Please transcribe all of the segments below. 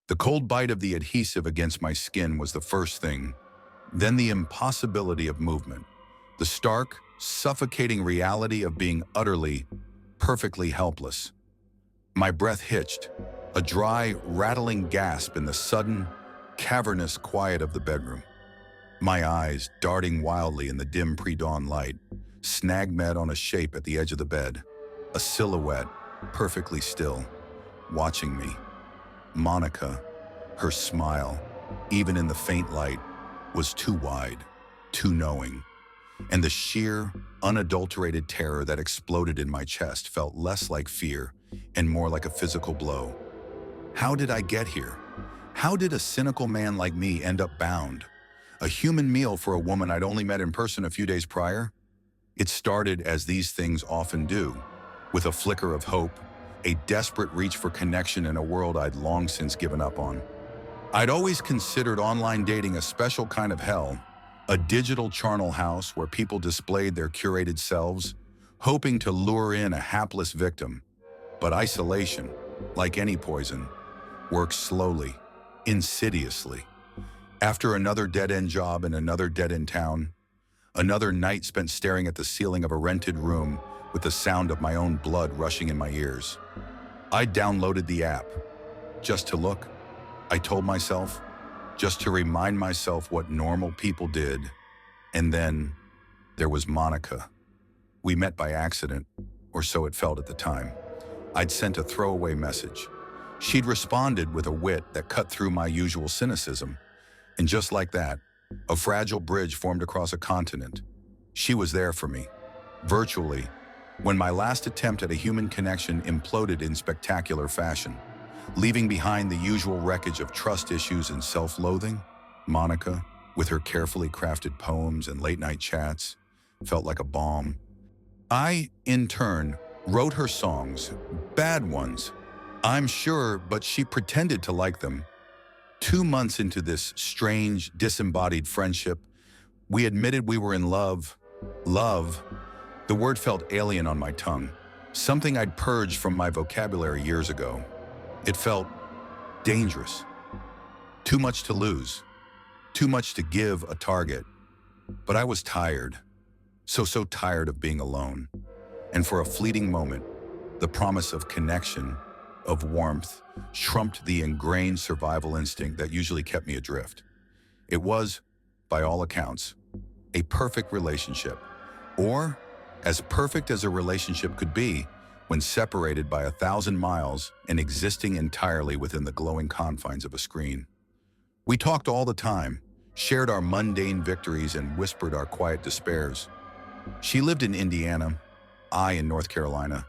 The cold bite of the adhesive against my skin was the first thing, then the impossibility of movement, the stark, suffocating reality of being utterly, perfectly helpless. My breath hitched, a dry, rattling gasp in the sudden, cavernous quiet of the bedroom. My eyes, darting wildly in the dim pre-dawn light, snag-met on a shape at the edge of the bed, a silhouette, perfectly still, watching me. Monica, her smile, even in the faint light, was too wide, too knowing, and the sheer, unadulterated terror that exploded in my chest felt less like fear and more like a physical blow. How did I get here? How did a cynical man like me end up bound? A human meal for a woman I'd only met in person a few days prior? It started as these things often do, with a flicker of hope, a desperate reach for connection in a world I'd long since given up on. I'd always considered online dating a special kind of hell, a digital charnel house where people displayed their curated selves, hoping to lure in a hapless victim. But isolation, like any poison, works slowly, insidiously. After another dead-end job in another dead-end town, another night spent staring at the ceiling of a rented room with the sound of my own blood rushing in my ears, I downloaded the app. Just to look, I told myself, just to remind myself what normal people did. And then there was Monica. We met by accident, or so it felt at the time. I'd sent a throwaway message. She'd responded with a wit that cut through my usual cynicism. And just like that, a fragile bridge formed across a continent. She was there for me, virtually, when my last attempt at a human connection imploded in spectacular fashion, leaving behind the usual wreckage of trust issues and self-loathing. Monica, with her carefully crafted poems and late-night chats, felt like a balm. I, in turn, wrote her songs, bad ones, I'm sure, but she pretended to like them. 2 months into this strange, disembodied friendship, we admitted we were in love. Love. The word felt alien on my tongue, something I'd purged from my vocabulary years ago. It felt dangerous. Too much to lose. Too much to give a target. But I was tired. So tired of being alone. And for a fleeting moment, the promise of connection, of warmth, trumped the ingrained survival instinct that usually kept me adrift. It was, by all accounts, a perfect relationship, or as perfect as a relationship could be when separated by 1,000 miles and existing entirely within the glowing confines of a screen. We talked all the time, shared our mundane victories and whispered our quiet despairs. She lived in Indiana, I in North Carolina,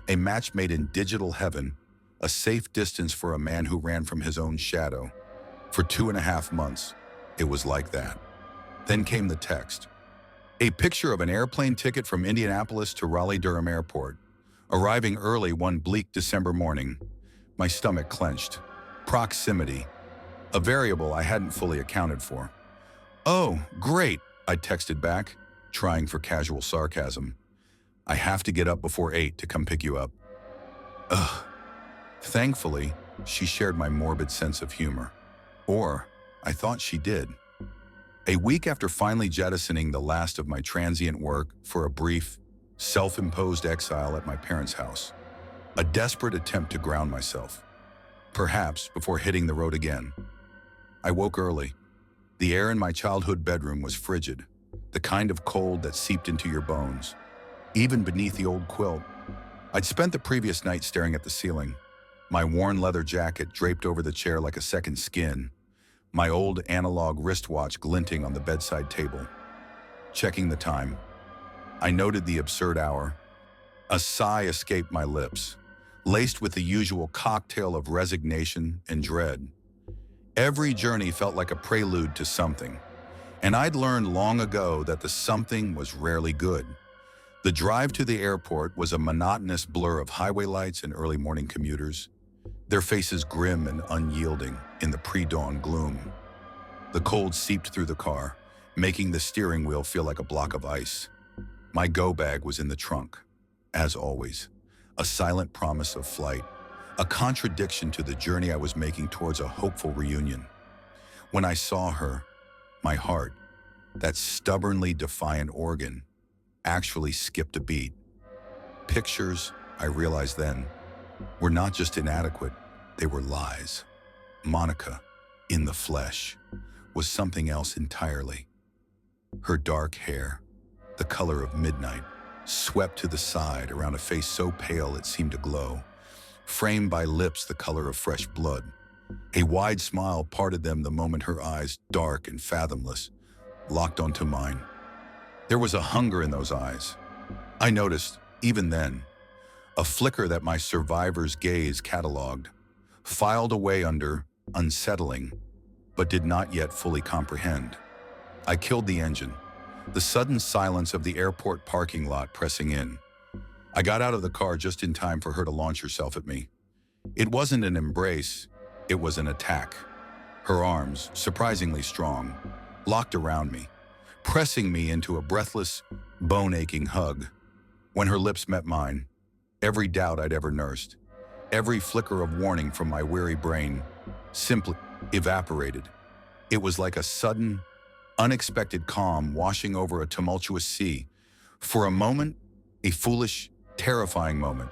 a match made in digital heaven, a safe distance for a man who ran from his own shadow. For 2.5 months, it was like that. Then came the text. A picture of an airplane ticket from Indianapolis to Raleigh-Durham Airport. Arriving early one bleak December morning, my stomach clenched. Proximity, a variable I hadn't fully accounted for. Oh, great, I texted back, trying for casual sarcasm. I have to get up before 8 to come pick you up. Ugh. Thankfully, she shared my morbid sense of humor. Or, I thought she did. A week after finally jettisoning the last of my transient work for a brief, self-imposed exile at my parents' house, a desperate attempt to ground myself, perhaps before hitting the road again, I woke early. The air in my childhood bedroom was frigid, the kind of cold that seeped into your bones, even beneath the old quilt. I'd spent the previous night staring at the ceiling, my worn leather jacket draped over the chair like a second skin, my old analog wristwatch glinting on the bedside table. Checking the time, I noted the absurd hour. A sigh escaped my lips, laced with the usual cocktail of resignation and dread. Every journey felt like a prelude to something, and I'd learned long ago that the something was rarely good. The drive to the airport was a monotonous blur of highway lights and early morning commuters, their faces grim and unyielding in the pre-dawn gloom. The cold seeped through the car, making the steering wheel feel like a block of ice. My go bag was in the trunk, as always, a silent promise of flight, a contradiction to the journey I was making towards a hopeful reunion. When I saw her, my heart, that stubbornly defiant organ, actually skipped a beat. Pictures, I realized then, were not just inadequate, they were lies. Monica, in the flesh, was something else entirely. Her dark hair, the color of midnight, swept to the side around a face so pale it seemed to glow, framed by lips the color of fresh blood. A wide smile parted them the moment her eyes, dark and fathomless, locked onto mine. There was a hunger in those eyes. I noticed, even then, a flicker that my survivor's gaze cataloged, filed away under unsettling, but did not yet fully comprehend. I killed the engine, the sudden silence of the airport parking lot pressing in. I got out of the car just in time for her to launch herself at me. It wasn't an embrace, it was an attack. Her arms, surprisingly strong, locked around me, pressing me into a breathless, bone-aching hug. When her lips met mine, every doubt I'd ever nursed, every flicker of warning from my weary brain, simply evaporated. It was like a sudden, unexpected calm washing over a tumultuous sea. For a moment, a foolish, terrifying moment,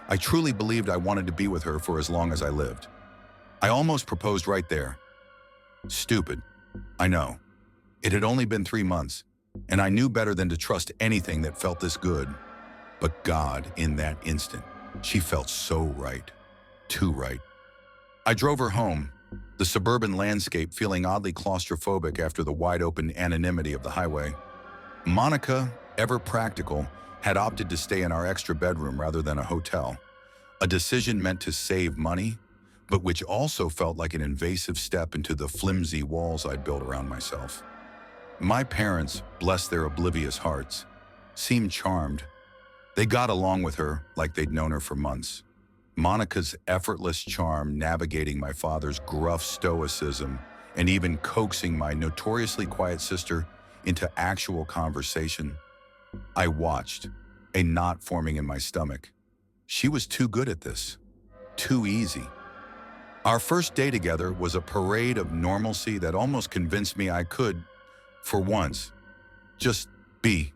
I truly believed I wanted to be with her for as long as I lived. I almost proposed right there. Stupid, I know. It had only been 3 months, and I knew better than to trust anything that felt this good. But God, in that instant, she felt so right. Too right. I drove her home, the suburban landscape feeling oddly claustrophobic after the wide-open anonymity of the highway. Monica, ever practical, had opted to stay in our extra bedroom rather than a hotel, a decision meant to save money, but which also felt like an invasive step into the flimsy walls I'd built around myself. My parents, bless their oblivious hearts, seemed charmed. They got along with her like they'd known her for months. Monica's effortless charm navigating my father's gruff stoicism and even coaxing my notoriously quiet sister into actual conversation. I watched, a knot forming in my stomach. She was too good at this. Too easy. Our first day together was a parade of normalcy that almost convinced me I could, for once, just be.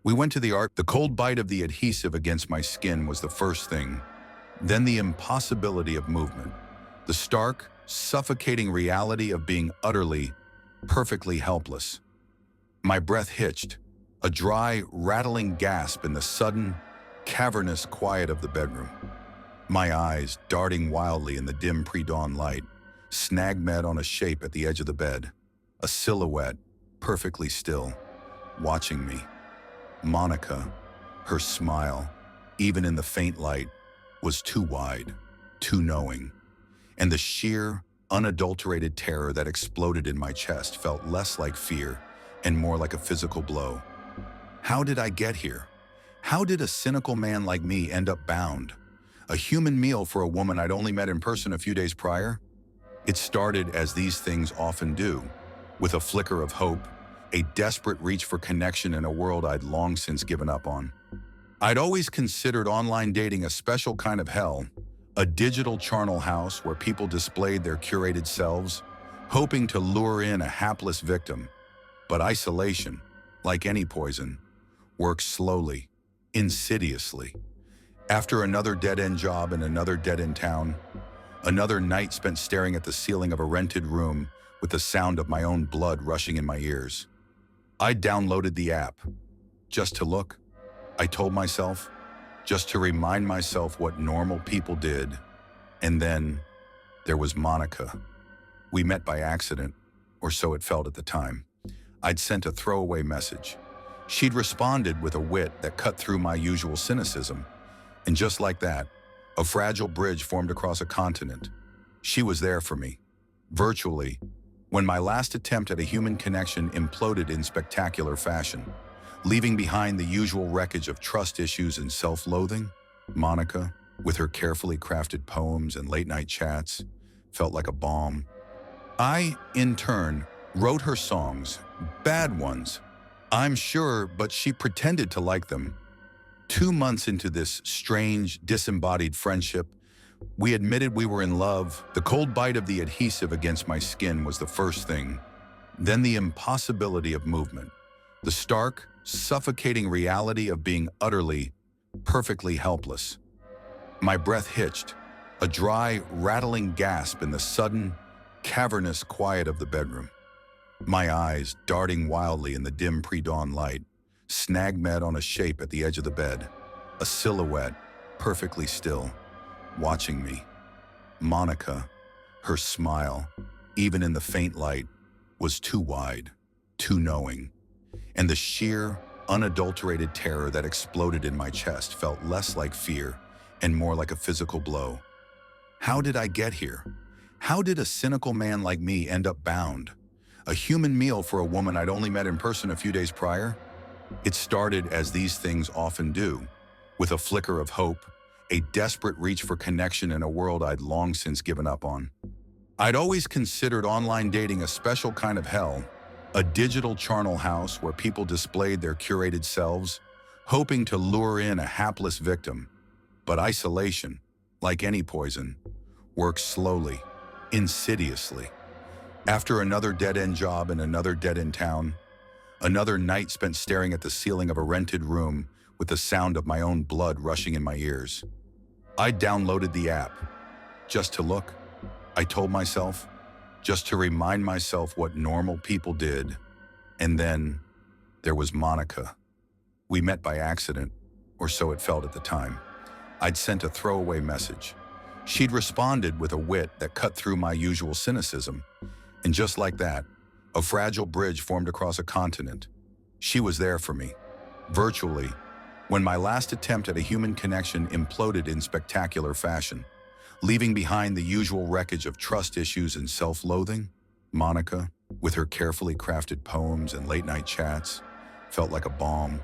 We went to the art. The cold bite of the adhesive against my skin was the first thing. Then the impossibility of movement. The stark, suffocating reality of being utterly, perfectly helpless. My breath hitched, a dry, rattling gasp in the sudden, cavernous quiet of the bedroom. My eyes, darting wildly in the dim pre-dawn light, snag-met on a shape at the edge of the bed. A silhouette, perfectly still, watching me. Monica, her smile, even in the faint light, was too wide, too knowing. And the sheer, unadulterated terror that exploded in my chest felt less like fear and more like a physical blow. How did I get here? How did a cynical man like me end up bound? A human meal for a woman I'd only met in person a few days prior? It started as these things often do, with a flicker of hope, a desperate reach for connection in a world I'd long since given up on. I'd always considered online dating a special kind of hell, a digital charnel house where people displayed their curated selves, hoping to lure in a hapless victim. But isolation, like any poison, works slowly, insidiously. After another dead-end job in another dead-end town, another night spent staring at the ceiling of a rented room with the sound of my own blood rushing in my ears, I downloaded the app, just to look, I told myself, just to remind myself what normal people did. And then there was Monica. We met by accident, or so it felt at the time. I'd sent a throwaway message. She'd responded with a wit that cut through my usual cynicism. And just like that, a fragile bridge formed across a continent. She was there for me, virtually, when my last attempt at a human connection imploded in spectacular fashion, leaving behind the usual wreckage of trust issues and self-loathing. Monica, with her carefully crafted poems and late-night chats, felt like a balm. I, in turn, wrote her songs, bad ones, I'm sure, but she pretended to like them. 2 months into this strange, disembodied friendship, We admitted we were in love. The cold bite of the adhesive against my skin was the first thing. Then the impossibility of movement. The stark, suffocating reality of being utterly, perfectly helpless. My breath hitched, a dry, rattling gasp in the sudden, cavernous quiet of the bedroom. My eyes darting wildly in the dim pre-dawn light, snag-met on a shape at the edge of the bed, a silhouette, perfectly still, watching me. Monica, her smile, even in the faint light, was too wide, too knowing, and the sheer, unadulterated terror that exploded in my chest felt less like fear and more like a physical blow. How did I get here? How did a cynical man like me end up bound? A human meal for a woman I'd only met in person a few days prior? It started as these things often do, with a flicker of hope, a desperate reach for connection in a world I'd long since given up on. I'd always considered online dating a special kind of hell, a digital charnel house where people displayed their curated selves, hoping to lure in a hapless victim. But isolation, like any poison, works slowly, insidiously. After another dead-end job in another dead-end town, another night spent staring at the ceiling of a rented room with the sound of my own blood rushing in my ears, I downloaded the app, just to look, I told myself, just to remind myself what normal people did. And then there was Monica. We met by accident, or so it felt at the time. I'd sent a throwaway message. She'd responded with a wit that cut through my usual cynicism. And just like that, a fragile bridge formed across a continent. She was there for me, virtually, when my last attempt at a human connection imploded in spectacular fashion, leaving behind the usual wreckage of trust issues and self-loathing. Monica, with her carefully crafted poems and late-night chats, felt like a balm.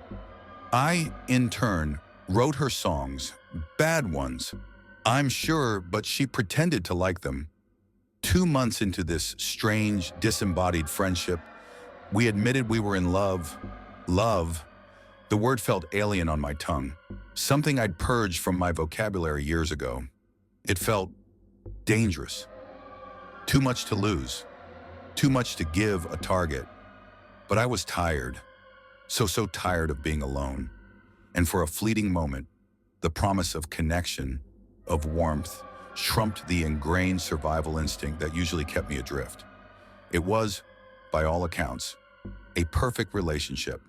I, in turn, wrote her songs, bad ones, I'm sure, but she pretended to like them. 2 months into this strange, disembodied friendship, we admitted we were in love. Love. The word felt alien on my tongue, something I'd purged from my vocabulary years ago. It felt dangerous. Too much to lose. Too much to give a target. But I was tired. So tired of being alone. And for a fleeting moment, the promise of connection, of warmth, trumped the ingrained survival instinct that usually kept me adrift. It was, by all accounts, a perfect relationship,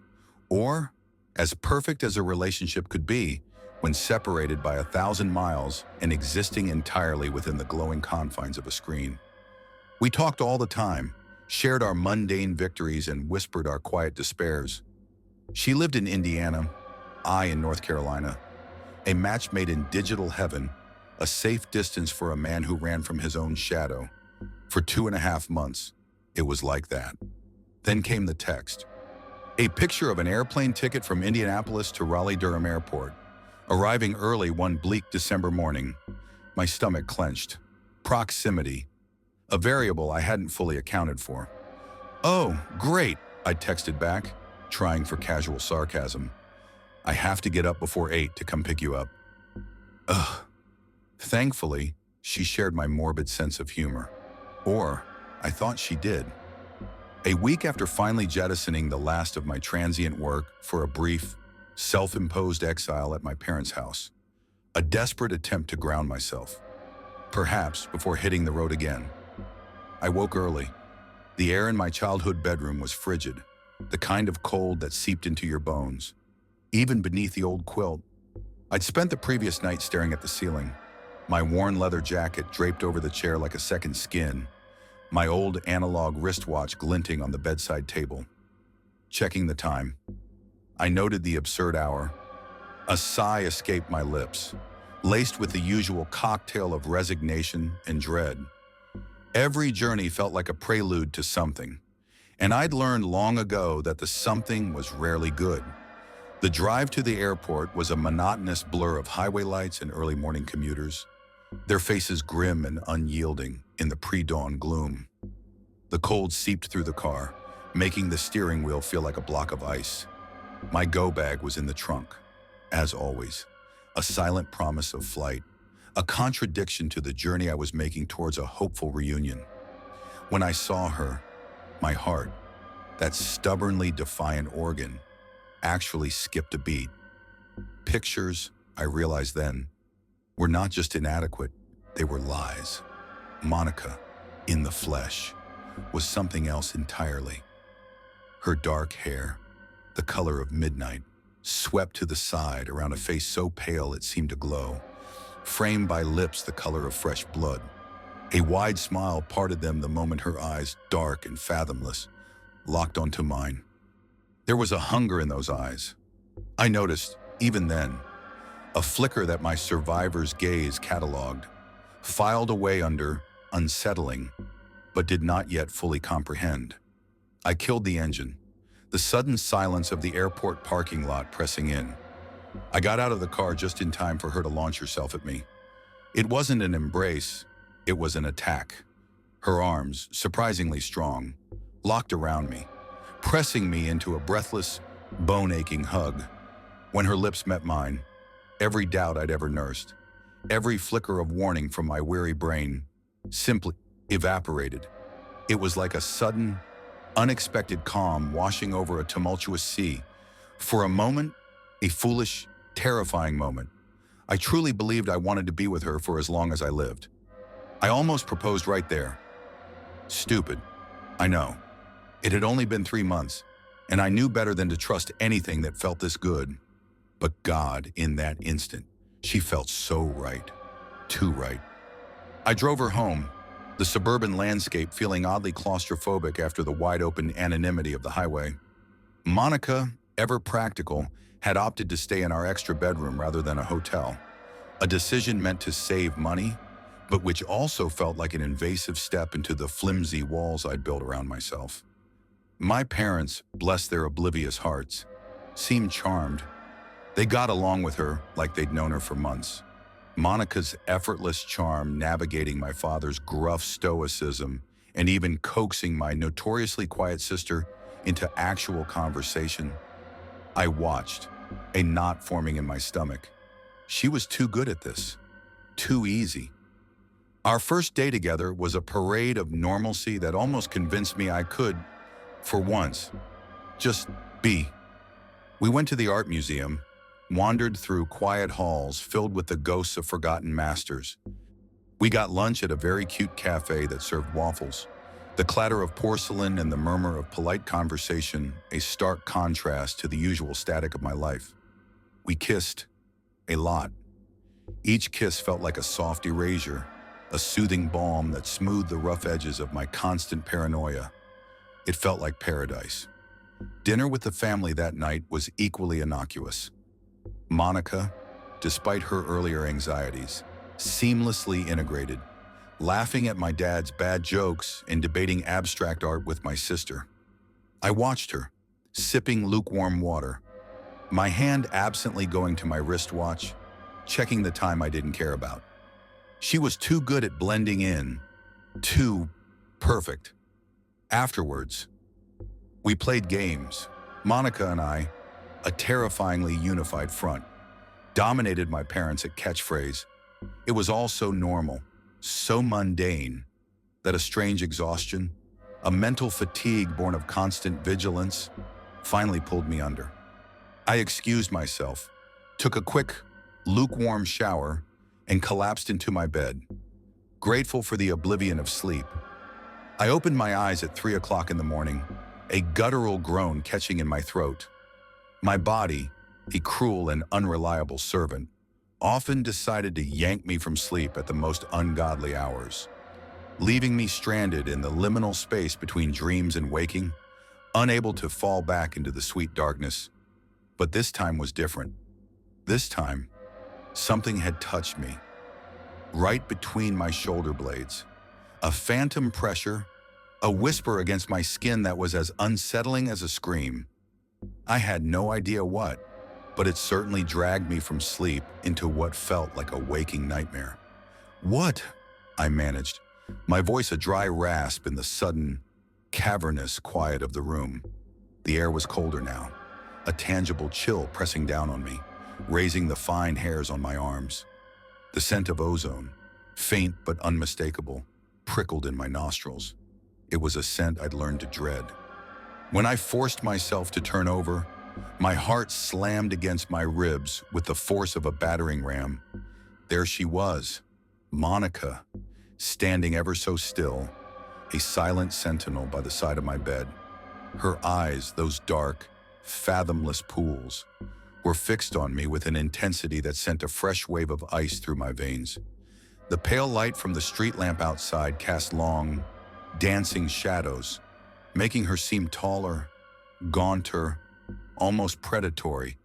or as perfect as a relationship could be when separated by 1,000 miles and existing entirely within the glowing confines of a screen. We talked all the time, shared our mundane victories and whispered our quiet despairs. She lived in Indiana, I in North Carolina, a match made in digital heaven, a safe distance for a man who ran from his own shadow. For 2.5 months, it was like that. Then came the text. A picture of an airplane ticket from Indianapolis to Raleigh-Durham Airport. Arriving early one bleak December morning, my stomach clenched. Proximity, a variable I hadn't fully accounted for. Oh, great, I texted back, trying for casual sarcasm. I have to get up before 8 to come pick you up. Ugh. Thankfully, she shared my morbid sense of humor. Or, I thought she did. A week after finally jettisoning the last of my transient work for a brief, self-imposed exile at my parents' house, a desperate attempt to ground myself, perhaps before hitting the road again, I woke early. The air in my childhood bedroom was frigid, the kind of cold that seeped into your bones, even beneath the old quilt. I'd spent the previous night staring at the ceiling, my worn leather jacket draped over the chair like a second skin, my old analog wristwatch glinting on the bedside table. Checking the time, I noted the absurd hour. A sigh escaped my lips, laced with the usual cocktail of resignation and dread. Every journey felt like a prelude to something, and I'd learned long ago that the something was rarely good. The drive to the airport was a monotonous blur of highway lights and early morning commuters, their faces grim and unyielding in the pre-dawn gloom. The cold seeped through the car, making the steering wheel feel like a block of ice. My go bag was in the trunk, as always, a silent promise of flight, a contradiction to the journey I was making towards a hopeful reunion. When I saw her, my heart, that stubbornly defiant organ, actually skipped a beat. Pictures, I realized then, were not just inadequate, they were lies. Monica, in the flesh, was something else entirely. Her dark hair, the color of midnight, swept to the side around a face so pale it seemed to glow, framed by lips the color of fresh blood. A wide smile parted them the moment her eyes, dark and fathomless, locked onto mine. There was a hunger in those eyes. I noticed, even then, a flicker that my survivor's gaze cataloged, filed away under unsettling, but did not yet fully comprehend. I killed the engine, the sudden silence of the airport parking lot pressing in. I got out of the car just in time for her to launch herself at me. It wasn't an embrace, it was an attack. Her arms, surprisingly strong, locked around me, pressing me into a breathless, bone-aching hug. When her lips met mine, every doubt I'd ever nursed, every flicker of warning from my weary brain, simply evaporated. It was like a sudden, unexpected calm washing over a tumultuous sea. For a moment, a foolish, terrifying moment, I truly believed I wanted to be with her for as long as I lived. I almost proposed right there. Stupid, I know. It had only been 3 months, and I knew better than to trust anything that felt this good. But God, in that instant, she felt so right, too right. I drove her home, the suburban landscape feeling oddly claustrophobic after the wide-open anonymity of the highway. Monica, ever practical, had opted to stay in our extra bedroom rather than a hotel, a decision meant to save money, but which also felt like an invasive step into the flimsy walls I'd built around myself. My parents, bless their oblivious hearts, seemed charmed. They got along with her like they'd known her for months. Monica's effortless charm navigating my father's gruff stoicism and even coaxing my notoriously quiet sister into actual conversation. I watched, a knot forming in my stomach. She was too good at this, too easy. Our first day together was a parade of normalcy that almost convinced me I could, for once, just be. We went to the art museum, wandered through quiet halls filled with the ghosts of forgotten masters. We got lunch at a very cute cafe that served waffles, the clatter of porcelain and the murmur of polite conversation, a stark contrast to the usual static of my life. We kissed, a lot. Each kiss felt like a soft erasure, a soothing balm that smoothed the rough edges of my constant paranoia. It felt like paradise. Dinner with the family that night was equally innocuous. Monica, despite her earlier anxieties, seamlessly integrated, laughing at my dad's bad jokes and debating abstract art with my sister. I watched her, sipping lukewarm water, my hand absently going to my wristwatch, checking the time I didn't care about. She was too good at blending in, too perfect. Afterwards, we played games. Monica and I, a terrifyingly unified front, dominated my parents at catchphrase. It was all so normal, so mundane, that a strange exhaustion, a mental fatigue born of constant vigilance, finally pulled me under. I excused myself, took a quick, lukewarm shower, and collapsed into my bed, grateful for the oblivion of sleep. I opened my eyes at 3 o'clock in the morning, a guttural groan catching in my throat. My body, a cruel and unreliable servant, often decided to yank me from sleep at the most ungodly hours, leaving me stranded in the liminal space between dreams and waking, unable to fall back into the sweet darkness. But this time was different. This time, something had touched me, right between my shoulder blades. A phantom pressure, a whisper against my skin that was as unsettling as a scream. I had no idea what, but it certainly dragged me from sleep into what felt like a waking nightmare. "What?" I managed, my voice a dry rasp in the sudden, cavernous quiet of the room. The air was colder now, a tangible chill pressing down on me, raising the fine hairs on my arms. The scent of ozone, faint but unmistakable, prickled in my nostrils. It was a scent I'd learned to dread. When I forced myself to turn over, my heart slammed against my ribs with the force of a battering ram. There she was, Monica, standing ever so still, a silent sentinel by the side of my bed. Her eyes, those dark, fathomless pools, were fixed on me with an intensity that sent a fresh wave of ice through my veins. The pale light from the street lamp outside cast long, dancing shadows, making her seem taller, gaunter, almost predatory.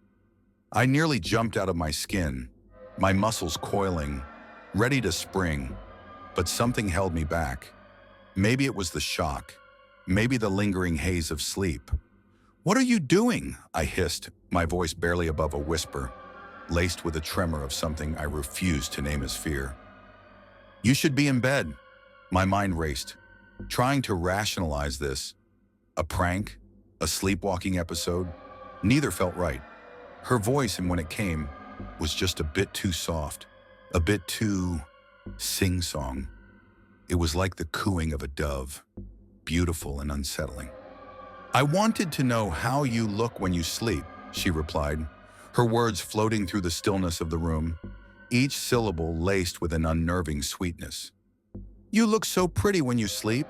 I nearly jumped out of my skin, my muscles coiling, ready to spring, but something held me back. Maybe it was the shock, maybe the lingering haze of sleep. "What are you doing?" I hissed, my voice barely above a whisper, laced with a tremor of something I refused to name as fear. "You should be in bed." My mind raced, trying to rationalize this. A prank? A sleepwalking episode? Neither felt right. Her voice, and when it came, was just a bit too soft, a bit too sing-song. It was like the cooing of a dove, beautiful and unsettling. "I wanted to know how you look when you sleep," she replied, her words floating through the stillness of the room, each syllable laced with an unnerving sweetness. "You look so pretty when you sleep."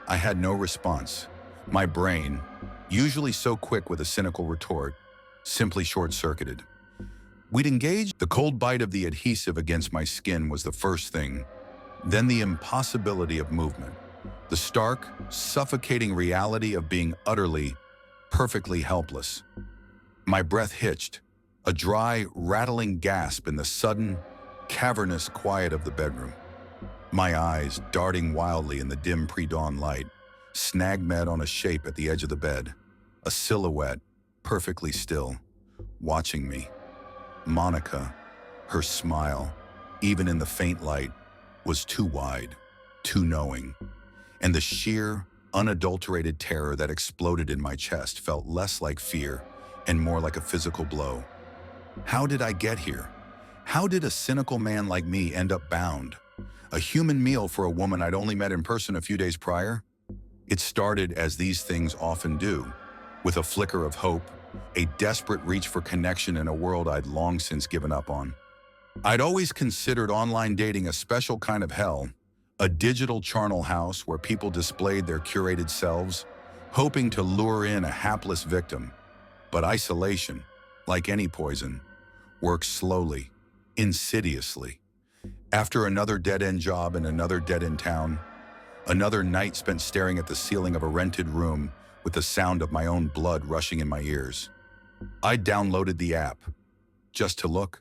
I had no response. My brain, usually so quick with a cynical retort, simply short-circuited. We'd engaged. The cold bite of the adhesive against my skin was the first thing, then the impossibility of movement, the stark, suffocating reality of being utterly, perfectly helpless. My breath hitched, a dry, rattling gasp in the sudden, cavernous quiet of the bedroom. My eyes, darting wildly in the dim pre-dawn light, snag-met on a shape at the edge of the bed, a silhouette, perfectly still, watching me. Monica, her smile, even in the faint light, was too wide, too knowing, and the sheer, unadulterated terror that exploded in my chest felt less like fear and more like a physical blow. How did I get here? How did a cynical man like me end up bound? A human meal for a woman I'd only met in person a few days prior? It started as these things often do, with a flicker of hope, a desperate reach for connection in a world I'd long since given up on. I'd always considered online dating a special kind of hell, a digital charnel house where people displayed their curated selves, hoping to lure in a hapless victim. But isolation, like any poison, works slowly, insidiously. After another dead-end job in another dead-end town, another night spent staring at the ceiling of a rented room with the sound of my own blood rushing in my ears, I downloaded the app. Just to look,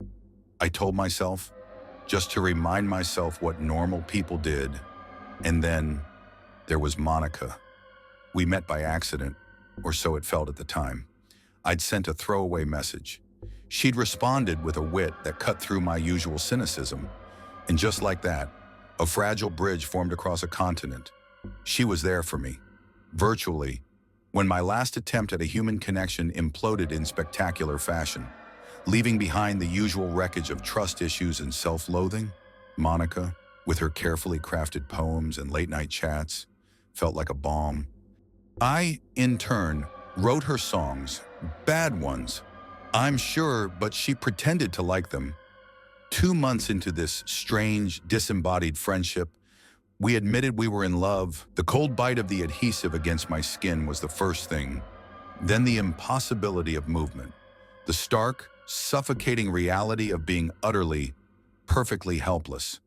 I told myself, just to remind myself what normal people did. And then there was Monica. We met by accident, or so it felt at the time. I'd sent a throwaway message. She'd responded with a wit that cut through my usual cynicism. And just like that, a fragile bridge formed across a continent. She was there for me, virtually, when my last attempt at a human connection imploded in spectacular fashion, leaving behind the usual wreckage of trust issues and self-loathing. Monica, with her carefully crafted poems and late-night chats, felt like a balm. I, in turn, wrote her songs, bad ones, I'm sure, but she pretended to like them. 2 months into this strange, disembodied friendship, we admitted we were in love. The cold bite of the adhesive against my skin was the first thing, then the impossibility of movement, the stark, suffocating reality of being utterly, perfectly helpless.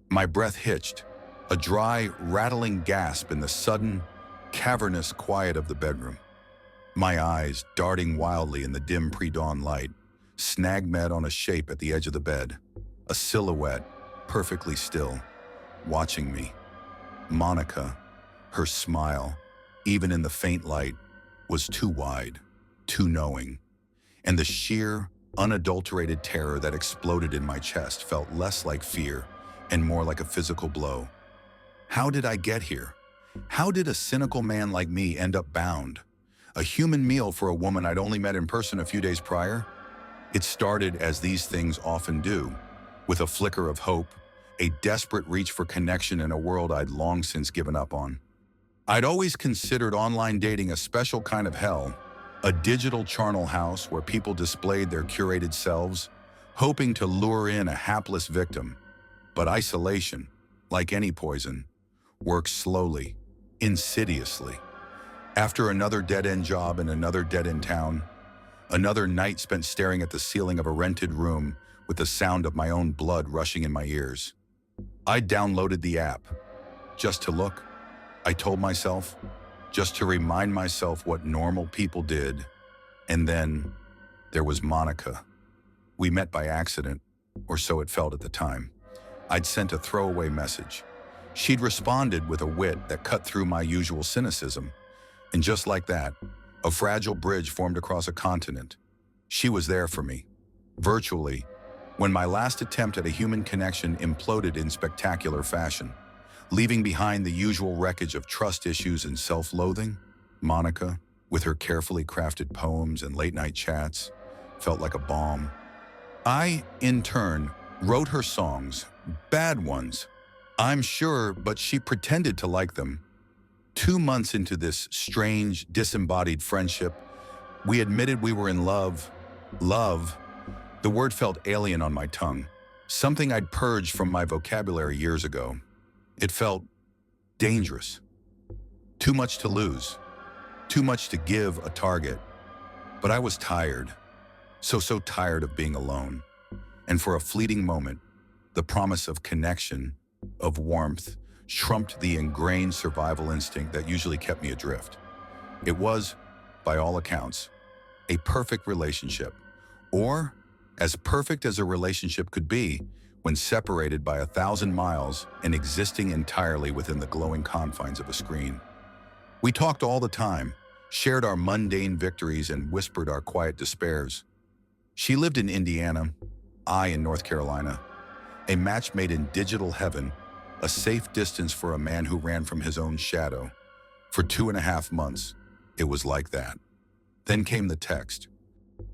My breath hitched, a dry, rattling gasp in the sudden, cavernous quiet of the bedroom. My eyes, darting wildly in the dim pre-dawn light, snag-met on a shape at the edge of the bed, a silhouette, perfectly still, watching me. Monica, her smile, even in the faint light, was too wide, too knowing, and the sheer, unadulterated terror that exploded in my chest felt less like fear and more like a physical blow. How did I get here? How did a cynical man like me end up bound? A human meal for a woman I'd only met in person a few days prior? It started as these things often do, with a flicker of hope, a desperate reach for connection in a world I'd long since given up on. I'd always considered online dating a special kind of hell, a digital charnel house where people displayed their curated selves, hoping to lure in a hapless victim. But isolation, like any poison, works slowly, insidiously. After another dead-end job in another dead-end town, another night spent staring at the ceiling of a rented room with the sound of my own blood rushing in my ears, I downloaded the app, just to look, I told myself, just to remind myself what normal people did. And then there was Monica. We met by accident, or so it felt at the time. I'd sent a throwaway message. She'd responded with a wit that cut through my usual cynicism. And just like that, a fragile bridge formed across a continent. She was there for me, virtually, when my last attempt at a human connection imploded in spectacular fashion, leaving behind the usual wreckage of trust issues and self-loathing. Monica, with her carefully crafted poems and late-night chats, felt like a balm. I, in turn, wrote her songs, bad ones, I'm sure, but she pretended to like them. 2 months into this strange, disembodied friendship, we admitted we were in love. Love. The word felt alien on my tongue, something I'd purged from my vocabulary years ago. It felt dangerous. Too much to lose. Too much to give a target. But I was tired. So tired of being alone. And for a fleeting moment, the promise of connection, of warmth, trumped the ingrained survival instinct that usually kept me adrift. It was, by all accounts, a perfect relationship, or as perfect as a relationship could be when separated by 1,000 miles and existing entirely within the glowing confines of a screen. We talked all the time, shared our mundane victories and whispered our quiet despairs. She lived in Indiana, I in North Carolina, a match made in digital heaven, a safe distance for a man who ran from his own shadow. For 2.5 months, it was like that. Then came the text.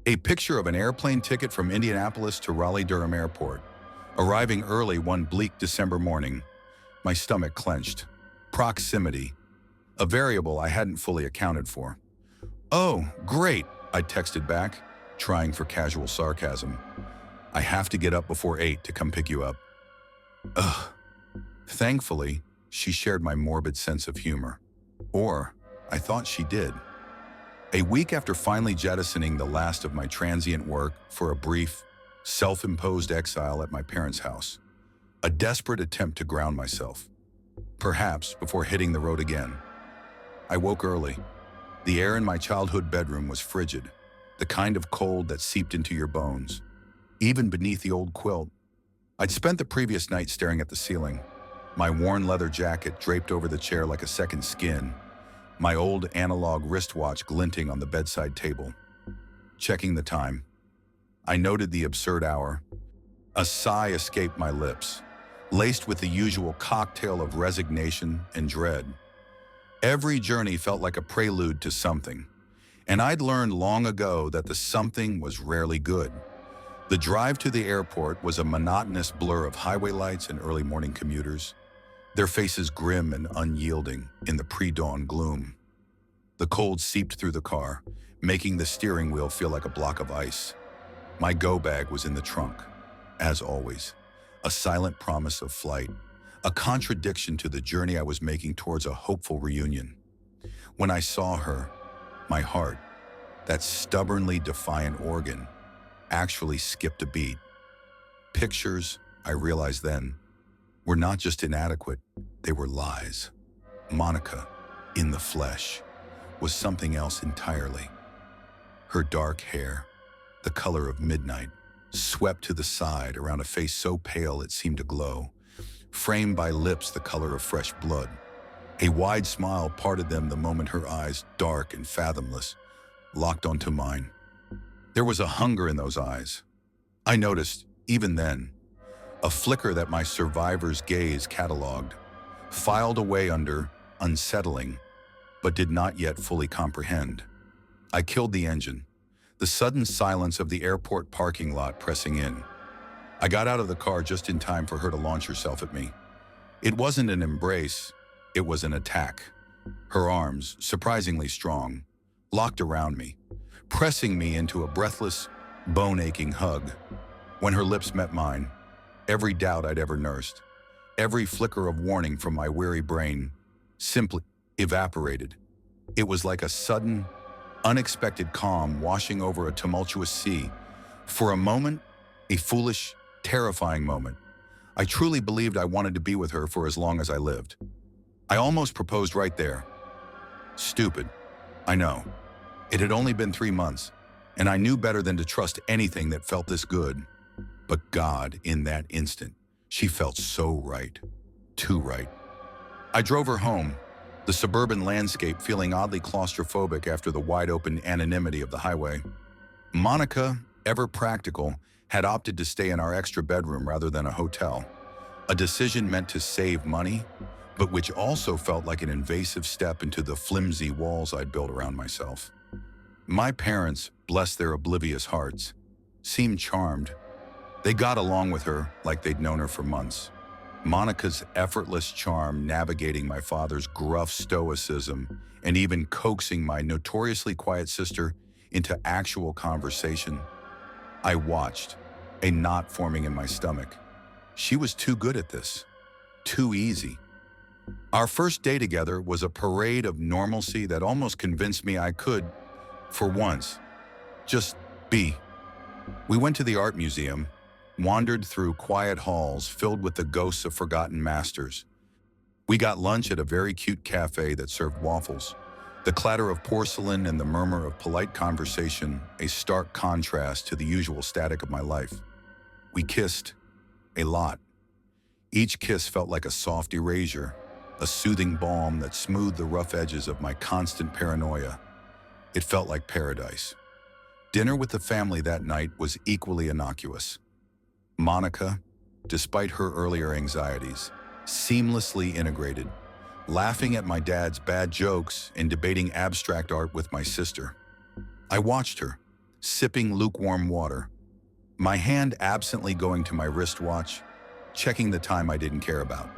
A picture of an airplane ticket from Indianapolis to Raleigh-Durham Airport. Arriving early one bleak December morning, my stomach clenched. Proximity, a variable I hadn't fully accounted for. Oh, great, I texted back, trying for casual sarcasm. I have to get up before 8 to come pick you up. Ugh. Thankfully, she shared my morbid sense of humor. Or, I thought she did. A week after finally jettisoning the last of my transient work for a brief, self-imposed exile at my parents' house, a desperate attempt to ground myself, perhaps before hitting the road again, I woke early. The air in my childhood bedroom was frigid, the kind of cold that seeped into your bones, even beneath the old quilt. I'd spent the previous night staring at the ceiling, my worn leather jacket draped over the chair like a second skin, my old analog wristwatch glinting on the bedside table. Checking the time, I noted the absurd hour. A sigh escaped my lips, laced with the usual cocktail of resignation and dread. Every journey felt like a prelude to something, and I'd learned long ago that the something was rarely good. The drive to the airport was a monotonous blur of highway lights and early morning commuters, their faces grim and unyielding in the pre-dawn gloom. The cold seeped through the car, making the steering wheel feel like a block of ice. My go bag was in the trunk, as always, a silent promise of flight, a contradiction to the journey I was making towards a hopeful reunion. When I saw her, my heart, that stubbornly defiant organ, actually skipped a beat. Pictures, I realized then, were not just inadequate, they were lies. Monica, in the flesh, was something else entirely. Her dark hair, the color of midnight, swept to the side around a face so pale it seemed to glow, framed by lips the color of fresh blood. A wide smile parted them the moment her eyes, dark and fathomless, locked onto mine. There was a hunger in those eyes. I noticed, even then, a flicker that my survivor's gaze cataloged, filed away under unsettling, but did not yet fully comprehend. I killed the engine, the sudden silence of the airport parking lot pressing in. I got out of the car just in time for her to launch herself at me. It wasn't an embrace, it was an attack. Her arms, surprisingly strong, locked around me, pressing me into a breathless, bone-aching hug. When her lips met mine, every doubt I'd ever nursed, every flicker of warning from my weary brain, simply evaporated. It was like a sudden, unexpected calm washing over a tumultuous sea. For a moment, a foolish, terrifying moment, I truly believed I wanted to be with her for as long as I lived. I almost proposed right there. Stupid. I know. It had only been 3 months, and I knew better than to trust anything that felt this good. But God, in that instant, she felt so right. Too right. I drove her home, the suburban landscape feeling oddly claustrophobic after the wide-open anonymity of the highway. Monica, ever practical, had opted to stay in our extra bedroom rather than a hotel. A decision meant to save money, but which also felt like an invasive step into the flimsy walls I'd built around myself. My parents, bless their oblivious hearts, seemed charmed. They got along with her like they'd known her for months. Monica's effortless charm navigating my father's gruff stoicism and even coaxing my notoriously quiet sister into actual conversation. I watched, a knot forming in my stomach. She was too good at this. Too easy. Our first day together was a parade of normalcy that almost convinced me I could, for once, just be. We went to the art museum, wandered through quiet halls filled with the ghosts of forgotten masters. We got lunch at a very cute cafe that served waffles. The clatter of porcelain and the murmur of polite conversation, a stark contrast to the usual static of my life. We kissed, a lot. Each kiss felt like a soft erasure, a soothing balm that smoothed the rough edges of my constant paranoia. It felt like paradise. Dinner with the family that night was equally innocuous. Monica, despite her earlier anxieties, seamlessly integrated, laughing at my dad's bad jokes and debating abstract art with my sister. I watched her, sipping lukewarm water, my hand absently going to my wristwatch, checking the time I didn't care about.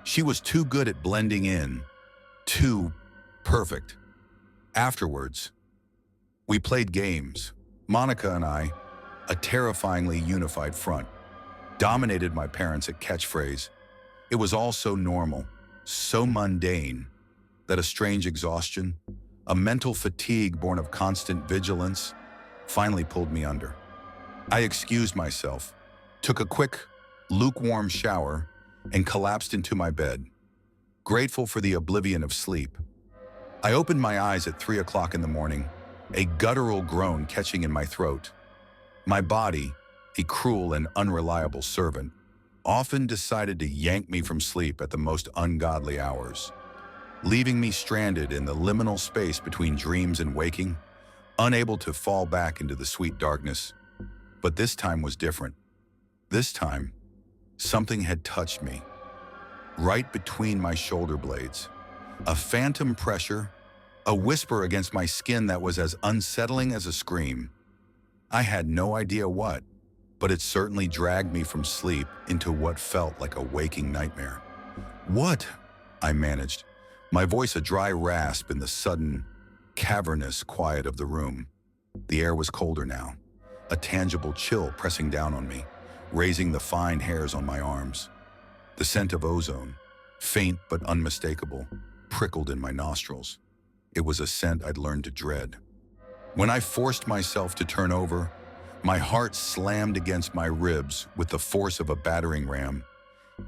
She was too good at blending in, too perfect. Afterwards, we played games. Monica and I, a terrifyingly unified front, dominated my parents at catchphrase. It was all so normal, so mundane, that a strange exhaustion, a mental fatigue born of constant vigilance, finally pulled me under. I excused myself, took a quick, lukewarm shower, and collapsed into my bed, grateful for the oblivion of sleep. I opened my eyes at 3 o'clock in the morning, a guttural groan catching in my throat. My body, a cruel and unreliable servant, often decided to yank me from sleep at the most ungodly hours, leaving me stranded in the liminal space between dreams and waking, unable to fall back into the sweet darkness. But this time was different. This time, something had touched me, right between my shoulder blades. A phantom pressure, a whisper against my skin that was as unsettling as a scream. I had no idea what, but it certainly dragged me from sleep into what felt like a waking nightmare. "What?" I managed, my voice a dry rasp in the sudden, cavernous quiet of the room. The air was colder now, a tangible chill pressing down on me, raising the fine hairs on my arms. The scent of ozone, faint but unmistakable, prickled in my nostrils. It was a scent I'd learned to dread. When I forced myself to turn over, my heart slammed against my ribs with the force of a battering ram.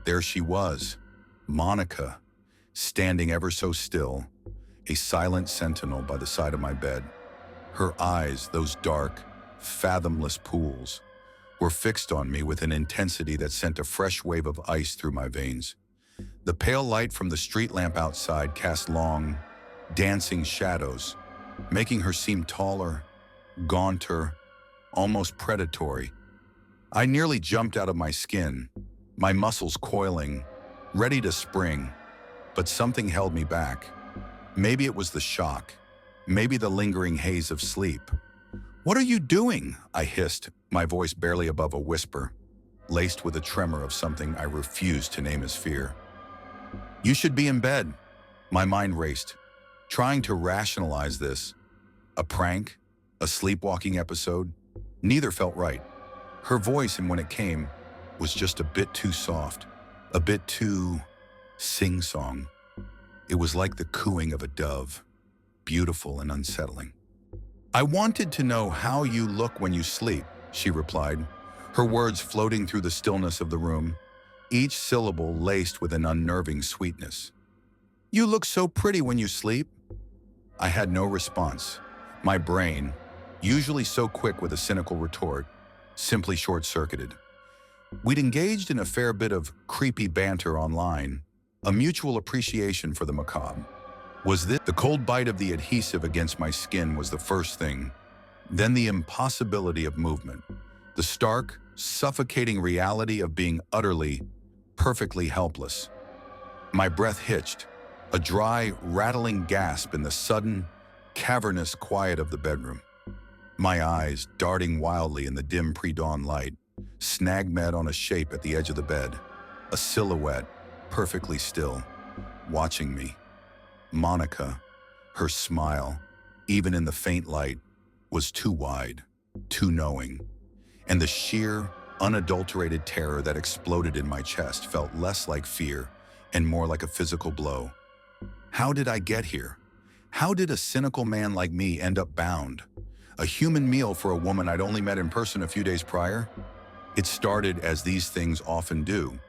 There she was, Monica, standing ever so still, a silent sentinel by the side of my bed. Her eyes, those dark, fathomless pools, were fixed on me with an intensity that sent a fresh wave of ice through my veins. The pale light from the street lamp outside cast long, dancing shadows, making her seem taller, gaunter, almost predatory. I nearly jumped out of my skin, my muscles coiling, ready to spring, but something held me back. Maybe it was the shock, maybe the lingering haze of sleep. "What are you doing?" I hissed, my voice barely above a whisper. laced with a tremor of something I refused to name as fear. "You should be in bed." My mind raced, trying to rationalize this. A prank? A sleepwalking episode? Neither felt right. Her voice, and when it came, was just a bit too soft, a bit too sing-song. It was like the cooing of a dove, beautiful and unsettling. "I wanted to know how you look when you sleep," she replied, her words floating through the stillness of the room, each syllable laced with an unnerving sweetness. "You look so pretty when you sleep." I had no response. My brain, usually so quick with a cynical retort, simply short-circuited. We'd engaged in a fair bit of creepy banter online, a mutual appreciation for the macabre. Was this? The cold bite of the adhesive against my skin was the first thing, then the impossibility of movement, the stark, suffocating reality of being utterly, perfectly helpless. My breath hitched, a dry, rattling gasp in the sudden, cavernous quiet of the bedroom. My eyes, darting wildly in the dim pre-dawn light, snag-met on a shape at the edge of the bed, a silhouette, perfectly still, watching me. Monica, her smile, even in the faint light, was too wide, too knowing, and the sheer, unadulterated terror that exploded in my chest felt less like fear and more like a physical blow. How did I get here? How did a cynical man like me end up bound? A human meal for a woman I'd only met in person a few days prior? It started as these things often do,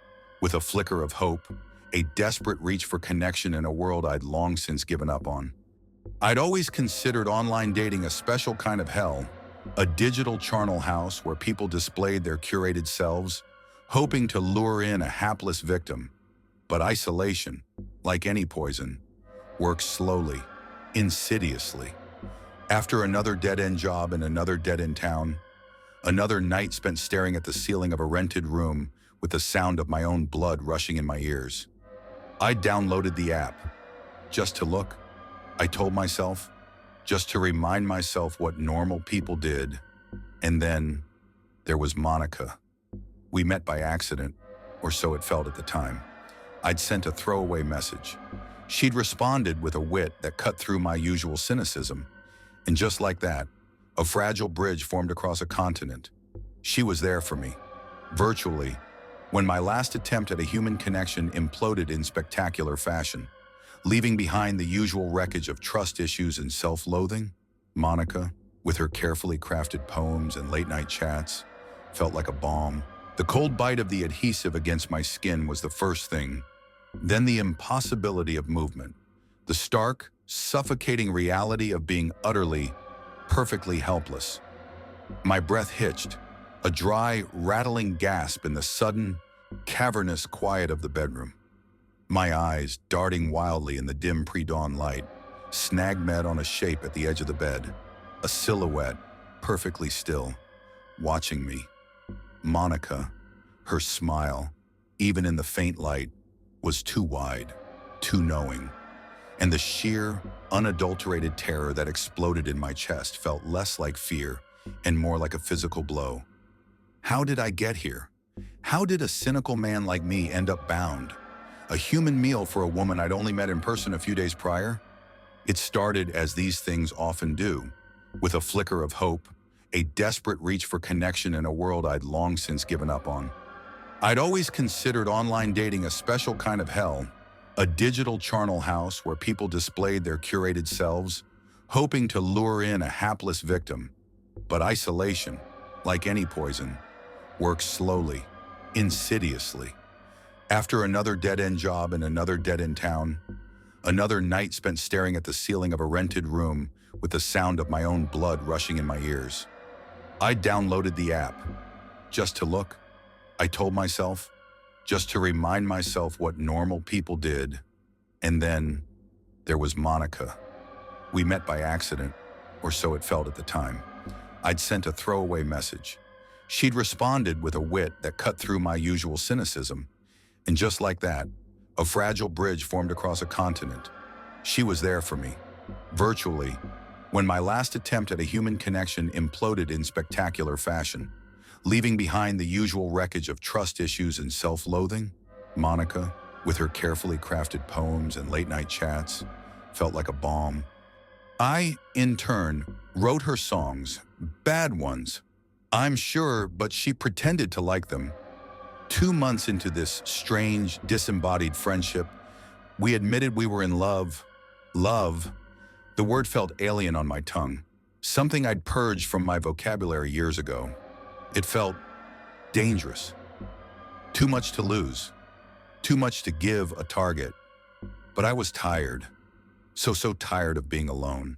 with a flicker of hope, a desperate reach for connection in a world I'd long since given up on. I'd always considered online dating a special kind of hell, a digital charnel house where people displayed their curated selves, hoping to lure in a hapless victim. But isolation, like any poison, works slowly, insidiously. After another dead-end job in another dead-end town, another night spent staring at the ceiling of a rented room with the sound of my own blood rushing in my ears, I downloaded the app. Just to look, I told myself, just to remind myself what normal people did. And then there was Monica. We met by accident, or so it felt at the time. I'd sent a throwaway message. She'd responded with a wit that cut through my usual cynicism. And just like that, a fragile bridge formed across a continent. She was there for me, virtually, when my last attempt at a human connection imploded in spectacular fashion, leaving behind the usual wreckage of trust issues and self-loathing. Monica, with her carefully crafted poems and late-night chats, felt like a balm. The cold bite of the adhesive against my skin was the first thing, then the impossibility of movement, the stark, suffocating reality of being utterly, perfectly helpless. My breath hitched, a dry, rattling gasp in the sudden, cavernous quiet of the bedroom. My eyes, darting wildly in the dim pre-dawn light, snag-met on a shape at the edge of the bed, a silhouette, perfectly still, watching me. Monica, her smile, even in the faint light, was too wide, too knowing, and the sheer, unadulterated terror that exploded in my chest felt less like fear and more like a physical blow. How did I get here? How did a cynical man like me end up bound? A human meal for a woman I'd only met in person a few days prior? It started as these things often do, with a flicker of hope, a desperate reach for connection in a world I'd long since given up on. I'd always considered online dating a special kind of hell, a digital charnel house where people displayed their curated selves, hoping to lure in a hapless victim. But isolation, like any poison, works slowly, insidiously. After another dead-end job in another dead-end town, another night spent staring at the ceiling of a rented room with the sound of my own blood rushing in my ears, I downloaded the app. Just to look, I told myself, just to remind myself what normal people did. And then there was Monica. We met by accident, or so it felt at the time. I'd sent a throwaway message. She'd responded with a wit that cut through my usual cynicism. And just like that, a fragile bridge formed across a continent. She was there for me, virtually, when my last attempt at a human connection imploded in spectacular fashion, leaving behind the usual wreckage of trust issues and self-loathing. Monica, with her carefully crafted poems and late-night chats, felt like a balm. I, in turn, wrote her songs, bad ones, I'm sure, but she pretended to like them. 2 months into this strange, disembodied friendship, we admitted we were in love. Love. The word felt alien on my tongue, something I'd purged from my vocabulary years ago. It felt dangerous. Too much to lose. Too much to give a target. But I was tired. So tired of being alone.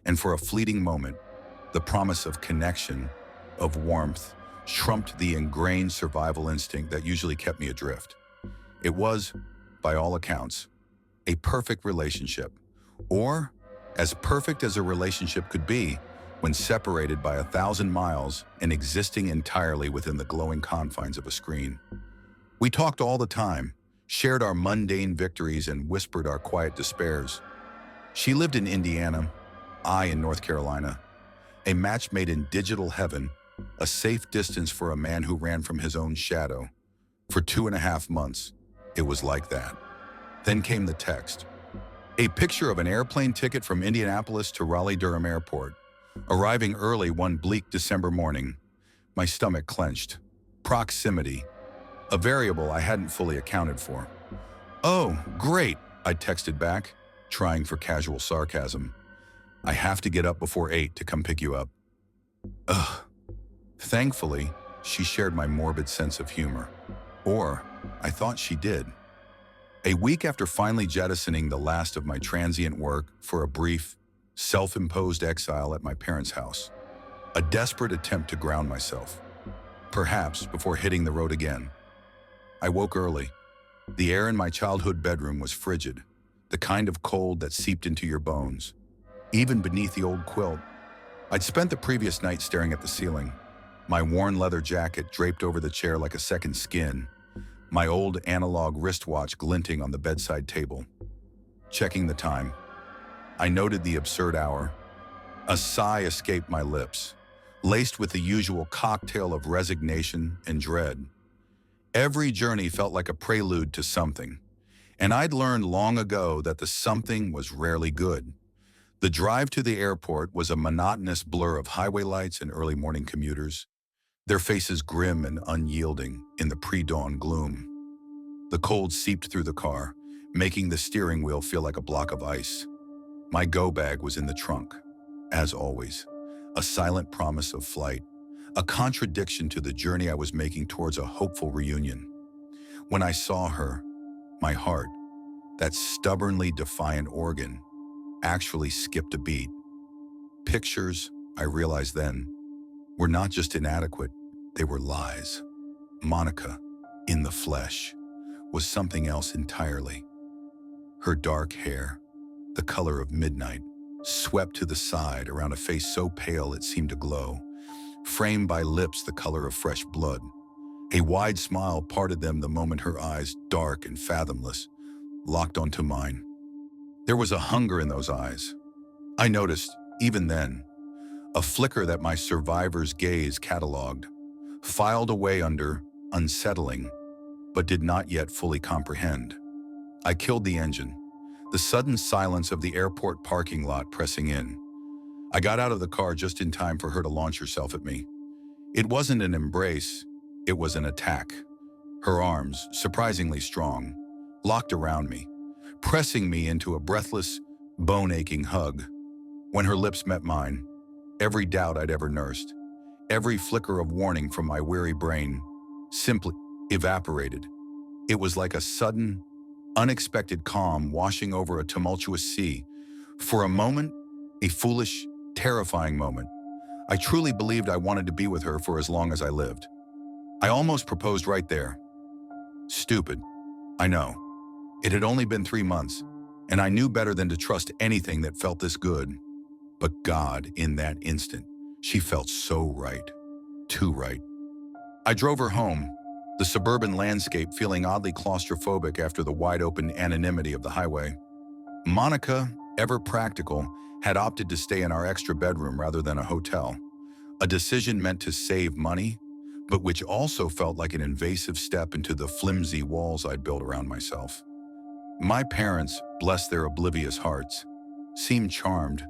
And for a fleeting moment, the promise of connection, of warmth, trumped the ingrained survival instinct that usually kept me adrift. It was, by all accounts, a perfect relationship, or as perfect as a relationship could be when separated by 1,000 miles and existing entirely within the glowing confines of a screen. We talked all the time, shared our mundane victories and whispered our quiet despairs. She lived in Indiana, I in North Carolina, a match made in digital heaven, a safe distance for a man who ran from his own shadow. For 2.5 months, it was like that. Then came the text. A picture of an airplane ticket from Indianapolis to Raleigh-Durham Airport. Arriving early one bleak December morning, my stomach clenched. Proximity, a variable I hadn't fully accounted for. Oh, great, I texted back, trying for casual sarcasm. I have to get up before 8 to come pick you up. Ugh. Thankfully, she shared my morbid sense of humor. Or, I thought she did. A week after finally jettisoning the last of my transient work for a brief, self-imposed exile at my parents' house, a desperate attempt to ground myself, perhaps before hitting the road again, I woke early. The air in my childhood bedroom was frigid, the kind of cold that seeped into your bones, even beneath the old quilt. I'd spent the previous night staring at the ceiling, my worn leather jacket draped over the chair like a second skin, my old analog wristwatch glinting on the bedside table. Checking the time, I noted the absurd hour. A sigh escaped my lips, laced with the usual cocktail of resignation and dread. Every journey felt like a prelude to something, and I'd learned long ago that the something was rarely good. The drive to the airport was a monotonous blur of highway lights and early morning commuters, their faces grim and unyielding in the pre-dawn gloom. The cold seeped through the car, making the steering wheel feel like a block of ice. My go bag was in the trunk, as always, a silent promise of flight, a contradiction to the journey I was making towards a hopeful reunion. When I saw her, my heart, that stubbornly defiant organ, actually skipped a beat. Pictures, I realized then, were not just inadequate, they were lies. Monica, in the flesh, was something else entirely. Her dark hair, the color of midnight, swept to the side around a face so pale it seemed to glow, framed by lips the color of fresh blood. A wide smile parted them the moment her eyes, dark and fathomless, locked onto mine. There was a hunger in those eyes. I noticed, even then, a flicker that my survivor's gaze cataloged, filed away under unsettling, but did not yet fully comprehend. I killed the engine, the sudden silence of the airport parking lot pressing in. I got out of the car just in time for her to launch herself at me. It wasn't an embrace, it was an attack. Her arms, surprisingly strong, locked around me, pressing me into a breathless, bone-aching hug. When her lips met mine, every doubt I'd ever nursed, every flicker of warning from my weary brain, simply evaporated. It was like a sudden, unexpected calm washing over a tumultuous sea. For a moment, a foolish, terrifying moment, I truly believed I wanted to be with her for as long as I lived. I almost proposed right there. Stupid, I know. It had only been 3 months, and I knew better than to trust anything that felt this good. But God, in that instant, she felt so right. Too right. I drove her home, the suburban landscape feeling oddly claustrophobic after the wide-open anonymity of the highway. Monica, ever practical, had opted to stay in our extra bedroom rather than a hotel, a decision meant to save money, but which also felt like an invasive step into the flimsy walls I'd built around myself. My parents, bless their oblivious hearts, seemed charmed.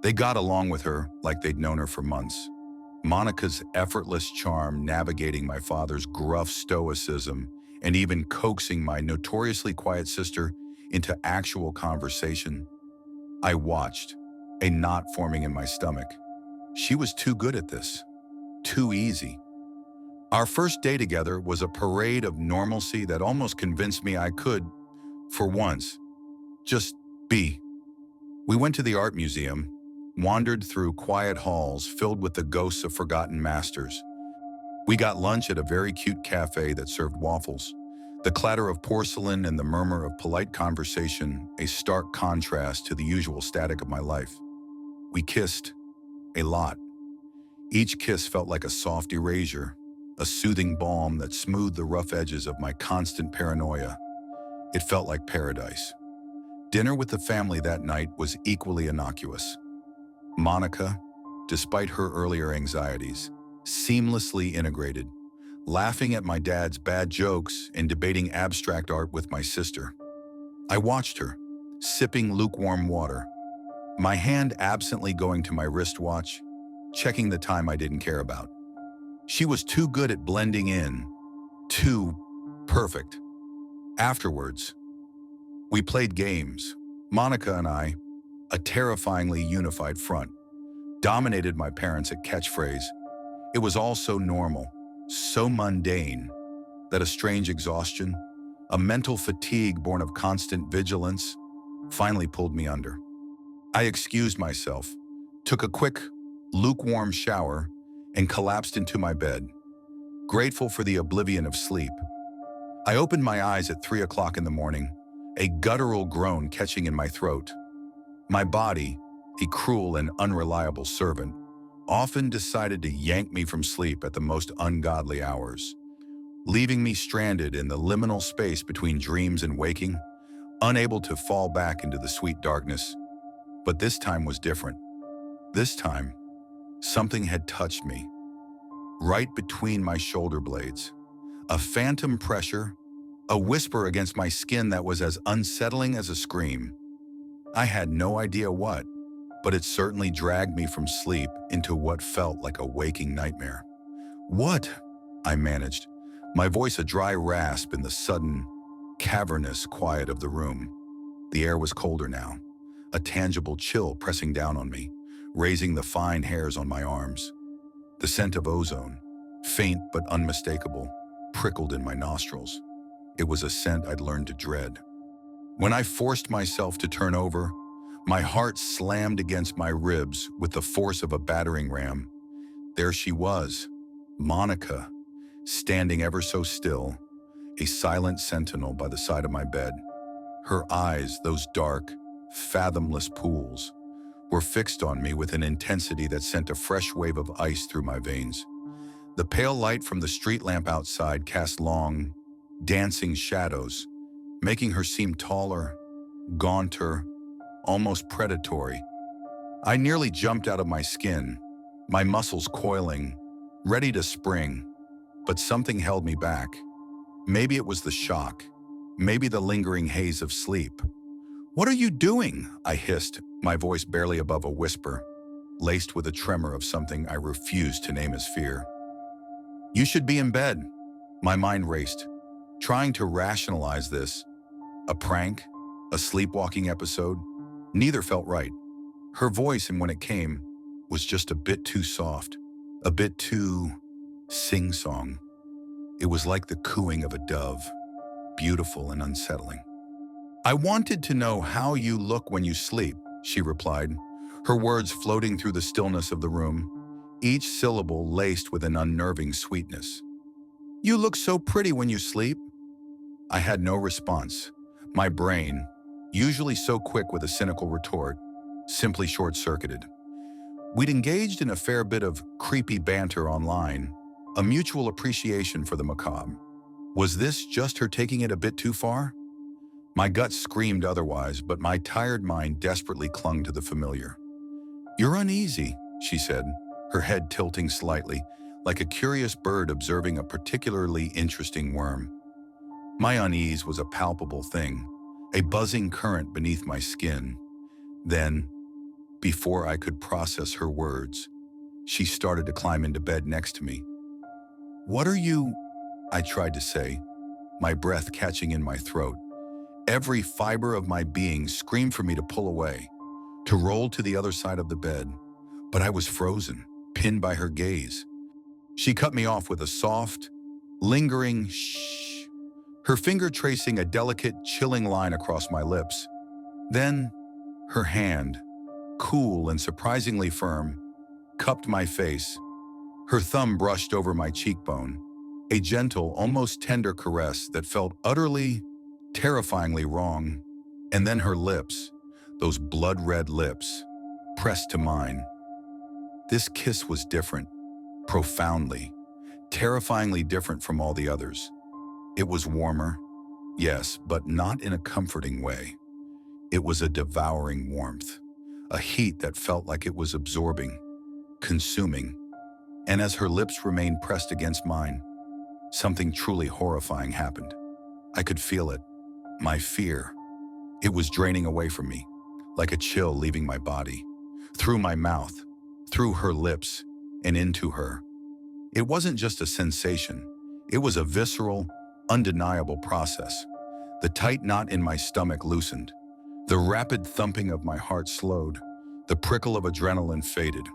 They got along with her like they'd known her for months. Monica's effortless charm navigating my father's gruff stoicism and even coaxing my notoriously quiet sister into actual conversation. I watched, a knot forming in my stomach. She was too good at this. Too easy. Our first day together was a parade of normalcy that almost convinced me I could, for once, just be. We went to the art museum, wandered through quiet halls filled with the ghosts of forgotten masters. We got lunch at a very cute cafe that served waffles. The clatter of porcelain and the murmur of polite conversation, a stark contrast to the usual static of my life. We kissed, a lot. Each kiss felt like a soft erasure, a soothing balm that smoothed the rough edges of my constant paranoia. It felt like paradise. Dinner with the family that night was equally innocuous. Monica, despite her earlier anxieties, seamlessly integrated, laughing at my dad's bad jokes and debating abstract art with my sister. I watched her, sipping lukewarm water, my hand absently going to my wristwatch, checking the time I didn't care about. She was too good at blending in, too perfect. Afterwards, we played games. Monica and I, a terrifyingly unified front, dominated my parents at catchphrase. It was all so normal, so mundane, that a strange exhaustion, a mental fatigue born of constant vigilance, finally pulled me under. I excused myself, took a quick, lukewarm shower, and collapsed into my bed, grateful for the oblivion of sleep. I opened my eyes at 3 o'clock in the morning, a guttural groan catching in my throat. My body, a cruel and unreliable servant, often decided to yank me from sleep at the most ungodly hours, leaving me stranded in the liminal space between dreams and waking, unable to fall back into the sweet darkness. But this time was different. This time, something had touched me, right between my shoulder blades. A phantom pressure, a whisper against my skin that was as unsettling as a scream. I had no idea what, but it certainly dragged me from sleep into what felt like a waking nightmare. "What?" I managed, my voice a dry rasp in the sudden, cavernous quiet of the room. The air was colder now, a tangible chill pressing down on me, raising the fine hairs on my arms. The scent of ozone, faint but unmistakable, prickled in my nostrils. It was a scent I'd learned to dread. When I forced myself to turn over, my heart slammed against my ribs with the force of a battering ram. There she was, Monica, standing ever so still, a silent sentinel by the side of my bed. Her eyes, those dark, fathomless pools, were fixed on me with an intensity that sent a fresh wave of ice through my veins. The pale light from the street lamp outside cast long, dancing shadows, making her seem taller, gaunter, almost predatory. I nearly jumped out of my skin, my muscles coiling, ready to spring, but something held me back. Maybe it was the shock, maybe the lingering haze of sleep. "What are you doing?" I hissed, my voice barely above a whisper, laced with a tremor of something I refused to name as fear. "You should be in bed." My mind raced, trying to rationalize this. A prank? A sleepwalking episode? Neither felt right. Her voice, and when it came, was just a bit too soft, a bit too sing-song. It was like the cooing of a dove, beautiful and unsettling. "I wanted to know how you look when you sleep," she replied, her words floating through the stillness of the room, each syllable laced with an unnerving sweetness. "You look so pretty when you sleep." I had no response. My brain, usually so quick with a cynical retort, simply short-circuited. We'd engaged in a fair bit of creepy banter online, a mutual appreciation for the macabre. Was this just her taking it a bit too far? My gut screamed otherwise, but my tired mind desperately clung to the familiar. "You're uneasy," she said, her head tilting slightly, like a curious bird observing a particularly interesting worm. My unease was a palpable thing, a buzzing current beneath my skin. Then, before I could process her words, she started to climb into bed next to me. "What are you?" I tried to say, my breath catching in my throat. Every fiber of my being screamed for me to pull away, to roll to the other side of the bed. But I was frozen, pinned by her gaze. She cut me off with a soft, lingering shh, her finger tracing a delicate, chilling line across my lips. Then, her hand, cool and surprisingly firm, cupped my face. Her thumb brushed over my cheekbone, a gentle, almost tender caress that felt utterly, terrifyingly wrong. And then her lips, those blood-red lips, pressed to mine. This kiss was different, profoundly, terrifyingly different from all the others. It was warmer, yes, but not in a comforting way. It was a devouring warmth, a heat that felt like it was absorbing, consuming. And as her lips remained pressed against mine, something truly horrifying happened. I could feel it, my fear. It was draining away from me, like a chill leaving my body, through my mouth, through her lips, and into her. It wasn't just a sensation. It was a visceral, undeniable process. The tight knot in my stomach loosened. The rapid thumping of my heart slowed. The prickle of adrenaline faded.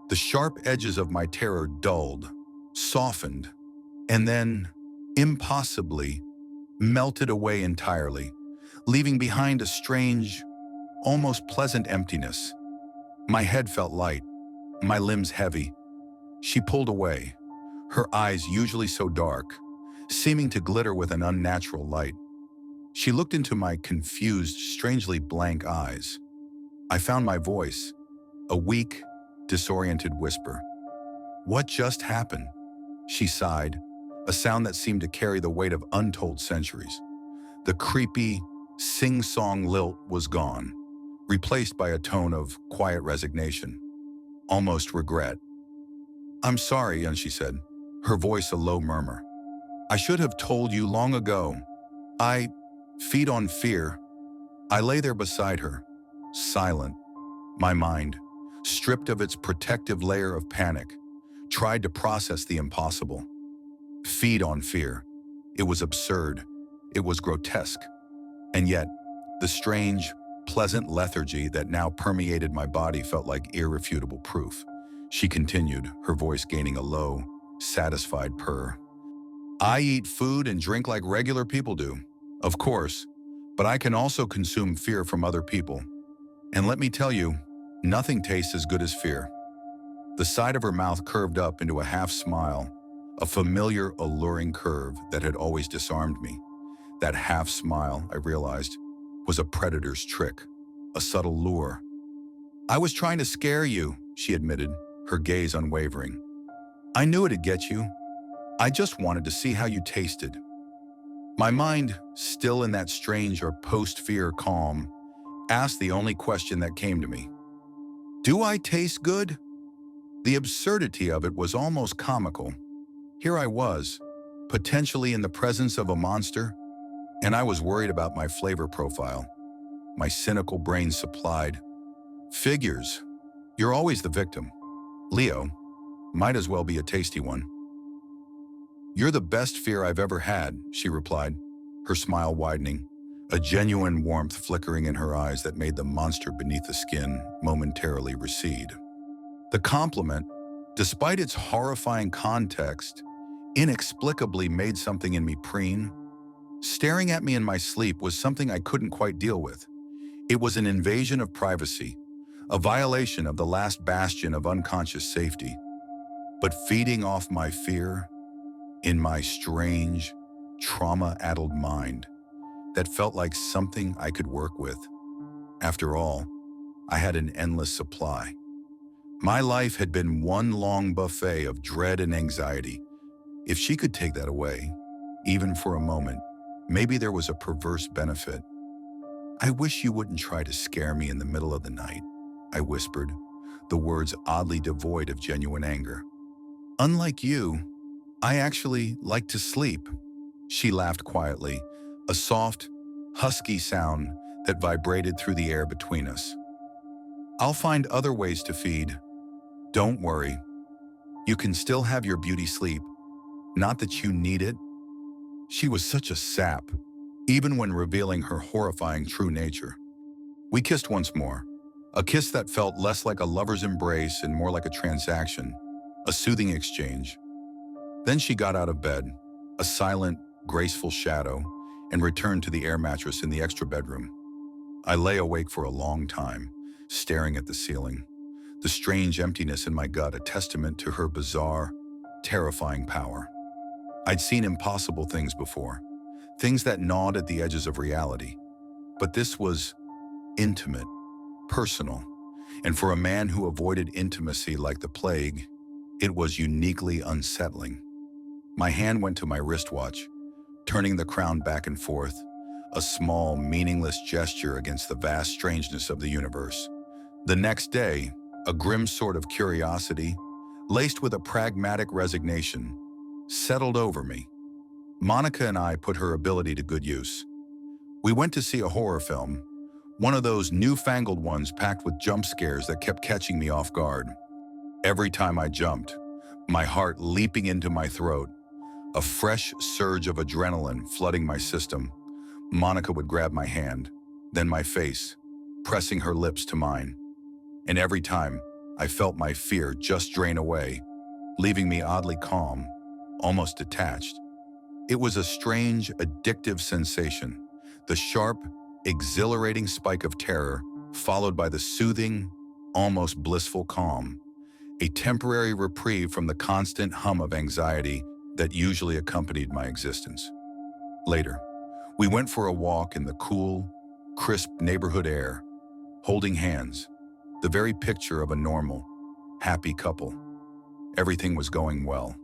The sharp edges of my terror dulled, softened, and then, impossibly, melted away entirely, leaving behind a strange, almost pleasant emptiness. My head felt light, my limbs heavy. She pulled away, her eyes usually so dark, seeming to glitter with an unnatural light. She looked into my confused, strangely blank eyes. I found my voice, a weak, disoriented whisper. "What just happened?" She sighed, a sound that seemed to carry the weight of untold centuries. The creepy, sing-song lilt was gone, replaced by a tone of quiet resignation, almost regret. "I'm sorry," she said, her voice a low murmur. "I should have told you long ago. I feed on fear." I lay there beside her, silent. My mind, stripped of its protective layer of panic, tried to process the impossible. Feed on fear. It was absurd. It was grotesque. And yet, the strange, pleasant lethargy that now permeated my body felt like irrefutable proof. She continued, her voice gaining a low, satisfied purr. "I eat food and drink like regular people do, of course, but I can also consume fear from other people. And let me tell you, nothing tastes as good as fear." The side of her mouth curved up into a half smile, a familiar, alluring curve that had always disarmed me. That half smile, I realized, was a predator's trick, a subtle lure. "I was trying to scare you," she admitted, her gaze unwavering. "I knew it'd get you. I just wanted to see how you tasted." My mind, still in that strange or post-fear calm, asked the only question that came to me. Do I taste good? The absurdity of it was almost comical. Here I was, potentially in the presence of a monster, and I was worried about my flavor profile. My cynical brain supplied, "Figures. You're always the victim. Leo, might as well be a tasty one." "You're the best fear I've ever had," she replied, her smile widening, a genuine warmth flickering in her eyes that made the monster beneath the skin momentarily recede. The compliment, despite its horrifying context, inexplicably made something in me preen. Staring at me in my sleep was something I couldn't quite deal with. It was an invasion of privacy, a violation of the last bastion of unconscious safety. But feeding off my fear, in my strange, trauma-addled mind, that felt like something I could work with. After all, I had an endless supply. My life had been one long buffet of dread and anxiety. If she could take that away, even for a moment, maybe there was a perverse benefit. "I wish you wouldn't try to scare me in the middle of the night," I whispered, the words oddly devoid of genuine anger. Unlike you, I actually like to sleep. She laughed quietly, a soft, husky sound that vibrated through the air between us. I'll find other ways to feed. Don't worry. You can still have your beauty sleep. Not that you need it. She was such a sap, even when revealing her horrifying true nature. We kissed once more, a kiss that felt less like a lover's embrace and more like a transaction, a soothing exchange. Then she got out of bed, a silent, graceful shadow, and returned to the air mattress in the extra bedroom. I lay awake for a long time, staring at the ceiling, the strange emptiness in my gut a testament to her bizarre, terrifying power. I'd seen impossible things before, things that gnawed at the edges of reality. But this was intimate, personal, and for a man who avoided intimacy like the plague, it was uniquely unsettling. My hand went to my wristwatch, turning the crown back and forth, a small, meaningless gesture against the vast strangeness of the universe. The next day, a grim sort of curiosity, laced with a pragmatic resignation, settled over me. Monica and I put her ability to good use. We went to see a horror film, one of those newfangled ones packed with jump scares that kept catching me off guard. Every time I jumped, my heart leaping into my throat, a fresh surge of adrenaline flooding my system, Monica would grab my hand, then my face, pressing her lips to mine. And every time, I felt my fear just drain away, leaving me oddly calm, almost detached. It was a strange, addictive sensation, the sharp, exhilarating spike of terror, followed by the soothing, almost blissful calm, a temporary reprieve from the constant hum of anxiety that usually accompanied my existence. Later, we went for a walk in the cool, crisp neighborhood air, holding hands, the very picture of a normal, happy couple. Everything was going well,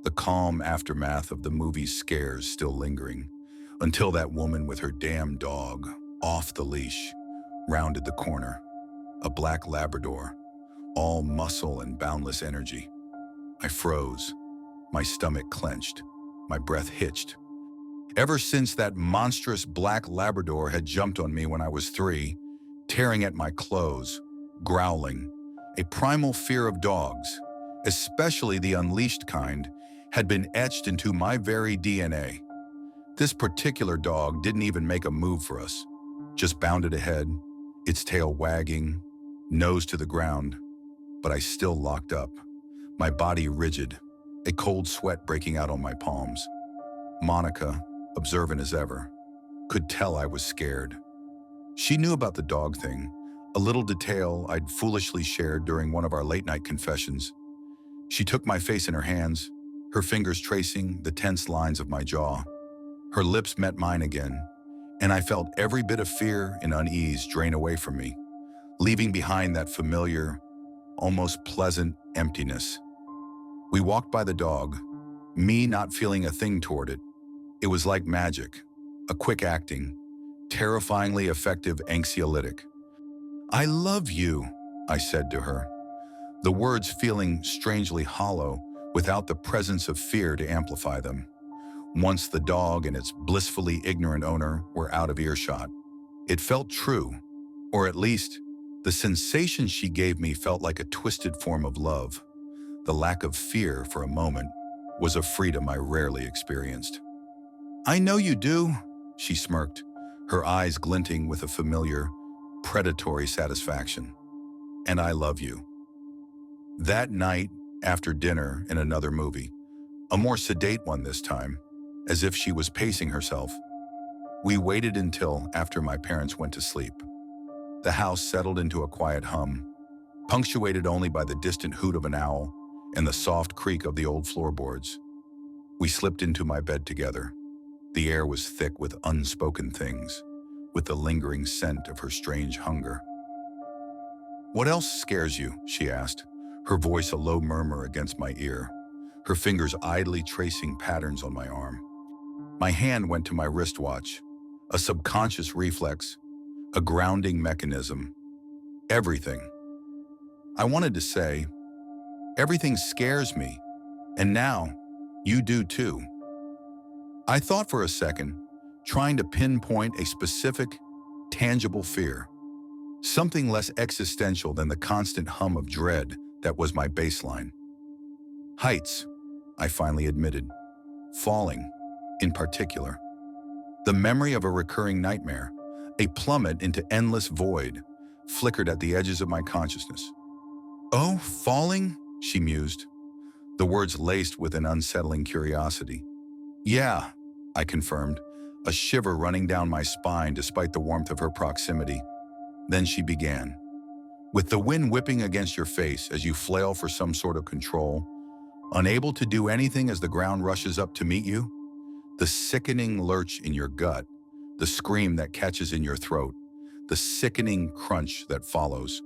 the calm aftermath of the movie's scares still lingering, until that woman with her damn dog, off the leash, rounded the corner, a black Labrador, all muscle and boundless energy. I froze, my stomach clenched, my breath hitched. Ever since that monstrous black Labrador had jumped on me when I was 3, tearing at my clothes, growling, a primal fear of dogs, especially the unleashed kind, had been etched into my very DNA. This particular dog didn't even make a move for us, just bounded ahead, its tail wagging, nose to the ground. But I still locked up, my body rigid, a cold sweat breaking out on my palms. Monica, observant as ever, could tell I was scared. She knew about the dog thing, a little detail I'd foolishly shared during one of our late-night confessions. She took my face in her hands, her fingers tracing the tense lines of my jaw. Her lips met mine again, and I felt every bit of fear and unease drain away from me, leaving behind that familiar, almost pleasant emptiness. We walked by the dog, me not feeling a thing toward it. It was like magic, a quick-acting, terrifyingly effective anxiolytic. "I love you," I said to her, the words feeling strangely hollow without the presence of fear to amplify them. Once the dog and its blissfully ignorant owner were out of earshot, it felt true, or at least, the sensation she gave me felt like a twisted form of love. The lack of fear for a moment was a freedom I rarely experienced. "I know you do," she smirked, her eyes glinting with a familiar, predatory satisfaction. "And I love you." That night, after dinner in another movie, a more sedate one this time, as if she was pacing herself, we waited until after my parents went to sleep. The house settled into a quiet hum, punctuated only by the distant hoot of an owl and the soft creak of the old floorboards. We slipped into my bed together. The air was thick with unspoken things, with the lingering scent of her strange hunger. "What else scares you?" she asked, her voice a low murmur against my ear, her fingers idly tracing patterns on my arm. My hand went to my wristwatch, a subconscious reflex, a grounding mechanism. "Everything." I wanted to say, "Everything scares me," And now, you do too. I thought for a second, trying to pinpoint a specific, tangible fear. Something less existential than the constant hum of dread that was my baseline. Heights, I finally admitted. Falling, in particular. The memory of a recurring nightmare, a plummet into endless void, flickered at the edges of my consciousness. "Oh, falling?" she mused, the words laced with an unsettling curiosity. "Yeah," I confirmed, a shiver running down my spine despite the warmth of her proximity. Then she began. "With the wind whipping against your face as you flail for some sort of control, unable to do anything as the ground rushes up to meet you, the sickening lurch in your gut, the scream that catches in your throat, the sickening crunch that follows,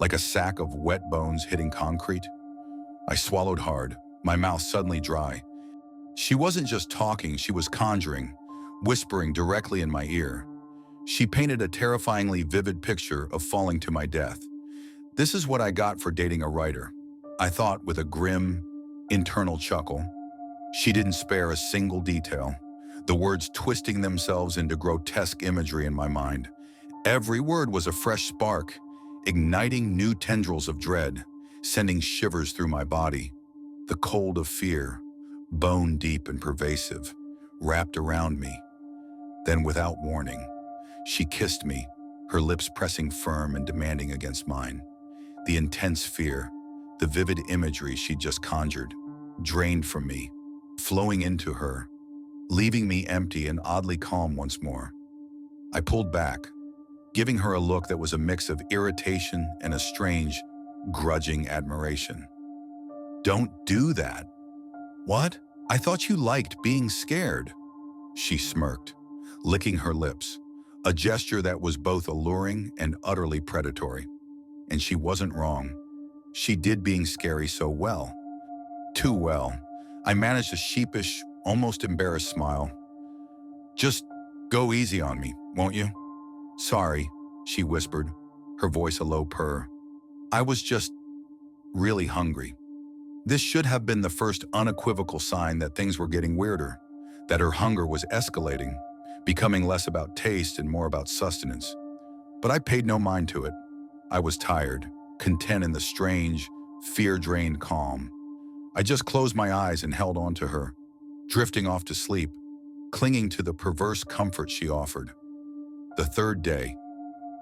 like a sack of wet bones hitting concrete." I swallowed hard, my mouth suddenly dry. She wasn't just talking, she was conjuring, whispering directly in my ear. She painted a terrifyingly vivid picture of falling to my death. This is what I got for dating a writer, I thought with a grim, internal chuckle. She didn't spare a single detail, the words twisting themselves into grotesque imagery in my mind. Every word was a fresh spark, igniting new tendrils of dread, sending shivers through my body. The cold of fear, bone deep and pervasive, wrapped around me. Then, without warning, she kissed me, her lips pressing firm and demanding against mine. The intense fear, the vivid imagery she'd just conjured, drained from me, flowing into her, leaving me empty and oddly calm once more. I pulled back, giving her a look that was a mix of irritation and a strange, grudging admiration. "Don't do that." "What? I thought you liked being scared." She smirked, licking her lips, a gesture that was both alluring and utterly predatory. And she wasn't wrong. She did being scary so well. Too well. I managed a sheepish, almost embarrassed smile. "Just go easy on me, won't you?" "Sorry," she whispered, her voice a low purr. "I was just really hungry." This should have been the first unequivocal sign that things were getting weirder, that her hunger was escalating, becoming less about taste and more about sustenance. But I paid no mind to it. I was tired, content in the strange, fear-drained calm. I just closed my eyes and held on to her, drifting off to sleep, clinging to the perverse comfort she offered. The third day,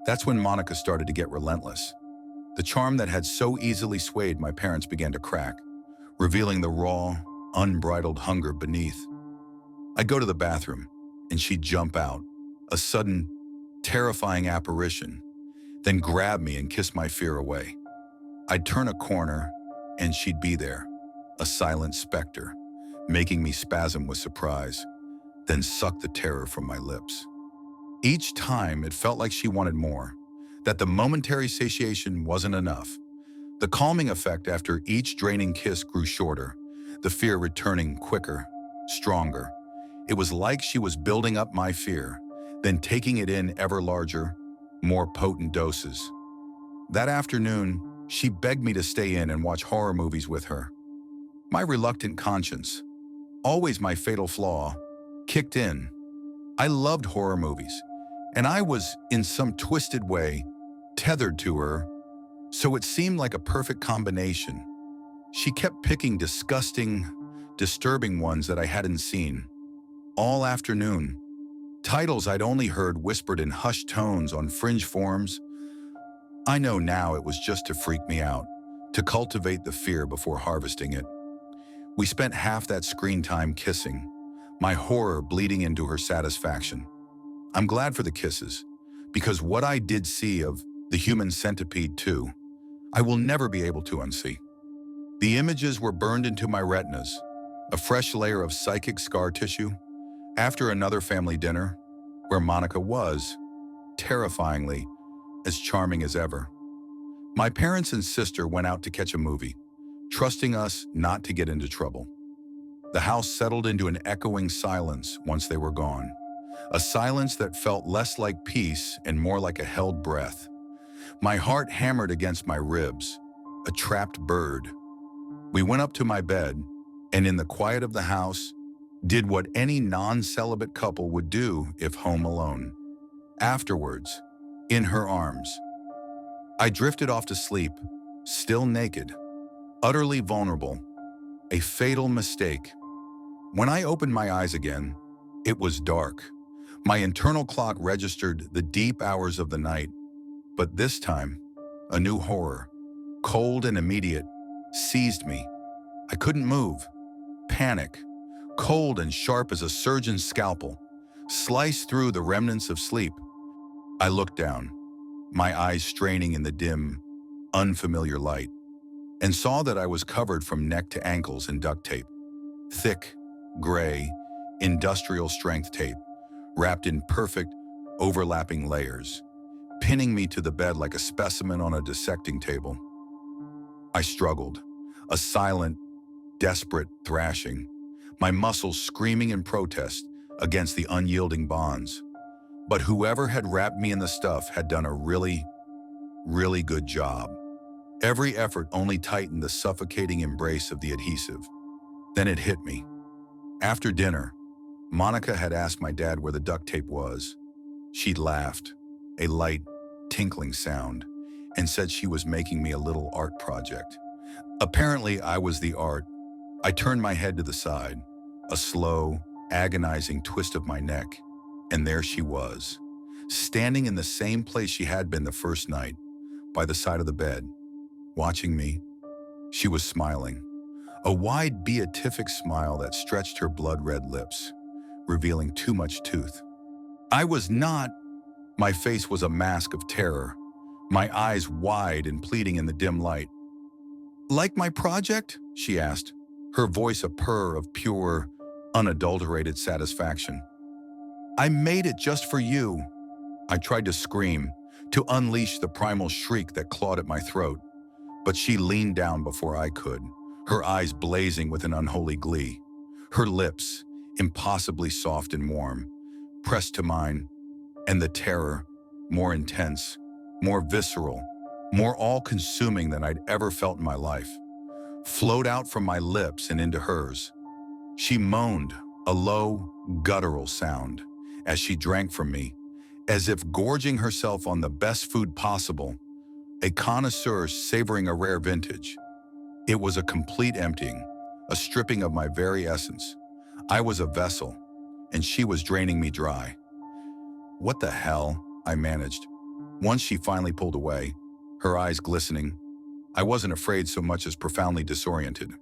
that's when Monica started to get relentless. The charm that had so easily swayed my parents began to crack, revealing the raw, unbridled hunger beneath. I'd go to the bathroom, and she'd jump out, a sudden, terrifying apparition, then grab me and kiss my fear away. I'd turn a corner, and she'd be there, a silent specter, making me spasm with surprise, then suck the terror from my lips. Each time, it felt like she wanted more, that the momentary satiation wasn't enough. The calming effect after each draining kiss grew shorter, the fear returning quicker, stronger. It was like she was building up my fear, then taking it in ever larger, more potent doses. That afternoon, she begged me to stay in and watch horror movies with her. My reluctant conscience, always my fatal flaw, kicked in. I loved horror movies, and I was, in some twisted way, tethered to her, so it seemed like a perfect combination. She kept picking disgusting, disturbing ones that I hadn't seen. All afternoon, titles I'd only heard whispered in hushed tones on fringe forums. I know now it was just to freak me out, to cultivate the fear before harvesting it. We spent half that screen time kissing, my horror bleeding into her satisfaction. I'm glad for the kisses, because what I did see of the human centipede too, I will never be able to unsee. The images were burned into my retinas, a fresh layer of psychic scar tissue, after another family dinner, where Monica was, terrifyingly, as charming as ever. My parents and sister went out to catch a movie, trusting us not to get into trouble. The house settled into an echoing silence once they were gone, a silence that felt less like peace and more like a held breath. My heart hammered against my ribs, a trapped bird. We went up to my bed, and in the quiet of the house, did what any non-celibate couple would do if home alone. Afterwards, in her arms, I drifted off to sleep, still naked, utterly vulnerable, a fatal mistake. When I opened my eyes again, it was dark. My internal clock registered the deep hours of the night, but this time, a new horror, cold and immediate, seized me. I couldn't move. Panic, cold and sharp as a surgeon's scalpel, sliced through the remnants of sleep. I looked down, my eyes straining in the dim, unfamiliar light, and saw that I was covered from neck to ankles in duct tape. Thick, gray, industrial-strength tape, wrapped in perfect, overlapping layers, pinning me to the bed like a specimen on a dissecting table. I struggled, a silent, desperate thrashing, my muscles screaming in protest against the unyielding bonds. But whoever had wrapped me in the stuff had done a really, really good job. Every effort only tightened the suffocating embrace of the adhesive. Then it hit me. After dinner, Monica had asked my dad where the duct tape was. She'd laughed, a light, tinkling sound, and said she was making me a little art project. Apparently, I was the art. I turned my head to the side, a slow, agonizing twist of my neck, and there she was, standing in the same place she had been the first night, by the side of the bed, watching me. She was smiling, a wide beatific smile that stretched her blood-red lips, revealing too much tooth. I was not. My face was a mask of terror, my eyes wide and pleading in the dim light. "Like my project?" she asked, her voice a purr of pure, unadulterated satisfaction. "I made it just for you." I tried to scream, to unleash the primal shriek that clawed at my throat, but she leaned down before I could, her eyes blazing with an unholy glee. Her lips, impossibly soft and warm, pressed to mine, and the terror, more intense, more visceral, more all-consuming than I'd ever felt in my life, flowed out from my lips and into hers. She moaned, a low, guttural sound, as she drank from me, as if gorging herself on the best food possible, a connoisseur savoring a rare vintage. It was a complete emptying, a stripping of my very essence. I was a vessel, and she was draining me dry. "What the hell?" I managed. Once she finally pulled away, her eyes glistening, I wasn't afraid so much as profoundly disoriented,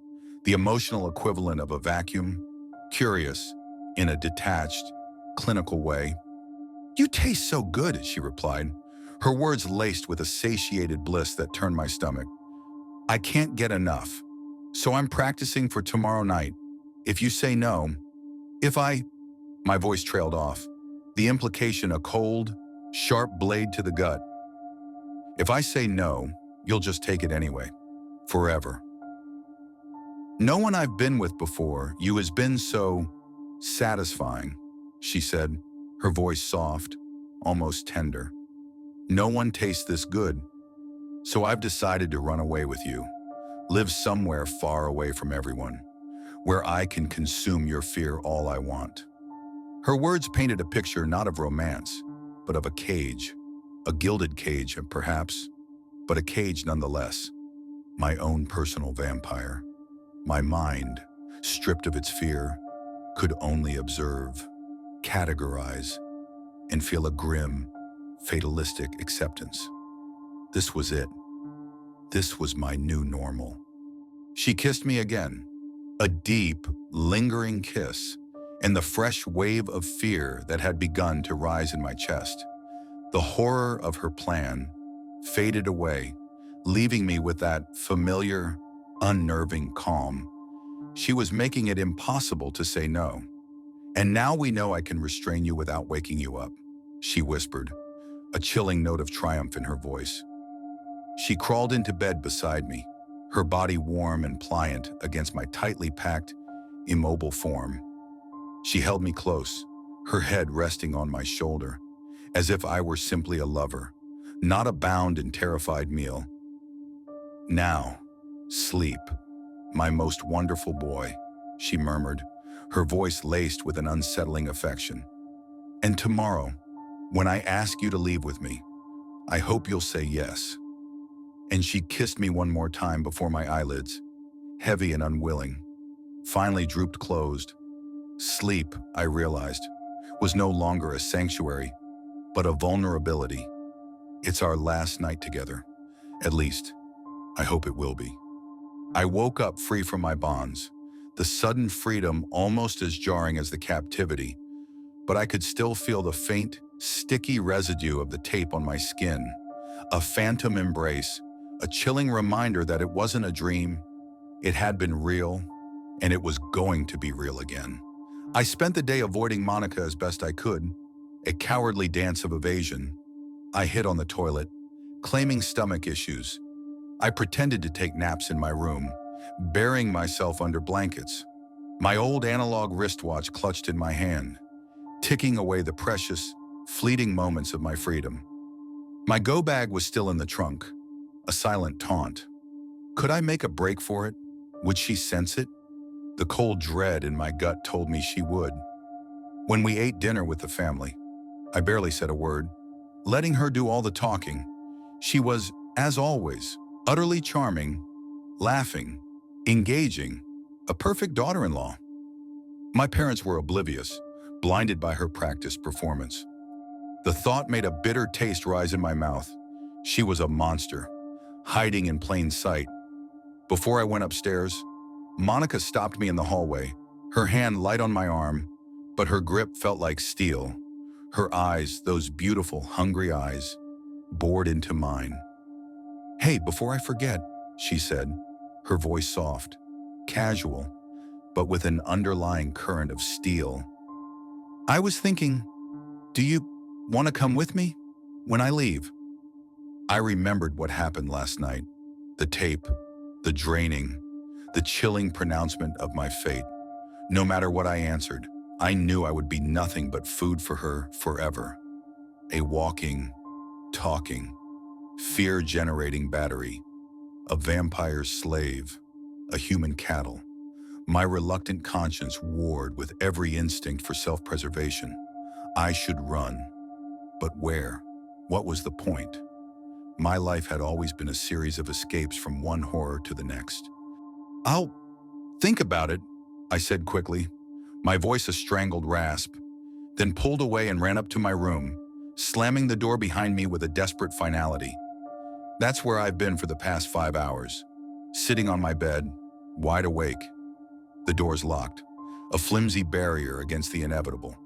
the emotional equivalent of a vacuum, curious, in a detached, clinical way. "You taste so good," she replied, her words laced with a satiated bliss that turned my stomach. "I can't get enough, so I'm practicing for tomorrow night. If you say no, if I..." My voice trailed off, the implication a cold, sharp blade to the gut. "If I say no, you'll just take it anyway. Forever. No one I've been with before you has been so satisfying," she said, her voice soft, almost tender. "No one tastes this good. So I've decided to run away with you, live somewhere far away from everyone, where I can consume your fear all I want." Her words painted a picture not of romance, but of a cage, a gilded cage, perhaps, but a cage nonetheless. My own personal vampire. My mind, stripped of its fear, could only observe, categorize, and feel a grim, fatalistic acceptance. This was it. This was my new normal. She kissed me again, a deep, lingering kiss, and the fresh wave of fear that had begun to rise in my chest. The horror of her plan faded away, leaving me with that familiar, unnerving calm. She was making it impossible to say no. "And now we know I can restrain you without waking you up," she whispered, a chilling note of triumph in her voice. She crawled into bed beside me, her body warm and pliant against my tightly packed, immobile form. She held me close, her head resting on my shoulder, as if I were simply a lover, not a bound and terrified meal. "Now, sleep, my most wonderful boy," she murmured, her voice laced with an unsettling affection. "And tomorrow, when I ask you to leave with me, I hope you'll say yes." And she kissed me one more time before my eyelids, heavy and unwilling, finally drooped closed. Sleep, I realized, was no longer a sanctuary, but a vulnerability. It's our last night together. At least, I hope it will be. I woke up free from my bonds, the sudden freedom almost as jarring as the captivity, but I could still feel the faint, sticky residue of the tape on my skin, a phantom embrace, a chilling reminder that it wasn't a dream, it had been real, and it was going to be real again. I spent the day avoiding Monica as best I could, a cowardly dance of evasion. I hid on the toilet, claiming stomach issues. I pretended to take naps in my room, burying myself under blankets, my old analog wristwatch clutched in my hand, ticking away the precious, fleeting moments of my freedom. My go bag was still in the trunk, a silent taunt. Could I make a break for it? Would she sense it? The cold dread in my gut told me she would. When we ate dinner with the family, I barely said a word, letting her do all the talking. She was, as always, utterly charming, laughing, engaging, a perfect daughter-in-law. My parents were oblivious, blinded by her practiced performance. The thought made a bitter taste rise in my mouth. She was a monster, hiding in plain sight. Before I went upstairs, Monica stopped me in the hallway, her hand light on my arm, but her grip felt like steel. Her eyes, those beautiful, hungry eyes, bored into mine. "Hey, before I forget," she said, her voice soft, casual, but with an underlying current of steel. "I was thinking, do you want to come with me when I leave?" I remembered what happened last night, the tape, the draining, the chilling pronouncement of my fate. No matter what I answered, I knew I would be nothing but food for her forever. A walking, talking, fear-generating battery, a vampire's slave, a human cattle. My reluctant conscience warred with every instinct for self-preservation. I should run. But where? What was the point? My life had always been a series of escapes from one horror to the next. "I'll think about it," I said quickly, my voice a strangled rasp, then pulled away and ran up to my room, slamming the door behind me with a desperate finality. That's where I've been for the past 5 hours, sitting on my bed, wide awake. The door's locked, a flimsy barrier against the inevitable.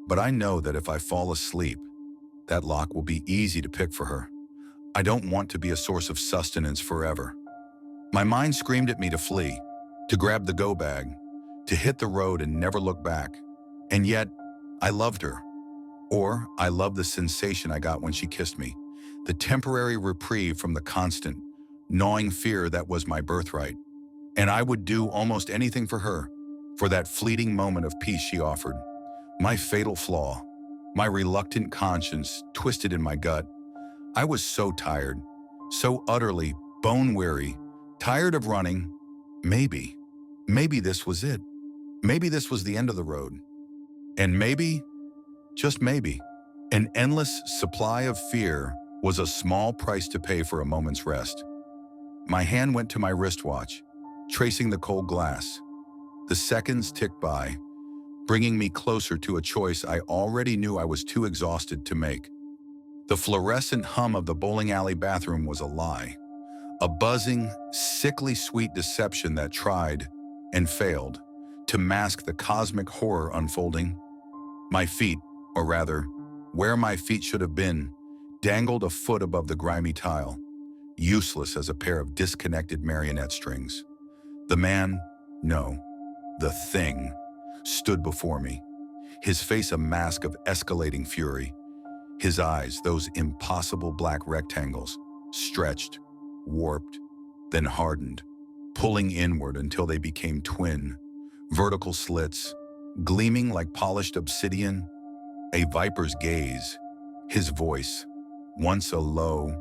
But I know that if I fall asleep, that lock will be easy to pick for her. I don't want to be a source of sustenance forever. My mind screamed at me to flee, to grab the go bag, to hit the road and never look back. And yet, I loved her. Or I loved the sensation I got when she kissed me, the temporary reprieve from the constant, gnawing fear that was my birthright. And I would do almost anything for her, for that fleeting moment of peace she offered. My fatal flaw, my reluctant conscience twisted in my gut. I was so tired, so utterly bone-weary, tired of running. Maybe this was it. Maybe this was the end of the road. And maybe, just maybe, an endless supply of fear was a small price to pay for a moment's rest. My hand went to my wristwatch, tracing the cold glass. The seconds ticked by, bringing me closer to a choice I already knew I was too exhausted to make. The fluorescent hum of the bowling alley bathroom was a lie, a buzzing, sickly sweet deception that tried, and failed, to mask the cosmic horror unfolding. My feet, or rather, where my feet should have been, dangled a foot above the grimy tile, useless as a pair of disconnected marionette strings. The man, no, the thing, stood before me, his face a mask of escalating fury, his eyes those impossible black rectangles, stretched, warped, then hardened, pulling inward until they became twin, vertical slits, gleaming like polished obsidian, a viper's gaze, his voice, once a low,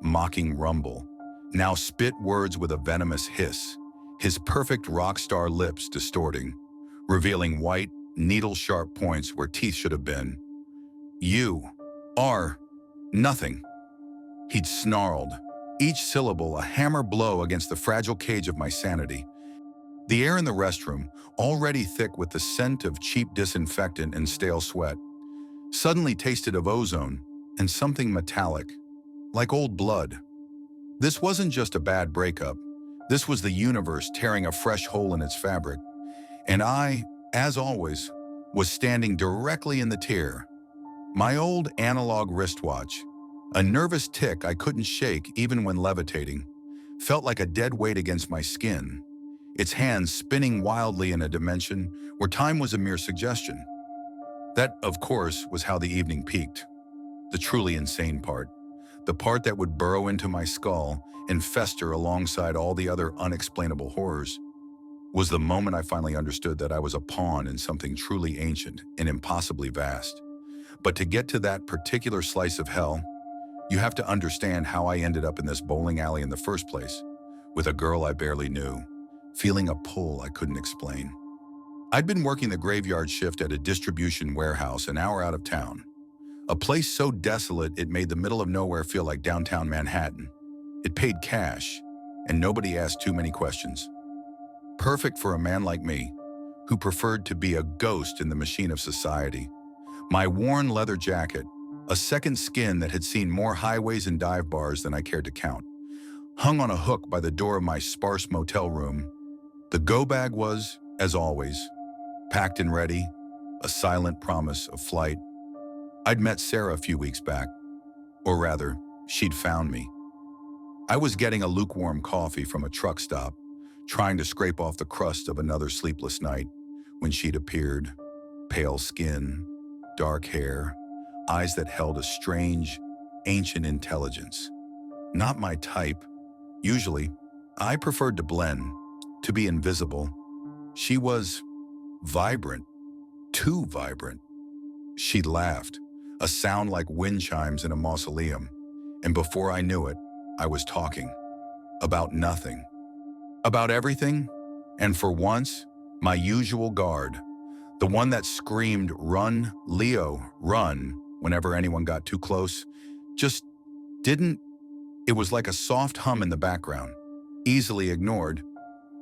mocking rumble, now spit words with a venomous hiss, his perfect rock star lips distorting, revealing white, needle-sharp points where teeth should have been. "You are nothing," he'd snarled, each syllable a hammer blow against the fragile cage of my sanity. The air in the restroom, already thick with the scent of cheap disinfectant and stale sweat, suddenly tasted of ozone and something metallic, like old blood. This wasn't just a bad breakup. This was the universe tearing a fresh hole in its fabric. And I, as always, was standing directly in the tear. My old analog wristwatch, a nervous tick I couldn't shake even when levitating, felt like a dead weight against my skin, its hands spinning wildly in a dimension where time was a mere suggestion. That, of course, was how the evening peaked. The truly insane part, the part that would burrow into my skull and fester alongside all the other unexplainable horrors, was the moment I finally understood that I was a pawn in something truly ancient and impossibly vast. But to get to that particular slice of hell, you have to understand how I ended up in this bowling alley in the first place, with a girl I barely knew, feeling a pull I couldn't explain. I'd been working the graveyard shift at a distribution warehouse an hour out of town, a place so desolate it made the middle of nowhere feel like downtown Manhattan. It paid cash, and nobody asked too many questions. Perfect for a man like me, who preferred to be a ghost in the machine of society. My worn leather jacket, a second skin that had seen more highways and dive bars than I cared to count, hung on a hook by the door of my sparse motel room. The go bag was, as always, packed and ready, a silent promise of flight. I'd met Sarah a few weeks back, or rather, she'd found me. I was getting a lukewarm coffee from a truck stop, trying to scrape off the crust of another sleepless night, when she'd appeared, pale skin, dark hair, eyes that held a strange, ancient intelligence. Not my type. Usually, I preferred to blend, to be invisible. She was vibrant, too vibrant. She'd laughed, a sound like wind chimes in a mausoleum, and before I knew it, I was talking. About nothing. About everything, and for once, my usual guard, the one that screamed, "Run, Leo, run," whenever anyone got too close, just didn't. It was like a soft hum in the background, easily ignored.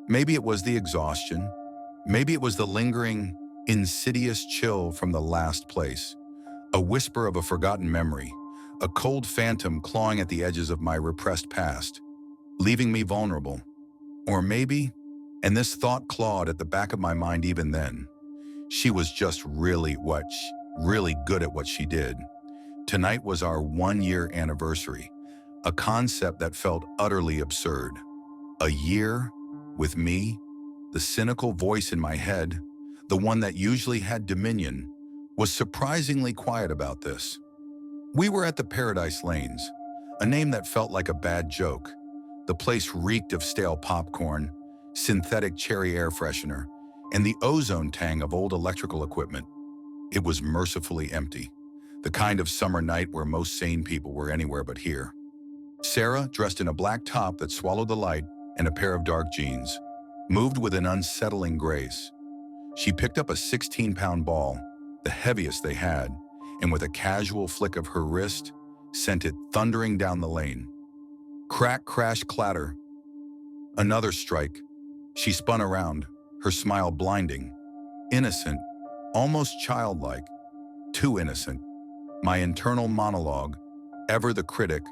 Maybe it was the exhaustion. Maybe it was the lingering, insidious chill from the last place. A whisper of a forgotten memory, a cold phantom clawing at the edges of my repressed past, leaving me vulnerable. Or maybe, and this thought clawed at the back of my mind even then, she was just really good at what she did. Tonight was our 1-year anniversary, a concept that felt utterly absurd. A year with me, the cynical voice in my head, the one that usually had dominion, was surprisingly quiet about this. We were at the Paradise Lanes, a name that felt like a bad joke. The place reeked of stale popcorn, synthetic cherry air freshener, and the ozone tang of old electrical equipment. It was mercifully empty, the kind of summer night where most sane people were anywhere but here. Sarah, dressed in a black top that swallowed the light and a pair of dark jeans, moved with an unsettling grace. She picked up a 16-pound ball, the heaviest they had, and with a casual flick of her wrist, sent it thundering down the lane. Crack, crash, clatter. Another strike. She spun around, her smile blinding. Innocent, almost childlike. Too innocent. My internal monologue, ever the critic,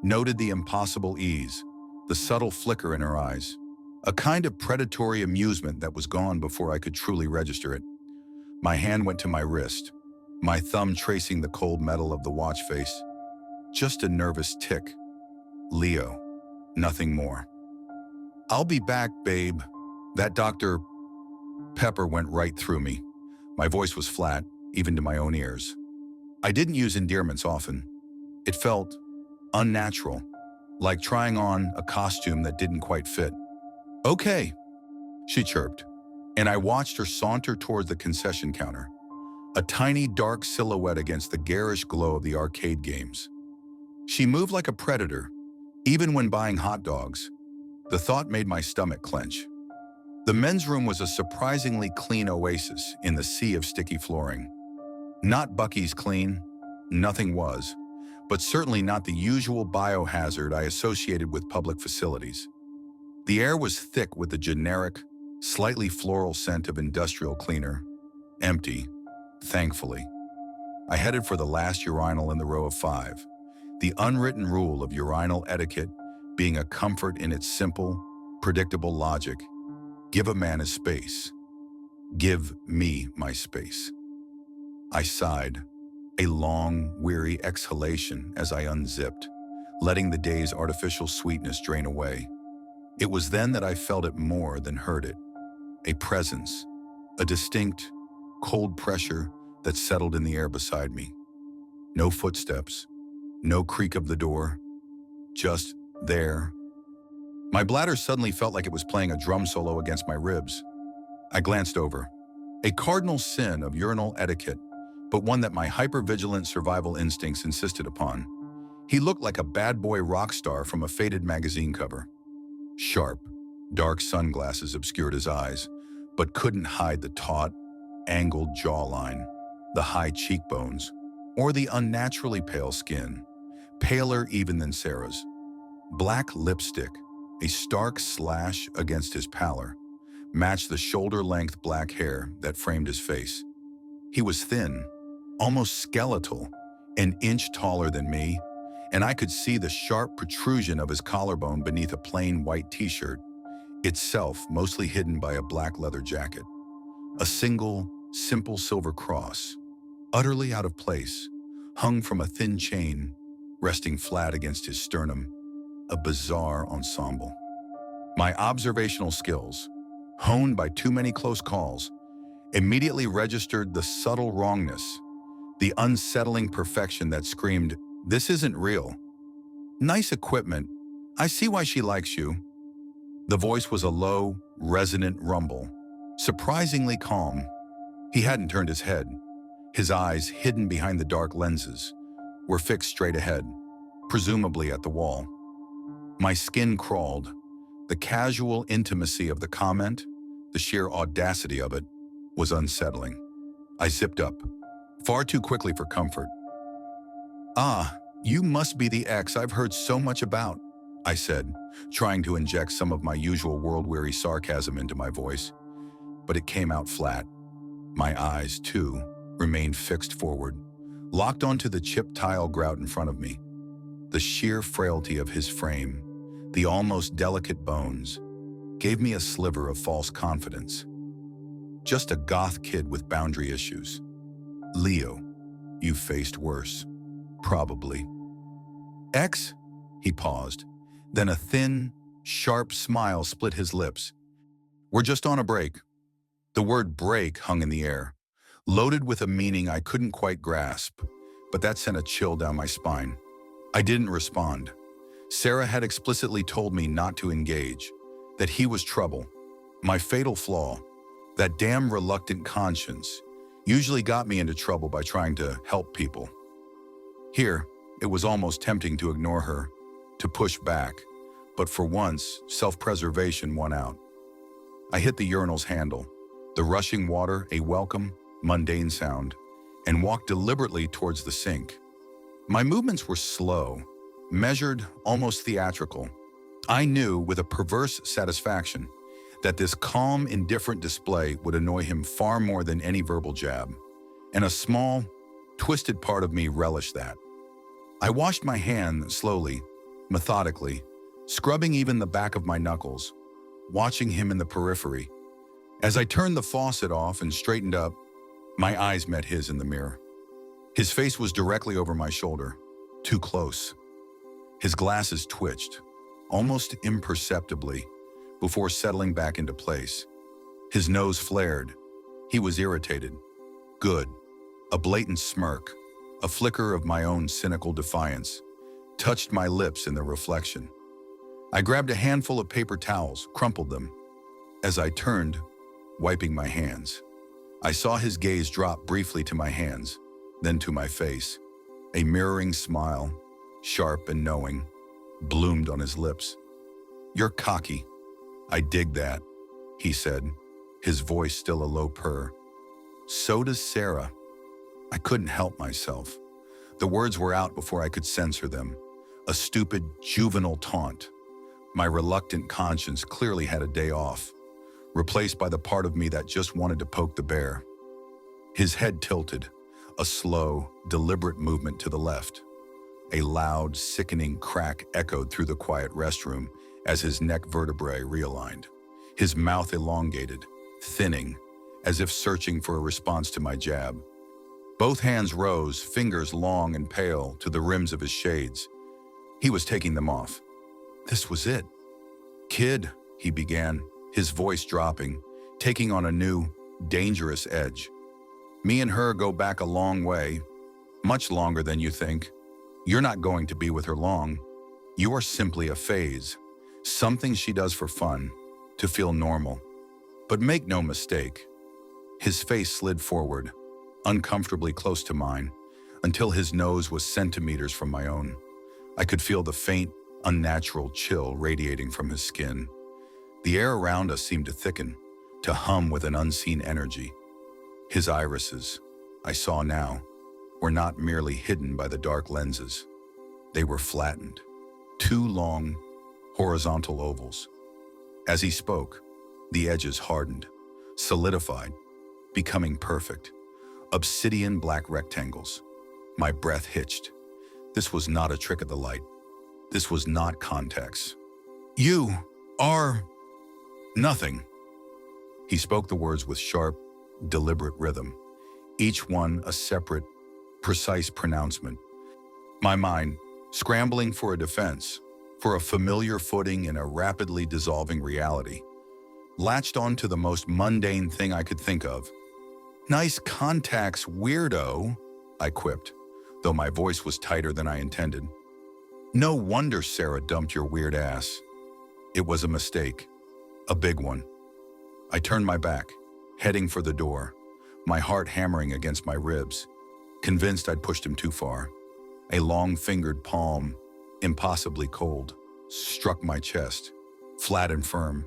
noted the impossible ease, the subtle flicker in her eyes. A kind of predatory amusement that was gone before I could truly register it. My hand went to my wrist, my thumb tracing the cold metal of the watch face. Just a nervous tick. Leo. Nothing more. "I'll be back, babe." That Dr. Pepper went right through me. My voice was flat, even to my own ears. I didn't use endearments often. It felt unnatural, like trying on a costume that didn't quite fit. "Okay," she chirped, and I watched her saunter toward the concession counter, a tiny dark silhouette against the garish glow of the arcade games. She moved like a predator, even when buying hot dogs. The thought made my stomach clench. The men's room was a surprisingly clean oasis in the sea of sticky flooring. Not Bucky's clean, nothing was, but certainly not the usual biohazard I associated with public facilities. The air was thick with the generic, slightly floral scent of industrial cleaner. Empty, thankfully. I headed for the last urinal in the row of 5. The unwritten rule of urinal etiquette being a comfort in its simple, predictable logic. Give a man his space. Give me my space. I sighed, a long, weary exhalation as I unzipped, letting the day's artificial sweetness drain away. It was then that I felt it more than heard it. A presence, a distinct, cold pressure that settled in the air beside me. No footsteps, no creak of the door, just there. My bladder suddenly felt like it was playing a drum solo against my ribs. I glanced over. A cardinal sin of urinal etiquette, but one that my hypervigilant survival instincts insisted upon. He looked like a bad boy rock star from a faded magazine cover. Sharp, dark sunglasses obscured his eyes, but couldn't hide the taut, angled jawline, the high cheekbones, or the unnaturally pale skin, paler even than Sarah's. Black lipstick, a stark slash against his pallor, matched the shoulder-length black hair that framed his face. He was thin, almost skeletal, an inch taller than me, and I could see the sharp protrusion of his collarbone beneath a plain white t-shirt, itself mostly hidden by a black leather jacket. A single, simple silver cross, utterly out of place, hung from a thin chain, resting flat against his sternum, a bizarre ensemble. My observational skills, honed by too many close calls, immediately registered the subtle wrongness, the unsettling perfection that screamed, "This isn't real." "Nice equipment. I see why she likes you." The voice was a low, resonant rumble, surprisingly calm. He hadn't turned his head. His eyes, hidden behind the dark lenses, were fixed straight ahead, presumably at the wall. My skin crawled. The casual intimacy of the comment, the sheer audacity of it, was unsettling. I zipped up, far too quickly for comfort. "Ah, you must be the ex I've heard so much about," I said, trying to inject some of my usual world-weary sarcasm into my voice. But it came out flat. My eyes, too, remained fixed forward, locked onto the chipped tile grout in front of me. The sheer frailty of his frame, the almost delicate bones, gave me a sliver of false confidence. Just a goth kid with boundary issues. "Leo, you've faced worse. Probably." "Ex?" He paused. Then a thin, sharp smile split his lips. "We're just on a break." The word break hung in the air, loaded with a meaning I couldn't quite grasp, but that sent a chill down my spine. I didn't respond. Sarah had explicitly told me not to engage, that he was trouble. My fatal flaw, that damn reluctant conscience, usually got me into trouble by trying to help people. Here, it was almost tempting to ignore her, to push back, but for once, self-preservation won out. I hit the urinal's handle, the rushing water a welcome, mundane sound, and walked deliberately towards the sink. My movements were slow, measured, almost theatrical. I knew, with a perverse satisfaction, that this calm, indifferent display would annoy him far more than any verbal jab, and a small, twisted part of me relished that. I washed my hand slowly, methodically, scrubbing even the back of my knuckles, watching him in the periphery. As I turned the faucet off and straightened up, my eyes met his in the mirror. His face was directly over my shoulder, too close. His glasses twitched, almost imperceptibly, before settling back into place. His nose flared. He was irritated. Good. A blatant smirk, a flicker of my own cynical defiance, touched my lips in the reflection. I grabbed a handful of paper towels, crumpled them. As I turned, wiping my hands, I saw his gaze drop briefly to my hands, then to my face. A mirroring smile, sharp and knowing, bloomed on his lips. "You're cocky. I dig that." he said, his voice still a low purr. So does Sarah. I couldn't help myself. The words were out before I could censor them. A stupid, juvenile taunt. My reluctant conscience clearly had a day off, replaced by the part of me that just wanted to poke the bear. His head tilted, a slow, deliberate movement to the left. A loud, sickening crack echoed through the quiet restroom as his neck vertebrae realigned. His mouth elongated, thinning, as if searching for a response to my jab. Both hands rose, fingers long and pale, to the rims of his shades. He was taking them off. This was it. "Kid," he began, his voice dropping, taking on a new, dangerous edge. "Me and her go back a long way, much longer than you think. You're not going to be with her long. You are simply a phase, something she does for fun, to feel normal. But make no mistake." His face slid forward, uncomfortably close to mine, until his nose was centimeters from my own. I could feel the faint, unnatural chill radiating from his skin. The air around us seemed to thicken, to hum with an unseen energy. His irises, I saw now, were not merely hidden by the dark lenses. They were flattened, two long, horizontal ovals. As he spoke, the edges hardened, solidified, becoming perfect. Obsidian black rectangles. My breath hitched. This was not a trick of the light. This was not context. "You are nothing." He spoke the words with sharp, deliberate rhythm, each one a separate, precise pronouncement. My mind, scrambling for a defense, for a familiar footing in a rapidly dissolving reality, latched onto the most mundane thing I could think of. "Nice contacts, weirdo," I quipped, though my voice was tighter than I intended. "No wonder Sarah dumped your weird ass." It was a mistake, a big one. I turned my back, heading for the door, my heart hammering against my ribs, convinced I'd pushed him too far. A long-fingered palm, impossibly cold, struck my chest, flat and firm,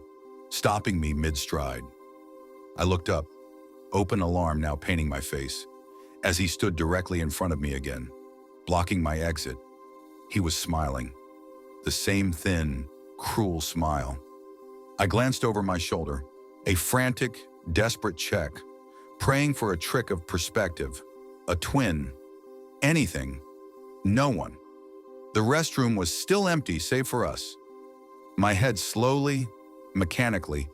stopping me mid-stride. I looked up, open alarm now painting my face, as he stood directly in front of me again, blocking my exit. He was smiling, the same thin, cruel smile. I glanced over my shoulder, a frantic, desperate check, praying for a trick of perspective, a twin, anything. No one. The restroom was still empty save for us. My head slowly, mechanically,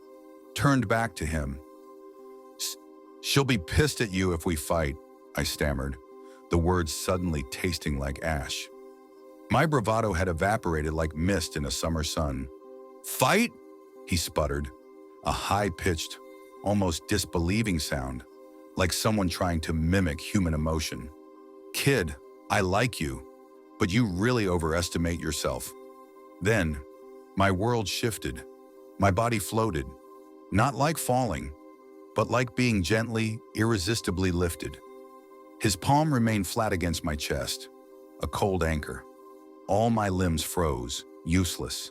turned back to him. "She'll be pissed at you if we fight," I stammered, the words suddenly tasting like ash. My bravado had evaporated like mist in a summer sun. "Fight?" he sputtered, a high-pitched, almost disbelieving sound, like someone trying to mimic human emotion. "Kid, I like you, but you really overestimate yourself." Then, my world shifted. My body floated, not like falling, but like being gently, irresistibly lifted. His palm remained flat against my chest, a cold anchor. All my limbs froze, useless.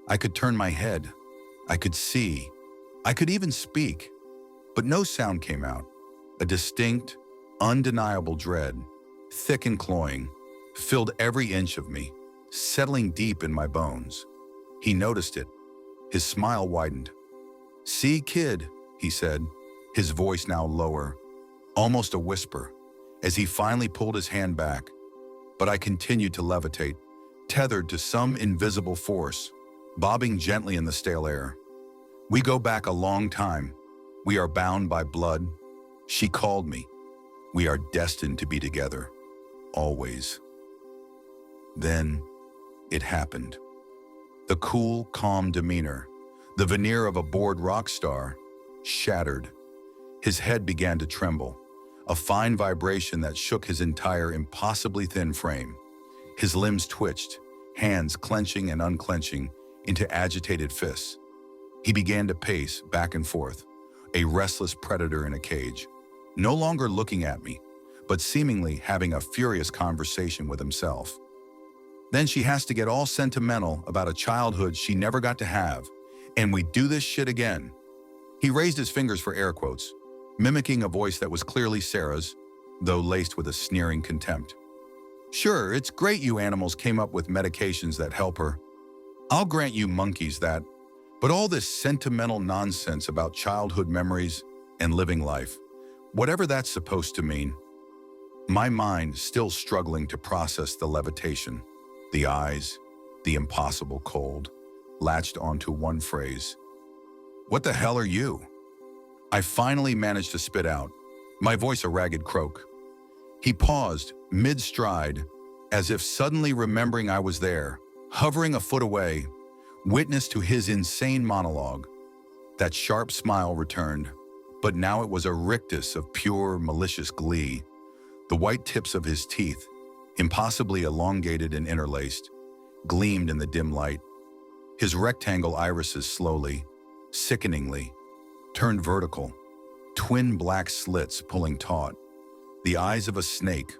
I could turn my head. I could see. I could even speak. But no sound came out. A distinct, undeniable dread, thick and cloying, filled every inch of me, settling deep in my bones. He noticed it. His smile widened. "See, kid," he said, his voice now lower, almost a whisper, as he finally pulled his hand back. But I continued to levitate, tethered to some invisible force, bobbing gently in the stale air. "We go back a long time. We are bound by blood. She called me. We are destined to be together. Always." Then, it happened. The cool, calm demeanor, the veneer of a bored rock star, shattered. His head began to tremble, a fine vibration that shook his entire impossibly thin frame. His limbs twitched, hands clenching and unclenching into agitated fists. He began to pace back and forth, a restless predator in a cage, no longer looking at me, but seemingly having a furious conversation with himself. Then she has to get all sentimental about a childhood she never got to have, and we do this shit again. He raised his fingers for air quotes, mimicking a voice that was clearly Sarah's, though laced with a sneering contempt. Sure, it's great you animals came up with medications that help her. I'll grant you monkeys that. But all this sentimental nonsense about childhood memories and living life, whatever that's supposed to mean, my mind still struggling to process the levitation, the eyes, the impossible cold, latched onto one phrase. What the hell are you? I finally managed to spit out, my voice a ragged croak. He paused, mid-stride, as if suddenly remembering I was there, hovering a foot away, witness to his insane monologue. That sharp smile returned, but now it was a rictus of pure, malicious glee. The white tips of his teeth, impossibly elongated and interlaced, gleamed in the dim light. His rectangle irises slowly, sickeningly, turned vertical, twin black slits pulling taut, the eyes of a snake,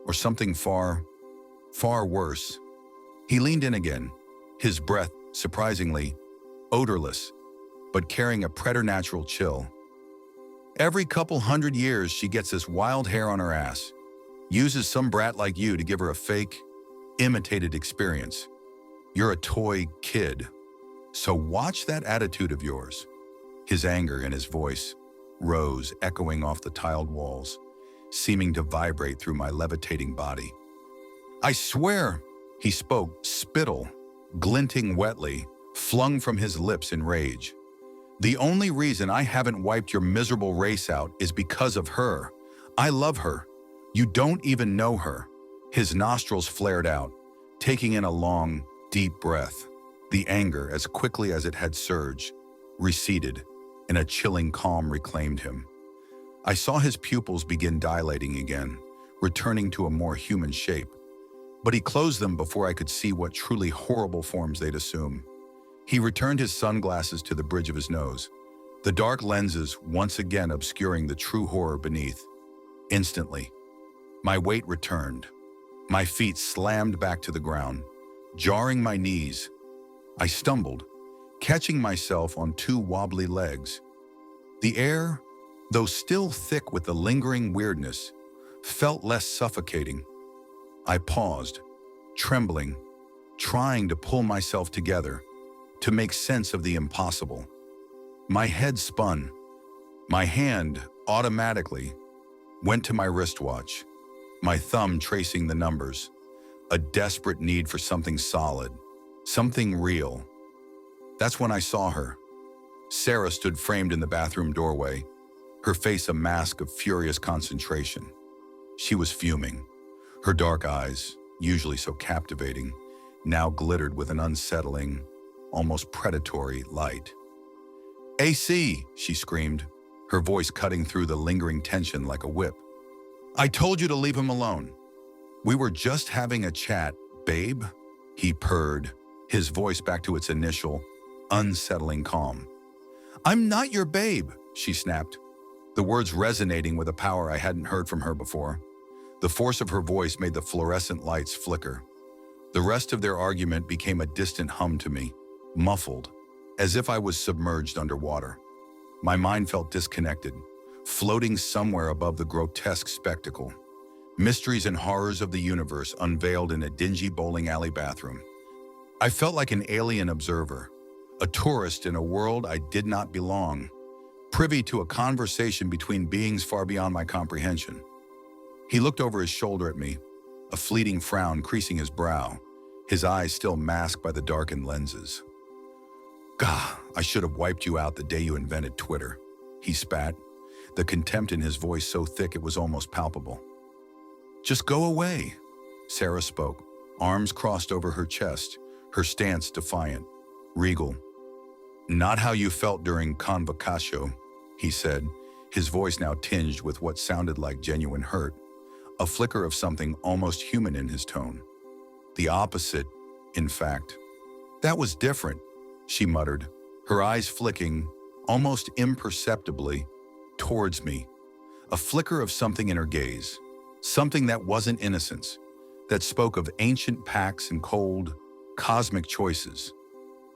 or something far, far worse. He leaned in again, his breath, surprisingly, odorless, but carrying a preternatural chill. Every couple hundred years she gets this wild hair on her ass, uses some brat like you to give her a fake, imitated experience. You're a toy kid, so watch that attitude of yours. His anger in his voice rose, echoing off the tiled walls, seeming to vibrate through my levitating body. I swear, he spoke, spittle, glinting wetly, flung from his lips in rage. The only reason I haven't wiped your miserable race out is because of her. I love her. You don't even know her. His nostrils flared out, taking in a long, deep breath. The anger, as quickly as it had surged, receded, and a chilling calm reclaimed him. I saw his pupils begin dilating again, returning to a more human shape. But he closed them before I could see what truly horrible forms they'd assume. He returned his sunglasses to the bridge of his nose, the dark lenses once again obscuring the true horror beneath. Instantly, my weight returned. My feet slammed back to the ground, jarring my knees. I stumbled, catching myself on two wobbly legs. The air, though still thick with the lingering weirdness, felt less suffocating. I paused, trembling, trying to pull myself together, to make sense of the impossible. My head spun. My hand, automatically, went to my wristwatch, my thumb tracing the numbers, a desperate need for something solid, something real. That's when I saw her. Sarah stood framed in the bathroom doorway, her face a mask of furious concentration. She was fuming. Her dark eyes, usually so captivating, now glittered with an unsettling, almost predatory light. AC, she screamed, her voice cutting through the lingering tension like a whip. I told you to leave him alone. We were just having a chat, babe, he purred, his voice back to its initial, unsettling calm. I'm not your babe, she snapped, the words resonating with a power I hadn't heard from her before. The force of her voice made the fluorescent lights flicker. The rest of their argument became a distant hum to me, muffled, as if I was submerged underwater. My mind felt disconnected, floating somewhere above the grotesque spectacle. Mysteries and horrors of the universe unveiled in a dingy bowling alley bathroom. I felt like an alien observer, a tourist in a world I did not belong, privy to a conversation between beings far beyond my comprehension. He looked over his shoulder at me, a fleeting frown creasing his brow, his eyes still masked by the darkened lenses. Gah, I should have wiped you out the day you invented Twitter, he spat, the contempt in his voice so thick it was almost palpable. Just go away, Sarah spoke, arms crossed over her chest, her stance defiant, regal. Not how you felt during convocatio, he said, his voice now tinged with what sounded like genuine hurt, a flicker of something almost human in his tone. The opposite, in fact. That was different, she muttered, her eyes flicking, almost imperceptibly, towards me. A flicker of something in her gaze, something that wasn't innocence, that spoke of ancient pacts and cold, cosmic choices.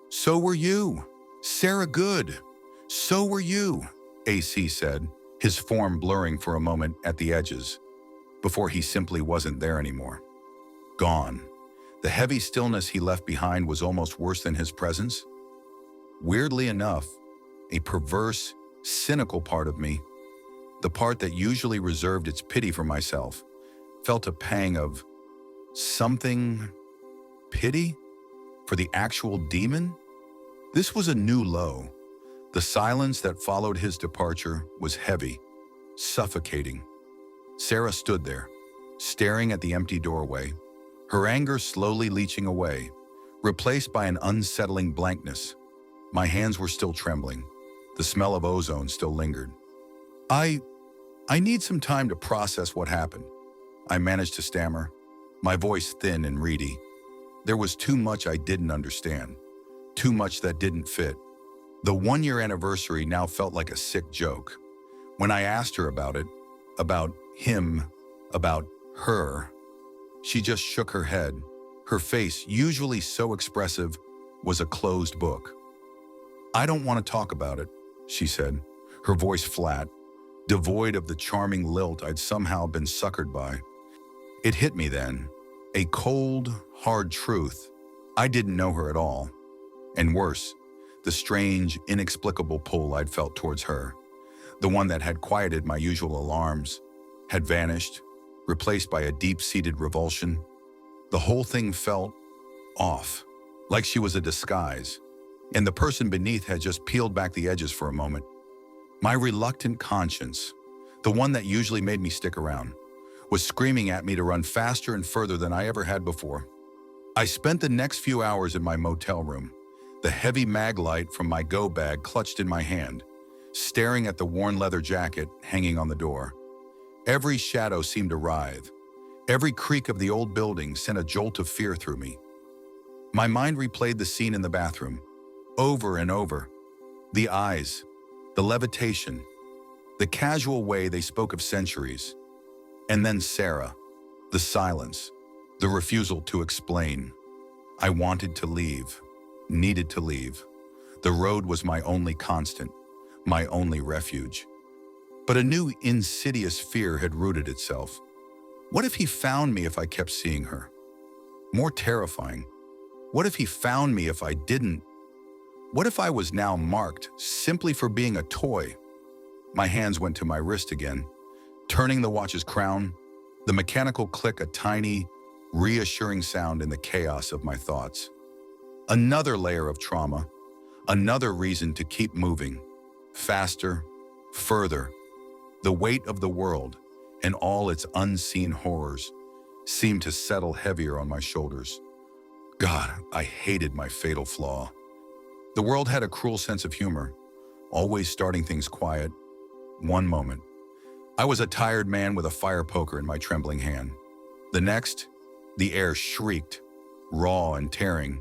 So were you, Sarah Good. "So were you," AC said, his form blurring for a moment at the edges, before he simply wasn't there anymore. Gone. The heavy stillness he left behind was almost worse than his presence. Weirdly enough, a perverse, cynical part of me, the part that usually reserved its pity for myself, felt a pang of something pity for the actual demon? This was a new low. The silence that followed his departure was heavy, suffocating. Sarah stood there, staring at the empty doorway, her anger slowly leaching away, replaced by an unsettling blankness. My hands were still trembling. The smell of ozone still lingered. I need some time to process what happened, I managed to stammer, my voice thin and reedy. There was too much I didn't understand, too much that didn't fit. The one-year anniversary now felt like a sick joke. When I asked her about it, about him, about her, she just shook her head. Her face, usually so expressive, was a closed book. "I don't want to talk about it," she said, her voice flat, devoid of the charming lilt I'd somehow been suckered by. It hit me then, a cold, hard truth. I didn't know her at all. And worse, the strange, inexplicable pull I'd felt towards her, the one that had quieted my usual alarms, had vanished, replaced by a deep-seated revulsion. The whole thing felt off, like she was a disguise, and the person beneath had just peeled back the edges for a moment. My reluctant conscience, the one that usually made me stick around, was screaming at me to run faster and further than I ever had before. I spent the next few hours in my motel room, the heavy mag light from my go bag clutched in my hand, staring at the worn leather jacket hanging on the door. Every shadow seemed to writhe. Every creak of the old building sent a jolt of fear through me. My mind replayed the scene in the bathroom, over and over. The eyes, the levitation, the casual way they spoke of centuries. And then Sarah, the silence, the refusal to explain. I wanted to leave, needed to leave. The road was my only constant, my only refuge. But a new insidious fear had rooted itself. What if he found me if I kept seeing her? More terrifying, what if he found me if I didn't? What if I was now marked simply for being a toy? My hands went to my wrist again, turning the watch's crown, the mechanical click a tiny, reassuring sound in the chaos of my thoughts. Another layer of trauma, another reason to keep moving, faster, further. The weight of the world and all its unseen horrors seemed to settle heavier on my shoulders. God, I hated my fatal flaw. The world had a cruel sense of humor, always starting things quiet. One moment, I was a tired man with a fire poker in my trembling hand. The next, the air shrieked, raw and tearing,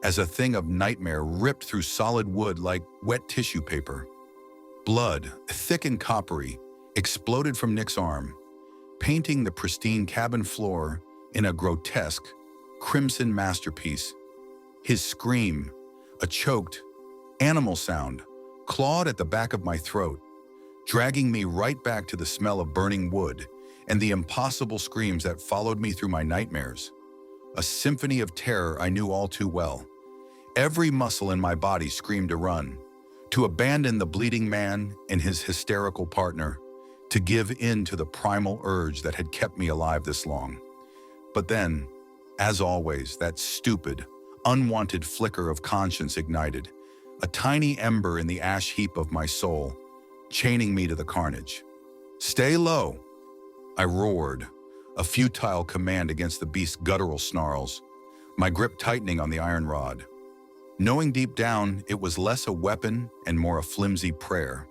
as a thing of nightmare ripped through solid wood like wet tissue paper. Blood, thick and coppery, exploded from Nick's arm, painting the pristine cabin floor in a grotesque, crimson masterpiece. His scream, a choked, animal sound, clawed at the back of my throat, dragging me right back to the smell of burning wood and the impossible screams that followed me through my nightmares. A symphony of terror I knew all too well. Every muscle in my body screamed to run, to abandon the bleeding man and his hysterical partner, to give in to the primal urge that had kept me alive this long. But then, as always, that stupid, unwanted flicker of conscience ignited, a tiny ember in the ash heap of my soul, chaining me to the carnage. "Stay low," I roared, a futile command against the beast's guttural snarls, my grip tightening on the iron rod. Knowing deep down it was less a weapon and more a flimsy prayer.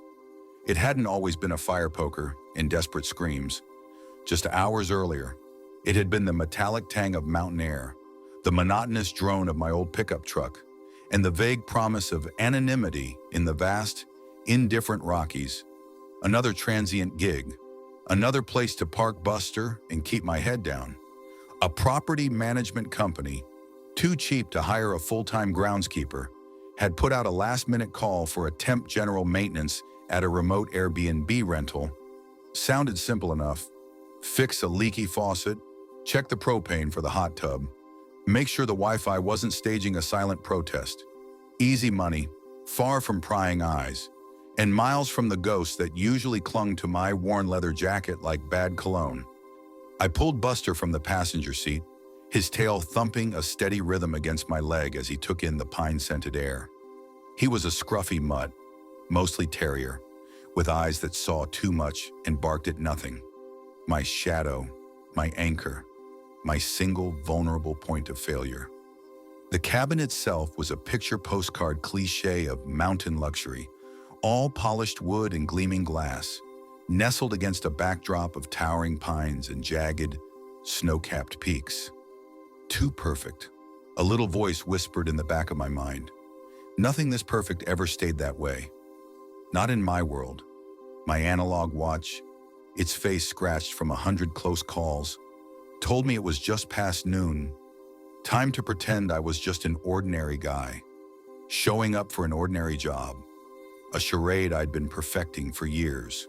It hadn't always been a fire poker in desperate screams. Just hours earlier, it had been the metallic tang of mountain air, the monotonous drone of my old pickup truck, and the vague promise of anonymity in the vast, indifferent Rockies. Another transient gig, another place to park Buster and keep my head down. A property management company, too cheap to hire a full-time groundskeeper, had put out a last-minute call for a temp general maintenance at a remote Airbnb rental. Sounded simple enough. Fix a leaky faucet, check the propane for the hot tub, make sure the Wi-Fi wasn't staging a silent protest. Easy money, far from prying eyes, and miles from the ghosts that usually clung to my worn leather jacket like bad cologne. I pulled Buster from the passenger seat, his tail thumping a steady rhythm against my leg as he took in the pine-scented air. He was a scruffy mutt, mostly terrier, with eyes that saw too much and barked at nothing. My shadow, my anchor, my single vulnerable point of failure. The cabin itself was a picture postcard cliché of mountain luxury, all polished wood and gleaming glass, nestled against a backdrop of towering pines and jagged, snow-capped peaks. Too perfect. A little voice whispered in the back of my mind. Nothing this perfect ever stayed that way. Not in my world. My analog watch, its face scratched from 100 close calls, told me it was just past noon. Time to pretend I was just an ordinary guy, showing up for an ordinary job, a charade I'd been perfecting for years.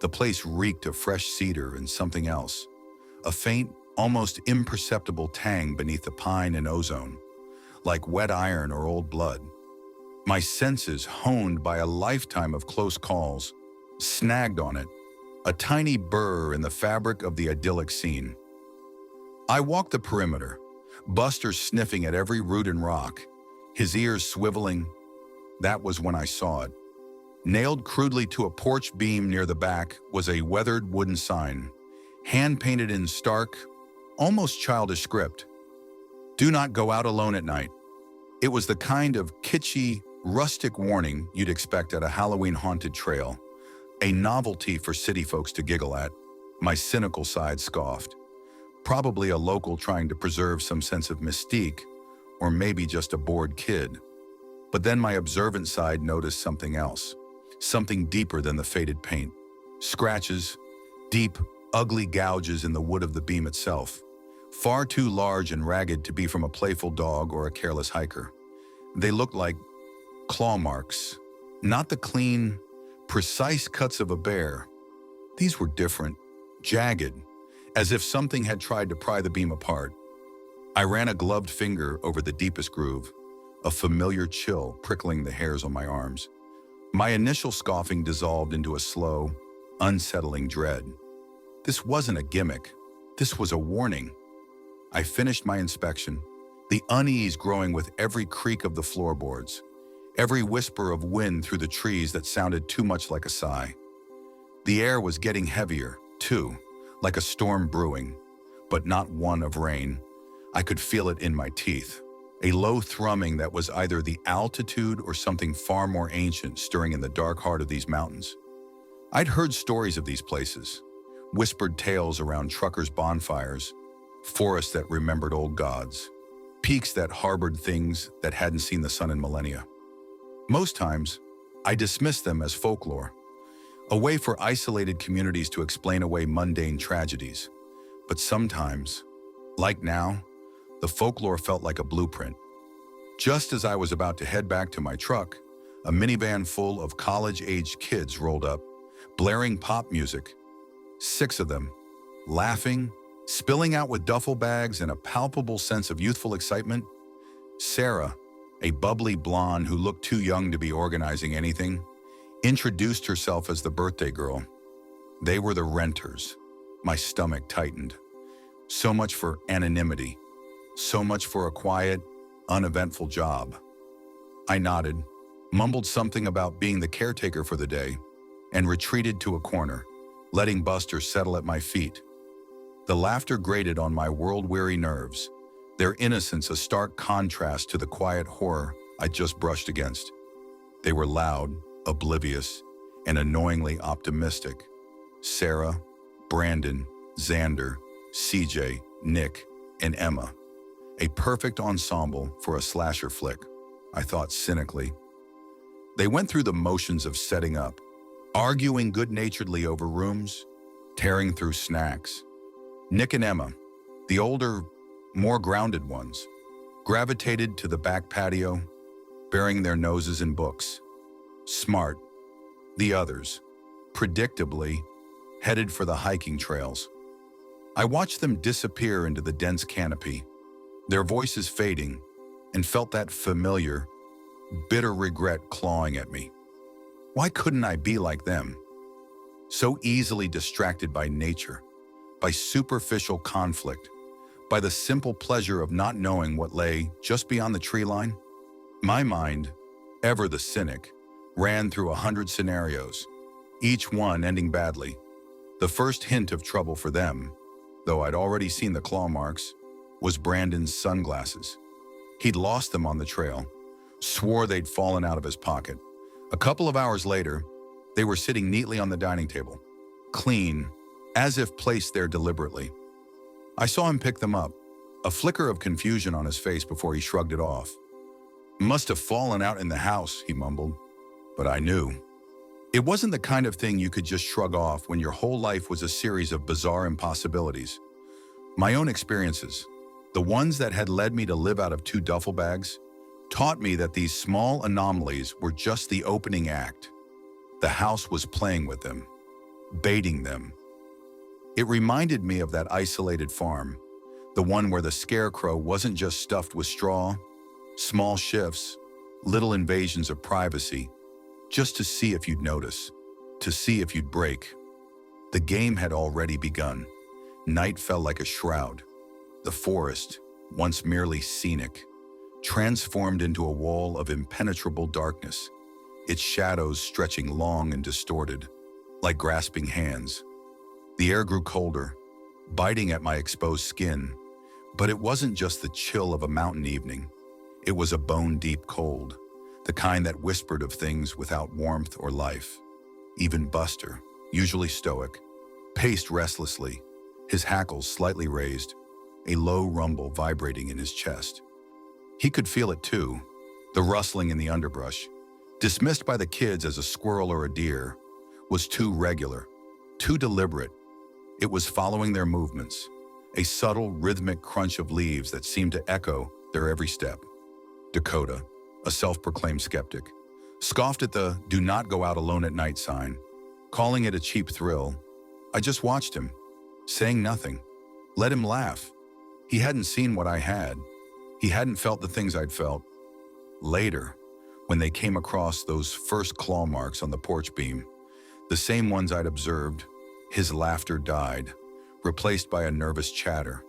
The place reeked of fresh cedar and something else, a faint, almost imperceptible tang beneath the pine and ozone, like wet iron or old blood. My senses, honed by a lifetime of close calls, snagged on it, a tiny burr in the fabric of the idyllic scene. I walked the perimeter, Buster sniffing at every root and rock, his ears swiveling. That was when I saw it. Nailed crudely to a porch beam near the back was a weathered wooden sign, hand-painted in stark, almost childish script. Do not go out alone at night. It was the kind of kitschy, rustic warning you'd expect at a Halloween-haunted trail, a novelty for city folks to giggle at. My cynical side scoffed. Probably a local trying to preserve some sense of mystique, or maybe just a bored kid. But then my observant side noticed something else, something deeper than the faded paint. Scratches, deep, ugly gouges in the wood of the beam itself, far too large and ragged to be from a playful dog or a careless hiker. They looked like claw marks, not the clean, precise cuts of a bear. These were different, jagged, as if something had tried to pry the beam apart. I ran a gloved finger over the deepest groove, a familiar chill prickling the hairs on my arms. My initial scoffing dissolved into a slow, unsettling dread. This wasn't a gimmick. This was a warning. I finished my inspection, the unease growing with every creak of the floorboards, every whisper of wind through the trees that sounded too much like a sigh. The air was getting heavier, too, like a storm brewing, but not one of rain. I could feel it in my teeth, a low thrumming that was either the altitude or something far more ancient stirring in the dark heart of these mountains. I'd heard stories of these places, whispered tales around truckers' bonfires, forests that remembered old gods, peaks that harbored things that hadn't seen the sun in millennia. Most times, I dismissed them as folklore, a way for isolated communities to explain away mundane tragedies. But sometimes, like now, the folklore felt like a blueprint. Just as I was about to head back to my truck, a minivan full of college-aged kids rolled up, blaring pop music. 6 of them, laughing, spilling out with duffel bags and a palpable sense of youthful excitement. Sarah, a bubbly blonde who looked too young to be organizing anything, introduced herself as the birthday girl. They were the renters. My stomach tightened. So much for anonymity. So much for a quiet, uneventful job. I nodded, mumbled something about being the caretaker for the day, and retreated to a corner, letting Buster settle at my feet. The laughter grated on my world-weary nerves, their innocence a stark contrast to the quiet horror I'd just brushed against. They were loud, oblivious, and annoyingly optimistic. Sarah, Brandon, Xander, CJ, Nick, and Emma. A perfect ensemble for a slasher flick, I thought cynically. They went through the motions of setting up, arguing good-naturedly over rooms, tearing through snacks. Nick and Emma, the older, more grounded ones, gravitated to the back patio, burying their noses in books. Smart. The others, predictably, headed for the hiking trails. I watched them disappear into the dense canopy, their voices fading, and felt that familiar, bitter regret clawing at me. Why couldn't I be like them? So easily distracted by nature, by superficial conflict, by the simple pleasure of not knowing what lay just beyond the tree line? My mind, ever the cynic, ran through 100 scenarios, each one ending badly. The first hint of trouble for them, though I'd already seen the claw marks, was Brandon's sunglasses. He'd lost them on the trail, swore they'd fallen out of his pocket. A couple of hours later, they were sitting neatly on the dining table, clean, as if placed there deliberately. I saw him pick them up, a flicker of confusion on his face before he shrugged it off. "Must have fallen out in the house," he mumbled. But I knew. It wasn't the kind of thing you could just shrug off when your whole life was a series of bizarre impossibilities. My own experiences, the ones that had led me to live out of 2 duffel bags, taught me that these small anomalies were just the opening act. The house was playing with them, baiting them. It reminded me of that isolated farm, the one where the scarecrow wasn't just stuffed with straw, small shifts, little invasions of privacy, just to see if you'd notice, to see if you'd break. The game had already begun. Night fell like a shroud. The forest, once merely scenic, transformed into a wall of impenetrable darkness, its shadows stretching long and distorted, like grasping hands. The air grew colder, biting at my exposed skin, but it wasn't just the chill of a mountain evening. It was a bone-deep cold, the kind that whispered of things without warmth or life. Even Buster, usually stoic, paced restlessly, his hackles slightly raised, a low rumble vibrating in his chest. He could feel it too, the rustling in the underbrush, dismissed by the kids as a squirrel or a deer, was too regular, too deliberate. It was following their movements, a subtle, rhythmic crunch of leaves that seemed to echo their every step. Dakota, a self-proclaimed skeptic, scoffed at the "do not go out alone at night" sign, calling it a cheap thrill. I just watched him, saying nothing. Let him laugh. He hadn't seen what I had. He hadn't felt the things I'd felt. Later, when they came across those first claw marks on the porch beam, the same ones I'd observed, his laughter died, replaced by a nervous chatter.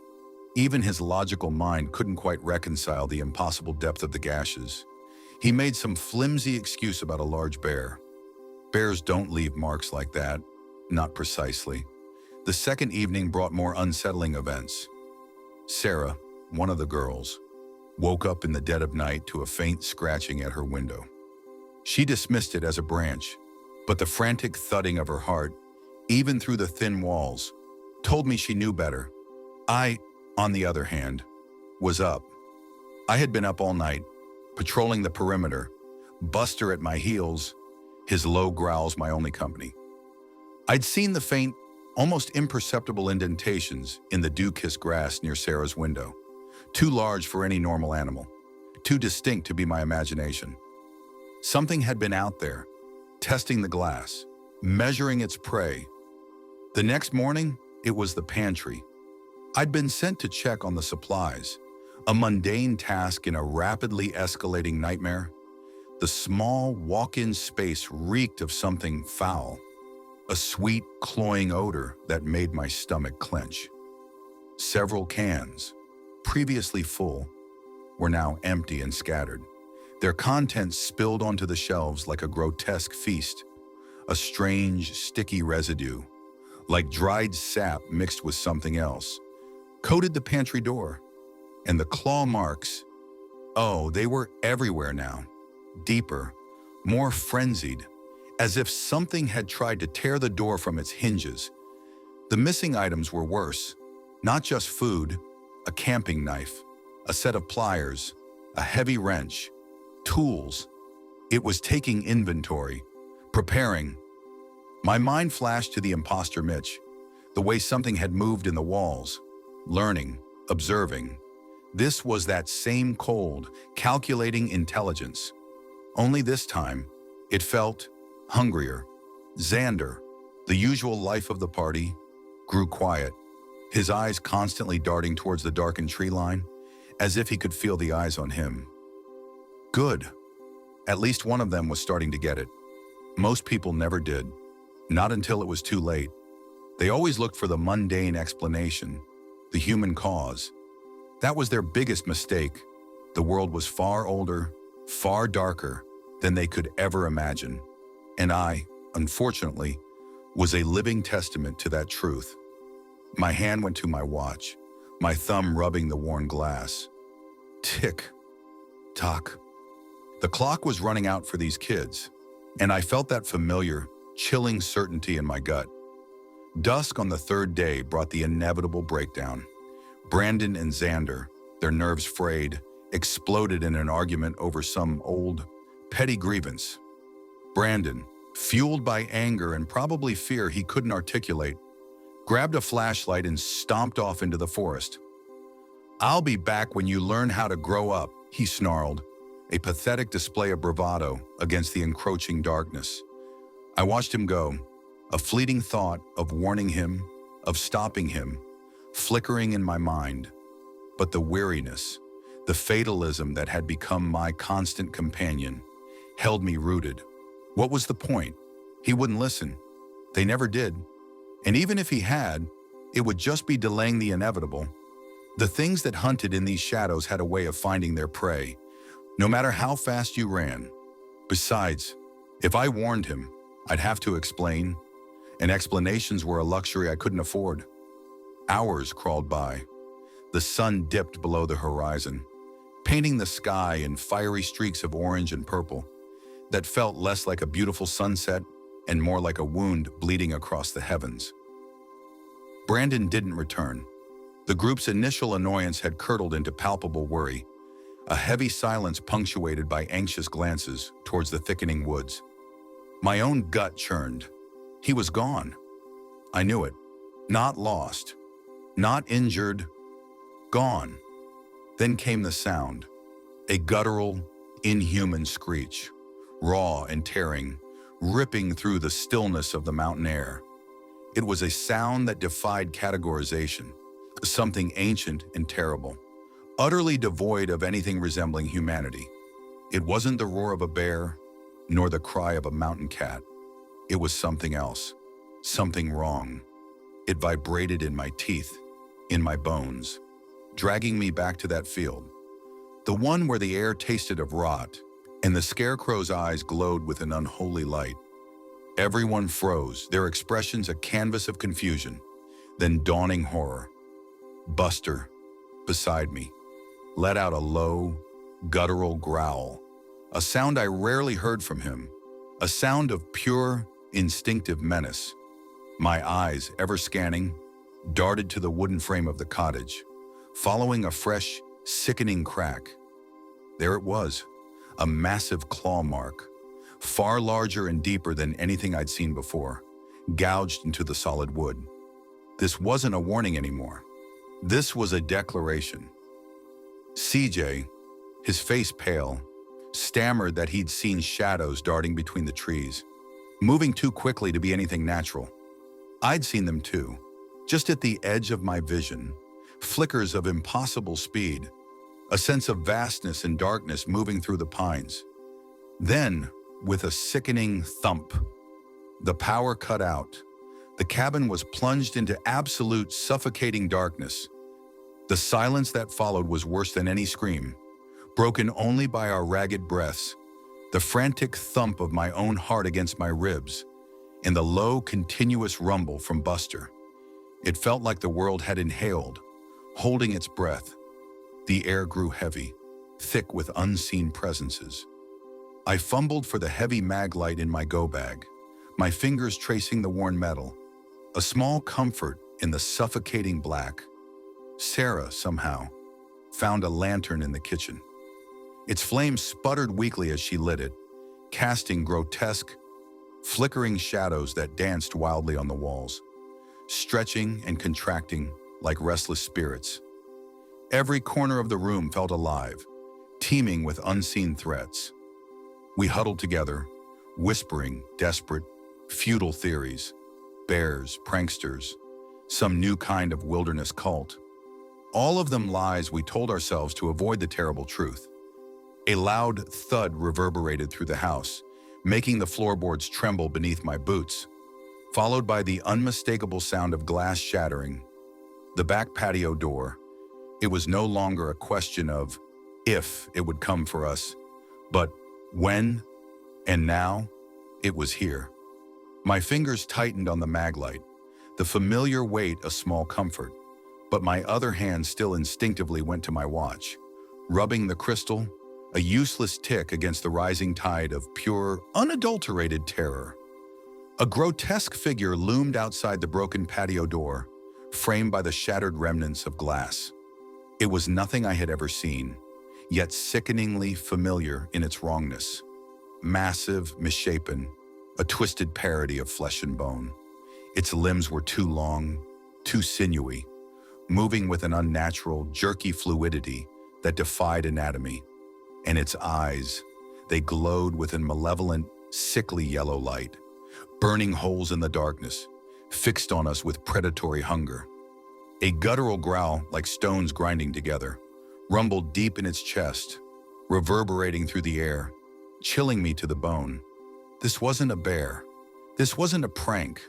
Even his logical mind couldn't quite reconcile the impossible depth of the gashes. He made some flimsy excuse about a large bear. Bears don't leave marks like that, not precisely. The second evening brought more unsettling events. Sarah, one of the girls, woke up in the dead of night to a faint scratching at her window. She dismissed it as a branch, but the frantic thudding of her heart, even through the thin walls, told me she knew better. I, on the other hand, was up. I had been up all night, patrolling the perimeter, Buster at my heels, his low growls my only company. I'd seen the faint, almost imperceptible indentations in the dew-kissed grass near Sarah's window, too large for any normal animal, too distinct to be my imagination. Something had been out there, testing the glass, measuring its prey. The next morning, it was the pantry. I'd been sent to check on the supplies, a mundane task in a rapidly escalating nightmare. The small walk-in space reeked of something foul, a sweet, cloying odor that made my stomach clench. Several cans, previously full, were now empty and scattered, their contents spilled onto the shelves like a grotesque feast, a strange, sticky residue, like dried sap mixed with something else, coated the pantry door. And the claw marks, oh, they were everywhere now, deeper, more frenzied, as if something had tried to tear the door from its hinges. The missing items were worse, not just food, a camping knife, a set of pliers, a heavy wrench, tools. It was taking inventory, preparing. My mind flashed to the imposter Mitch, the way something had moved in the walls, learning, observing. This was that same cold, calculating intelligence, Only this time, it felt hungrier. Xander, the usual life of the party, grew quiet, his eyes constantly darting towards the darkened tree line, as if he could feel the eyes on him. Good. At least one of them was starting to get it. Most people never did. Not until it was too late. They always looked for the mundane explanation, the human cause. That was their biggest mistake. The world was far older, far darker than they could ever imagine. And I, unfortunately, was a living testament to that truth. My hand went to my watch, my thumb rubbing the worn glass. Tick, tock. The clock was running out for these kids, and I felt that familiar, chilling certainty in my gut. Dusk on the third day brought the inevitable breakdown. Brandon and Xander, their nerves frayed, exploded in an argument over some old, petty grievance. Brandon, fueled by anger and probably fear he couldn't articulate, grabbed a flashlight and stomped off into the forest. "I'll be back when you learn how to grow up," he snarled, a pathetic display of bravado against the encroaching darkness. I watched him go, a fleeting thought of warning him, of stopping him, flickering in my mind. But the weariness, the fatalism that had become my constant companion, held me rooted. What was the point? He wouldn't listen. They never did. And even if he had, it would just be delaying the inevitable. The things that hunted in these shadows had a way of finding their prey, no matter how fast you ran. Besides, if I warned him, I'd have to explain, and explanations were a luxury I couldn't afford. Hours crawled by. The sun dipped below the horizon, painting the sky in fiery streaks of orange and purple that felt less like a beautiful sunset and more like a wound bleeding across the heavens. Brandon didn't return. The group's initial annoyance had curdled into palpable worry, a heavy silence punctuated by anxious glances towards the thickening woods. My own gut churned. He was gone. I knew it. Not lost. Not injured. Gone. Then came the sound. A guttural, inhuman screech, raw and tearing, ripping through the stillness of the mountain air. It was a sound that defied categorization, something ancient and terrible, utterly devoid of anything resembling humanity. It wasn't the roar of a bear, nor the cry of a mountain cat. It was something else, something wrong. It vibrated in my teeth, in my bones, dragging me back to that field, the one where the air tasted of rot, and the scarecrow's eyes glowed with an unholy light. Everyone froze, their expressions a canvas of confusion, then dawning horror. Buster, beside me, let out a low, guttural growl, a sound I rarely heard from him, a sound of pure, instinctive menace. My eyes, ever scanning, darted to the wooden frame of the cottage, following a fresh, sickening crack. There it was, a massive claw mark, far larger and deeper than anything I'd seen before, gouged into the solid wood. This wasn't a warning anymore. This was a declaration. CJ, his face pale, stammered that he'd seen shadows darting between the trees, moving too quickly to be anything natural. I'd seen them too, just at the edge of my vision, flickers of impossible speed, a sense of vastness and darkness moving through the pines. Then, with a sickening thump, the power cut out. The cabin was plunged into absolute suffocating darkness. The silence that followed was worse than any scream, broken only by our ragged breaths, the frantic thump of my own heart against my ribs, and the low, continuous rumble from Buster. It felt like the world had inhaled, holding its breath. The air grew heavy, thick with unseen presences. I fumbled for the heavy mag light in my go bag, my fingers tracing the worn metal, a small comfort in the suffocating black. Sarah, somehow, found a lantern in the kitchen. Its flame sputtered weakly as she lit it, casting grotesque, flickering shadows that danced wildly on the walls, stretching and contracting like restless spirits. Every corner of the room felt alive, teeming with unseen threats. We huddled together, whispering desperate, futile theories. Bears, pranksters, some new kind of wilderness cult. All of them lies we told ourselves to avoid the terrible truth. A loud thud reverberated through the house, making the floorboards tremble beneath my boots, followed by the unmistakable sound of glass shattering. The back patio door. It was no longer a question of if it would come for us, but when, and now, it was here. My fingers tightened on the maglite, the familiar weight a small comfort, but my other hand still instinctively went to my watch, rubbing the crystal, a useless tick against the rising tide of pure, unadulterated terror. A grotesque figure loomed outside the broken patio door, framed by the shattered remnants of glass. It was nothing I had ever seen, yet sickeningly familiar in its wrongness. Massive, misshapen, a twisted parody of flesh and bone. Its limbs were too long, too sinewy, moving with an unnatural, jerky fluidity that defied anatomy. And its eyes, they glowed with a malevolent, sickly yellow light, burning holes in the darkness, fixed on us with predatory hunger. A guttural growl, like stones grinding together, rumbled deep in its chest, reverberating through the air, chilling me to the bone. This wasn't a bear. This wasn't a prank.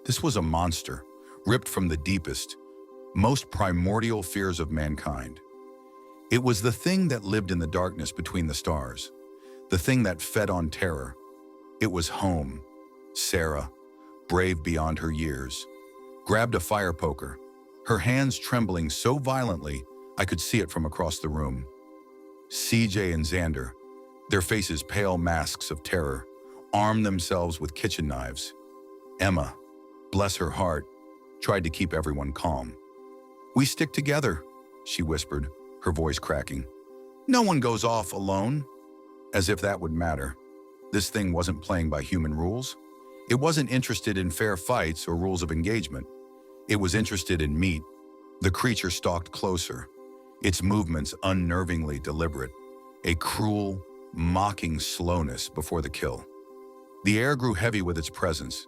This was a monster, ripped from the deepest, most primordial fears of mankind. It was the thing that lived in the darkness between the stars, the thing that fed on terror. It was home. Sarah, brave beyond her years, grabbed a fire poker, her hands trembling so violently I could see it from across the room. CJ and Xander, their faces pale masks of terror, armed themselves with kitchen knives. Emma, bless her heart, tried to keep everyone calm. "We stick together," she whispered, her voice cracking. "No one goes off alone." As if that would matter. This thing wasn't playing by human rules. It wasn't interested in fair fights or rules of engagement. It was interested in meat. The creature stalked closer, its movements unnervingly deliberate, a cruel, mocking slowness before the kill. The air grew heavy with its presence,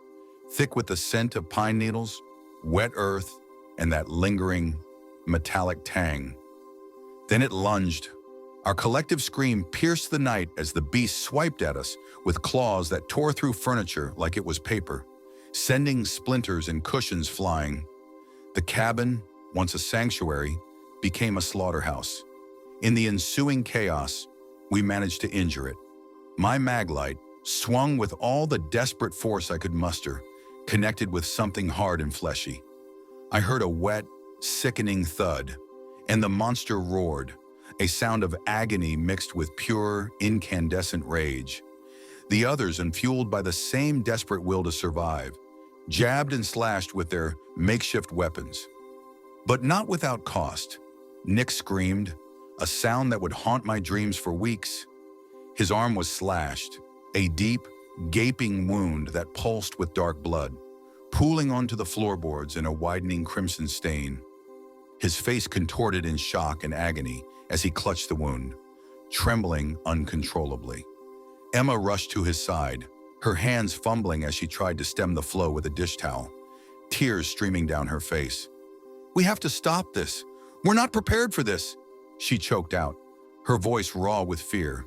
thick with the scent of pine needles, wet earth, and that lingering, metallic tang. Then it lunged. Our collective scream pierced the night as the beast swiped at us with claws that tore through furniture like it was paper, sending splinters and cushions flying. The cabin, once a sanctuary, became a slaughterhouse. In the ensuing chaos, we managed to injure it. My maglite, swung with all the desperate force I could muster, connected with something hard and fleshy. I heard a wet, sickening thud, and the monster roared, a sound of agony mixed with pure, incandescent rage. The others, enfueled by the same desperate will to survive, jabbed and slashed with their makeshift weapons. But not without cost. Nick screamed, a sound that would haunt my dreams for weeks. His arm was slashed, a deep, gaping wound that pulsed with dark blood, pooling onto the floorboards in a widening crimson stain. His face contorted in shock and agony as he clutched the wound, trembling uncontrollably. Emma rushed to his side, her hands fumbling as she tried to stem the flow with a dish towel, tears streaming down her face. "We have to stop this. We're not prepared for this," she choked out, her voice raw with fear.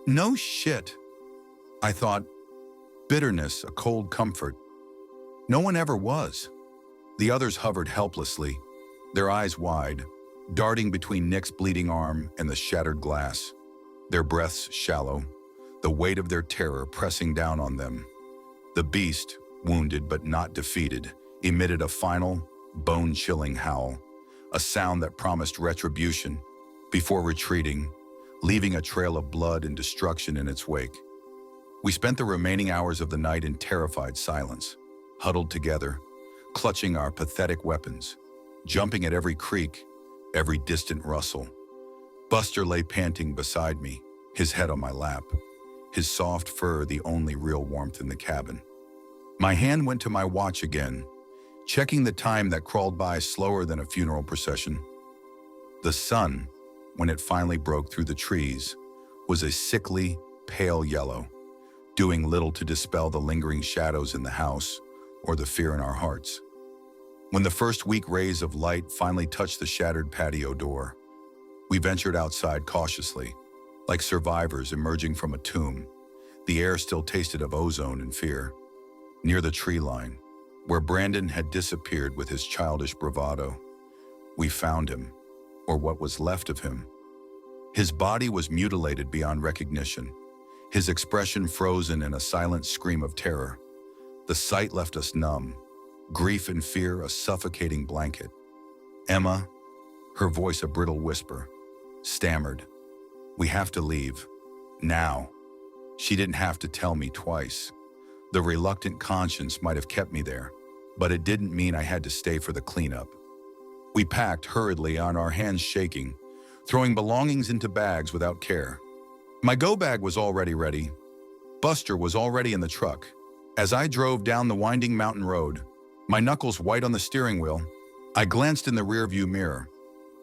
"No shit." I thought, bitterness, a cold comfort. No one ever was. The others hovered helplessly, their eyes wide, darting between Nick's bleeding arm and the shattered glass, their breaths shallow, the weight of their terror pressing down on them. The beast, wounded but not defeated, emitted a final, bone-chilling howl, a sound that promised retribution, before retreating, leaving a trail of blood and destruction in its wake. We spent the remaining hours of the night in terrified silence, huddled together, clutching our pathetic weapons, jumping at every creak, every distant rustle. Buster lay panting beside me, his head on my lap, his soft fur the only real warmth in the cabin. My hand went to my watch again, checking the time that crawled by slower than a funeral procession. The sun, when it finally broke through the trees, was a sickly, pale yellow, doing little to dispel the lingering shadows in the house or the fear in our hearts. When the first weak rays of light finally touched the shattered patio door, we ventured outside cautiously, like survivors emerging from a tomb. The air still tasted of ozone and fear. Near the tree line, where Brandon had disappeared with his childish bravado, we found him, or what was left of him. His body was mutilated beyond recognition, his expression frozen in a silent scream of terror. The sight left us numb, grief and fear a suffocating blanket. Emma, her voice a brittle whisper, stammered, "We have to leave. Now." She didn't have to tell me twice. The reluctant conscience might have kept me there, but it didn't mean I had to stay for the cleanup. We packed hurriedly, on our hands shaking, throwing belongings into bags without care. My go bag was already ready. Buster was already in the truck. As I drove down the winding mountain road, my knuckles white on the steering wheel, I glanced in the rearview mirror.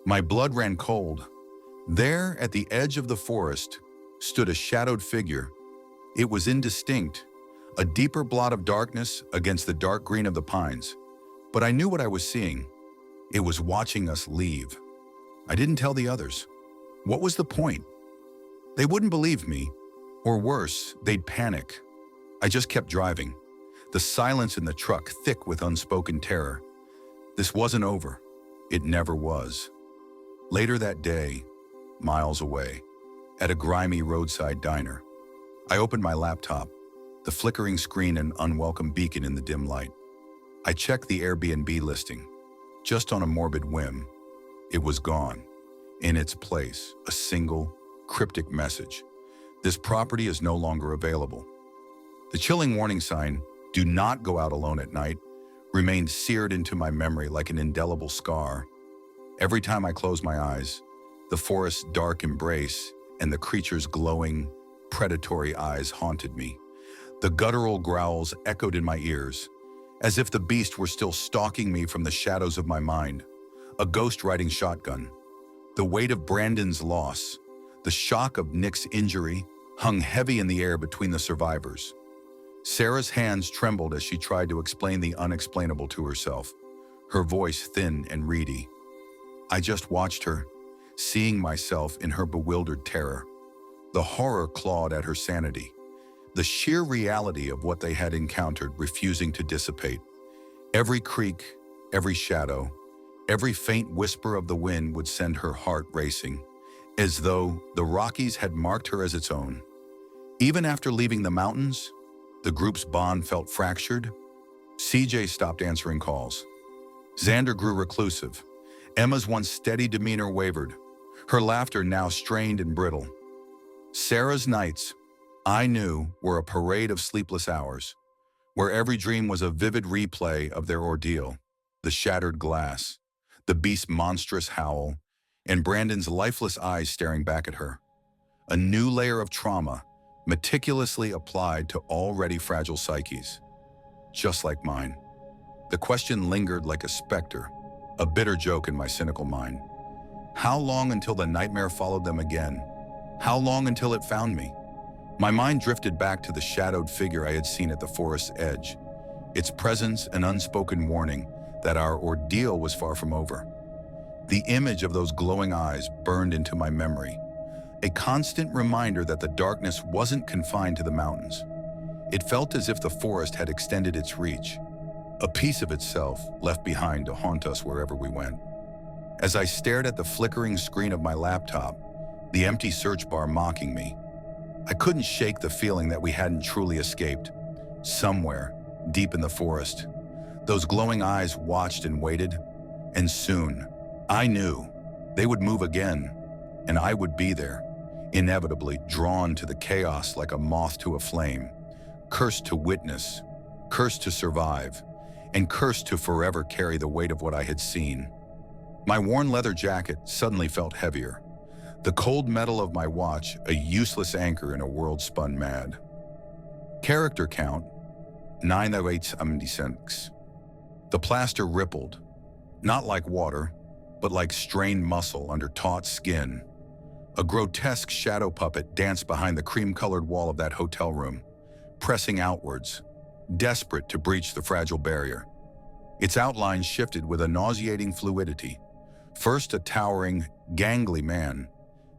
My blood ran cold. There, at the edge of the forest, stood a shadowed figure. It was indistinct, a deeper blot of darkness against the dark green of the pines. But I knew what I was seeing. It was watching us leave. I didn't tell the others. What was the point? They wouldn't believe me, or worse, they'd panic. I just kept driving, the silence in the truck thick with unspoken terror. This wasn't over. It never was. Later that day, miles away, at a grimy roadside diner, I opened my laptop, the flickering screen an unwelcome beacon in the dim light. I checked the Airbnb listing. Just on a morbid whim, it was gone. In its place, a single, cryptic message. This property is no longer available. The chilling warning sign, "Do not go out alone at night," remained seared into my memory like an indelible scar. Every time I closed my eyes, the forest's dark embrace and the creature's glowing, predatory eyes haunted me. The guttural growls echoed in my ears, as if the beast were still stalking me from the shadows of my mind. A ghost riding shotgun. The weight of Brandon's loss, the shock of Nick's injury, hung heavy in the air between the survivors. Sarah's hands trembled as she tried to explain the unexplainable to herself, her voice thin and reedy. I just watched her, seeing myself in her bewildered terror. The horror clawed at her sanity, the sheer reality of what they had encountered refusing to dissipate. Every creak, every shadow, every faint whisper of the wind would send her heart racing, as though the Rockies had marked her as its own. Even after leaving the mountains, the group's bond felt fractured. CJ stopped answering calls. Xander grew reclusive. Emma's once steady demeanor wavered, her laughter now strained and brittle. Sarah's nights, I knew, were a parade of sleepless hours, where every dream was a vivid replay of their ordeal. The shattered glass, the beast's monstrous howl, and Brandon's lifeless eyes staring back at her. A new layer of trauma, meticulously applied to already fragile psyches, just like mine. The question lingered like a specter, a bitter joke in my cynical mind. How long until the nightmare followed them again? How long until it found me? My mind drifted back to the shadowed figure I had seen at the forest's edge, its presence an unspoken warning that our ordeal was far from over. The image of those glowing eyes burned into my memory, a constant reminder that the darkness wasn't confined to the mountains. It felt as if the forest had extended its reach, a piece of itself left behind to haunt us wherever we went. As I stared at the flickering screen of my laptop, the empty search bar mocking me, I couldn't shake the feeling that we hadn't truly escaped. Somewhere, deep in the forest, those glowing eyes watched and waited, and soon, I knew, they would move again, and I would be there, inevitably drawn to the chaos like a moth to a flame, cursed to witness, cursed to survive, and cursed to forever carry the weight of what I had seen. My worn leather jacket suddenly felt heavier, the cold metal of my watch a useless anchor in a world spun mad. Character count, 9/876. The plaster rippled, not like water, but like strained muscle under taut skin. A grotesque shadow puppet danced behind the cream-colored wall of that hotel room, pressing outwards, desperate to breach the fragile barrier. Its outline shifted with a nauseating fluidity. First a towering, gangly man,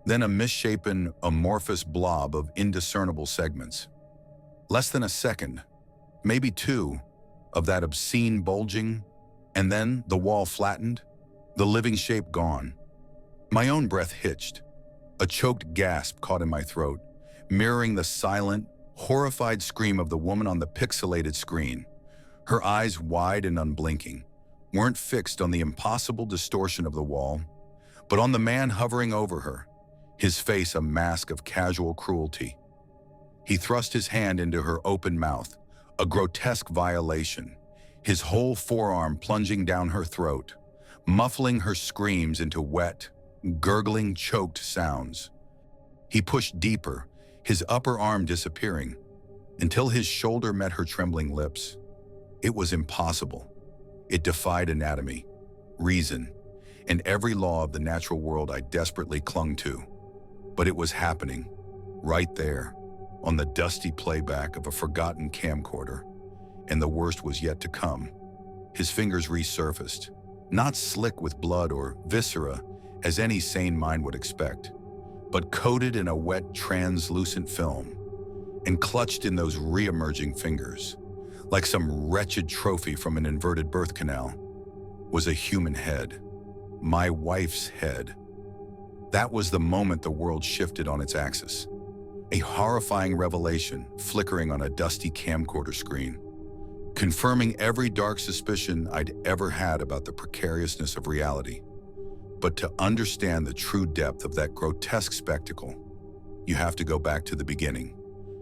then a misshapen, amorphous blob of indiscernible segments. Less than a second, maybe two, of that obscene bulging, and then the wall flattened, the living shape gone. My own breath hitched. A choked gasp caught in my throat, mirroring the silent, horrified scream of the woman on the pixelated screen. Her eyes, wide and unblinking, weren't fixed on the impossible distortion of the wall, but on the man hovering over her, his face a mask of casual cruelty. He thrust his hand into her open mouth, a grotesque violation, his whole forearm plunging down her throat, muffling her screams into wet, gurgling, choked sounds. He pushed deeper, his upper arm disappearing, until his shoulder met her trembling lips. It was impossible. It defied anatomy, reason, and every law of the natural world I desperately clung to. But it was happening, right there, on the dusty playback of a forgotten camcorder, and the worst was yet to come. His fingers resurfaced, not slick with blood or viscera, as any sane mind would expect, but coated in a wet, translucent film, and clutched in those re-emerging fingers, like some wretched trophy from an inverted birth canal, was a human head, my wife's head. That was the moment the world shifted on its axis, a horrifying revelation flickering on a dusty camcorder screen, confirming every dark suspicion I'd ever had about the precariousness of reality. But to understand the true depth of that grotesque spectacle, you have to go back to the beginning,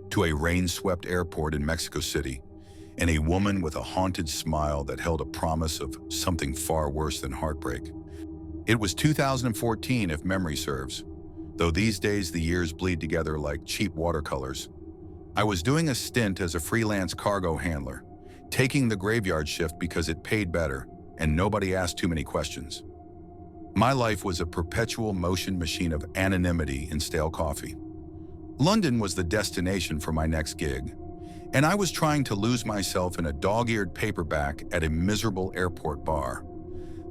to a rain-swept airport in Mexico City, and a woman with a haunted smile that held a promise of something far worse than heartbreak. It was 2014, if memory serves, though these days the years bleed together like cheap watercolors. I was doing a stint as a freelance cargo handler, taking the graveyard shift because it paid better and nobody asked too many questions. My life was a perpetual motion machine of anonymity and stale coffee. London was the destination for my next gig, and I was trying to lose myself in a dog-eared paperback at a miserable airport bar,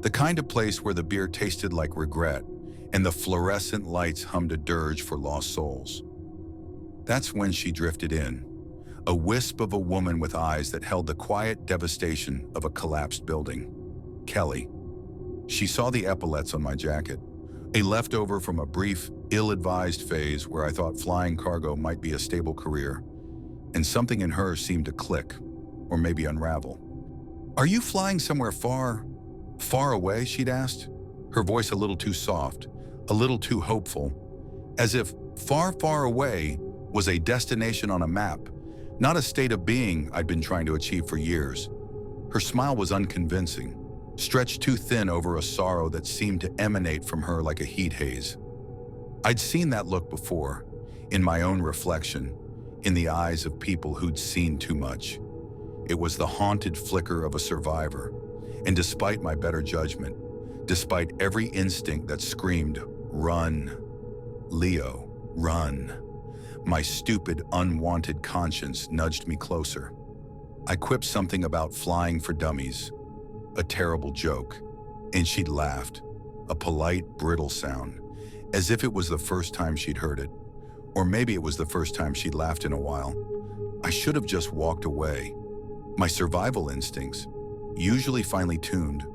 the kind of place where the beer tasted like regret and the fluorescent lights hummed a dirge for lost souls. That's when she drifted in, a wisp of a woman with eyes that held the quiet devastation of a collapsed building. Kelly. She saw the epaulets on my jacket, a leftover from a brief, ill-advised phase where I thought flying cargo might be a stable career, and something in her seemed to click, or maybe unravel. "Are you flying somewhere far, far away?" she'd asked, her voice a little too soft, a little too hopeful, as if far, far away was a destination on a map, not a state of being I'd been trying to achieve for years. Her smile was unconvincing, stretched too thin over a sorrow that seemed to emanate from her like a heat haze. I'd seen that look before, in my own reflection, in the eyes of people who'd seen too much. It was the haunted flicker of a survivor, and despite my better judgment, despite every instinct that screamed, "Run, Leo, run," my stupid, unwanted conscience nudged me closer. I quipped something about flying for dummies, a terrible joke, and she'd laughed, a polite, brittle sound, as if it was the first time she'd heard it, or maybe it was the first time she'd laughed in a while. I should have just walked away. My survival instincts, usually finely tuned,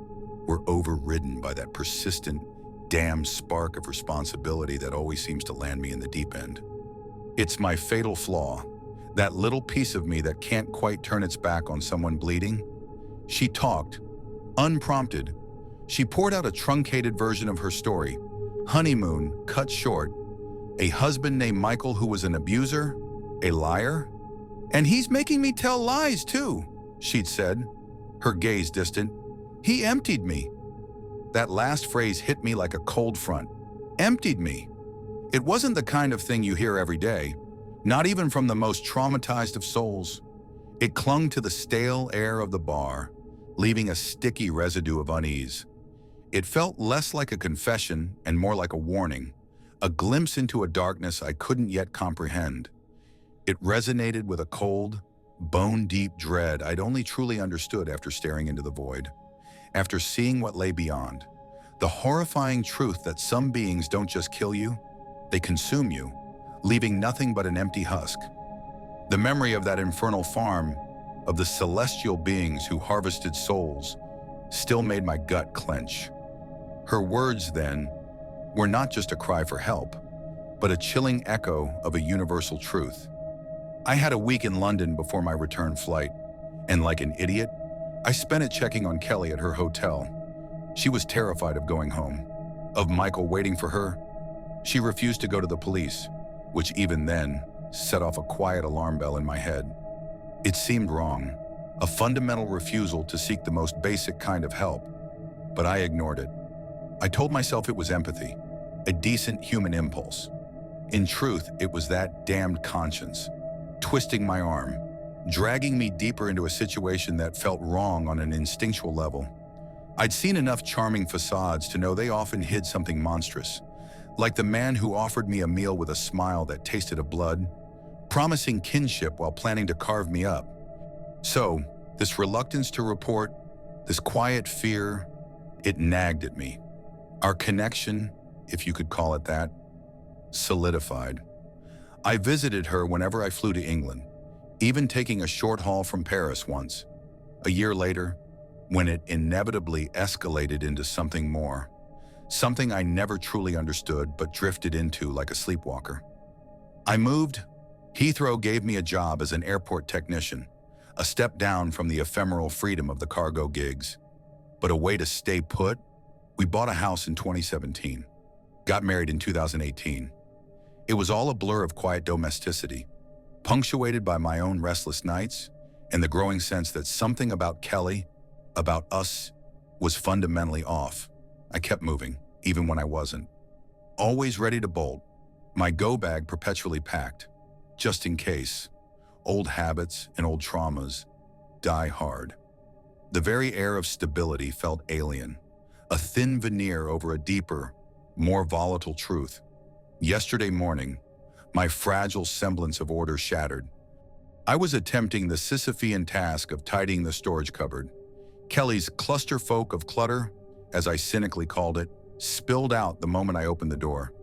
were overridden by that persistent, damn spark of responsibility that always seems to land me in the deep end. It's my fatal flaw, that little piece of me that can't quite turn its back on someone bleeding. She talked, unprompted. She poured out a truncated version of her story, honeymoon cut short, a husband named Michael who was an abuser, a liar. "And he's making me tell lies too," she'd said, her gaze distant. "He emptied me." That last phrase hit me like a cold front. Emptied me. It wasn't the kind of thing you hear every day, not even from the most traumatized of souls. It clung to the stale air of the bar, leaving a sticky residue of unease. It felt less like a confession and more like a warning, a glimpse into a darkness I couldn't yet comprehend. It resonated with a cold, bone-deep dread I'd only truly understood after staring into the void, after seeing what lay beyond. The horrifying truth that some beings don't just kill you, they consume you, leaving nothing but an empty husk. The memory of that infernal farm, of the celestial beings who harvested souls, still made my gut clench. Her words, then, were not just a cry for help, but a chilling echo of a universal truth. I had a week in London before my return flight, and like an idiot, I spent it checking on Kelly at her hotel. She was terrified of going home, of Michael waiting for her. She refused to go to the police, which even then set off a quiet alarm bell in my head. It seemed wrong, a fundamental refusal to seek the most basic kind of help, but I ignored it. I told myself it was empathy, a decent human impulse. In truth, it was that damned conscience, twisting my arm, dragging me deeper into a situation that felt wrong on an instinctual level. I'd seen enough charming facades to know they often hid something monstrous, like the man who offered me a meal with a smile that tasted of blood, promising kinship while planning to carve me up. So, this reluctance to report, this quiet fear, it nagged at me. Our connection, if you could call it that, solidified. I visited her whenever I flew to England, even taking a short haul from Paris once. A year later, when it inevitably escalated into something more, something I never truly understood but drifted into like a sleepwalker. I moved. Heathrow gave me a job as an airport technician, a step down from the ephemeral freedom of the cargo gigs. But a way to stay put? We bought a house in 2017, got married in 2018. It was all a blur of quiet domesticity, punctuated by my own restless nights and the growing sense that something about Kelly, about us, was fundamentally off. I kept moving, even when I wasn't. Always ready to bolt, my go bag perpetually packed, just in case. Old habits and old traumas die hard. The very air of stability felt alien, a thin veneer over a deeper, more volatile truth. Yesterday morning, my fragile semblance of order shattered. I was attempting the Sisyphean task of tidying the storage cupboard. Kelly's clusterfuck of clutter, as I cynically called it, spilled out the moment I opened the door.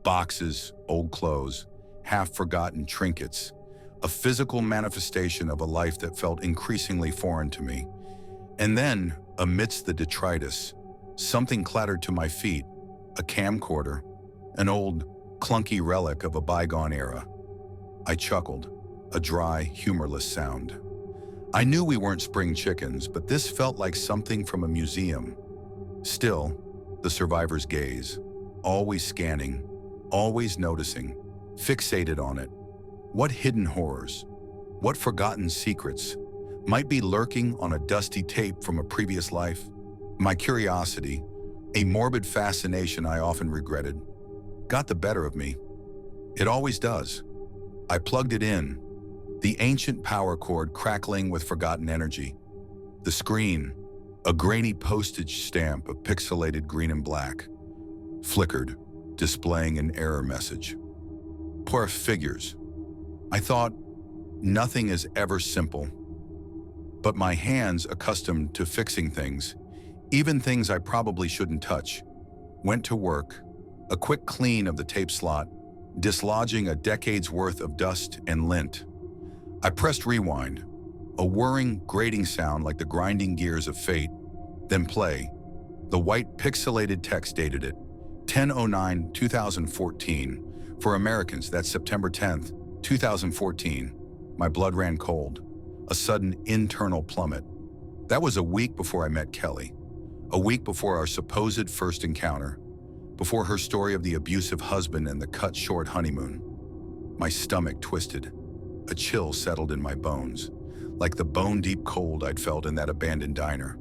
Boxes, old clothes, half-forgotten trinkets, a physical manifestation of a life that felt increasingly foreign to me. And then, amidst the detritus, something clattered to my feet, a camcorder, an old, clunky relic of a bygone era. I chuckled, a dry, humorless sound. I knew we weren't spring chickens, but this felt like something from a museum. Still, the survivor's gaze, always scanning, always noticing, fixated on it. What hidden horrors, what forgotten secrets might be lurking on a dusty tape from a previous life? My curiosity, a morbid fascination I often regretted, got the better of me. It always does. I plugged it in, the ancient power cord crackling with forgotten energy. The screen, a grainy postage stamp of pixelated green and black, flickered, displaying an error message. Poor figures. I thought, nothing is ever simple. But my hands, accustomed to fixing things, even things I probably shouldn't touch, went to work, a quick clean of the tape slot, dislodging a decade's worth of dust and lint. I pressed rewind, a whirring, grating sound like the grinding gears of fate, then play. The white pixelated text dated it, 10/09/2014. For Americans, that's September 10th, 2014. My blood ran cold, a sudden internal plummet. That was a week before I met Kelly, a week before our supposed first encounter, before her story of the abusive husband and the cut-short honeymoon. My stomach twisted. A chill settled in my bones, like the bone-deep cold I'd felt in that abandoned diner,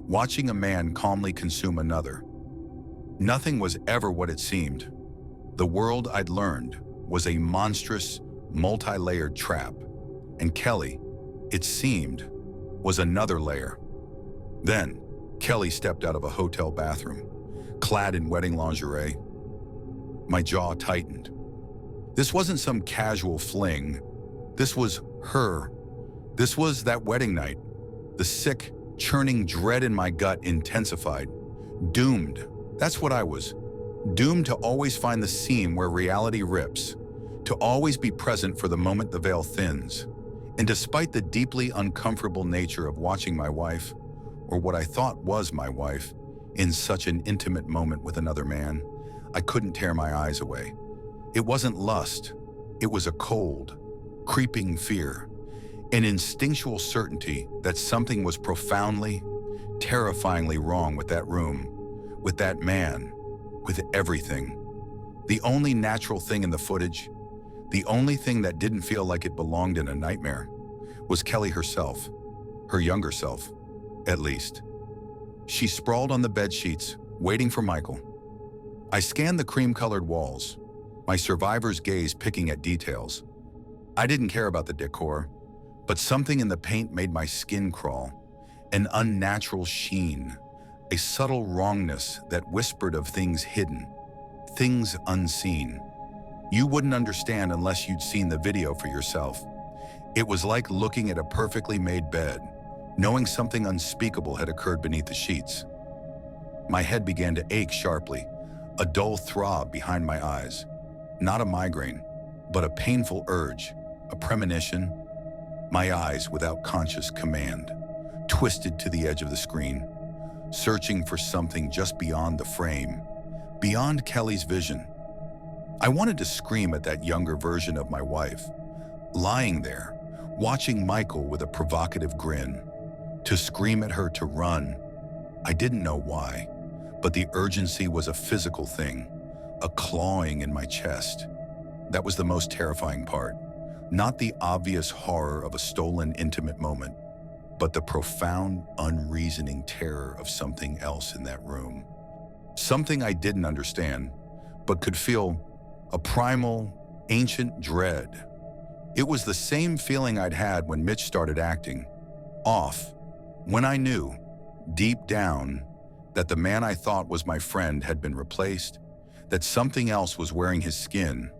watching a man calmly consume another. Nothing was ever what it seemed. The world I'd learned was a monstrous, multi-layered trap, and Kelly, it seemed, was another layer. Then, Kelly stepped out of a hotel bathroom, clad in wedding lingerie. My jaw tightened. This wasn't some casual fling. This was her. This was that wedding night. The sick, churning dread in my gut intensified. Doomed. That's what I was. Doomed to always find the seam where reality rips, to always be present for the moment the veil thins. And despite the deeply uncomfortable nature of watching my wife, or what I thought was my wife, in such an intimate moment with another man, I couldn't tear my eyes away. It wasn't lust. It was a cold, creeping fear, an instinctual certainty that something was profoundly, terrifyingly wrong with that room, with that man, with everything. The only natural thing in the footage, the only thing that didn't feel like it belonged in a nightmare, was Kelly herself, her younger self, at least. She sprawled on the bed sheets, waiting for Michael. I scanned the cream-colored walls, my survivor's gaze picking at details. I didn't care about the decor, but something in the paint made my skin crawl, an unnatural sheen, a subtle wrongness that whispered of things hidden, things unseen. You wouldn't understand unless you'd seen the video for yourself. It was like looking at a perfectly made bed, knowing something unspeakable had occurred beneath the sheets. My head began to ache sharply, a dull throb behind my eyes. Not a migraine, but a painful urge, a premonition. My eyes, without conscious command, twisted to the edge of the screen, searching for something just beyond the frame, beyond Kelly's vision. I wanted to scream at that younger version of my wife, lying there, watching Michael with a provocative grin, to scream at her to run. I didn't know why, but the urgency was a physical thing, a clawing in my chest. That was the most terrifying part. Not the obvious horror of a stolen intimate moment, but the profound, unreasoning terror of something else in that room. Something I didn't understand, but could feel a primal, ancient dread. It was the same feeling I'd had when Mitch started acting off, when I knew, deep down, that the man I thought was my friend had been replaced, that something else was wearing his skin,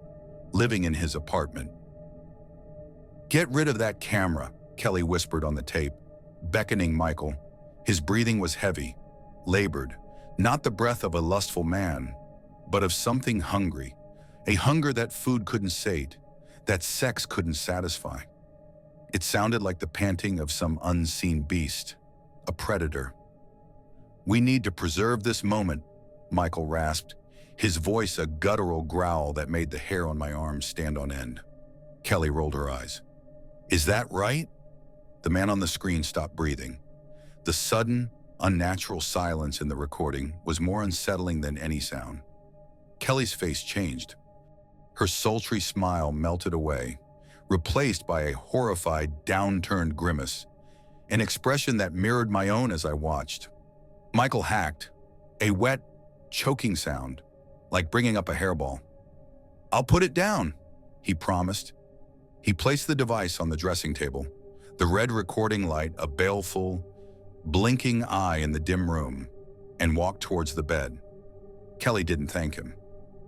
living in his apartment. "Get rid of that camera," Kelly whispered on the tape, beckoning Michael. His breathing was heavy, labored, not the breath of a lustful man, but of something hungry, a hunger that food couldn't sate, that sex couldn't satisfy. It sounded like the panting of some unseen beast, a predator. "We need to preserve this moment," Michael rasped, his voice a guttural growl that made the hair on my arms stand on end. Kelly rolled her eyes. "Is that right?" The man on the screen stopped breathing. The sudden, unnatural silence in the recording was more unsettling than any sound. Kelly's face changed. Her sultry smile melted away, replaced by a horrified, downturned grimace, an expression that mirrored my own as I watched. Michael hacked, a wet, choking sound, like bringing up a hairball. "I'll put it down," he promised. He placed the device on the dressing table, the red recording light a baleful, blinking eye in the dim room, and walked towards the bed. Kelly didn't thank him.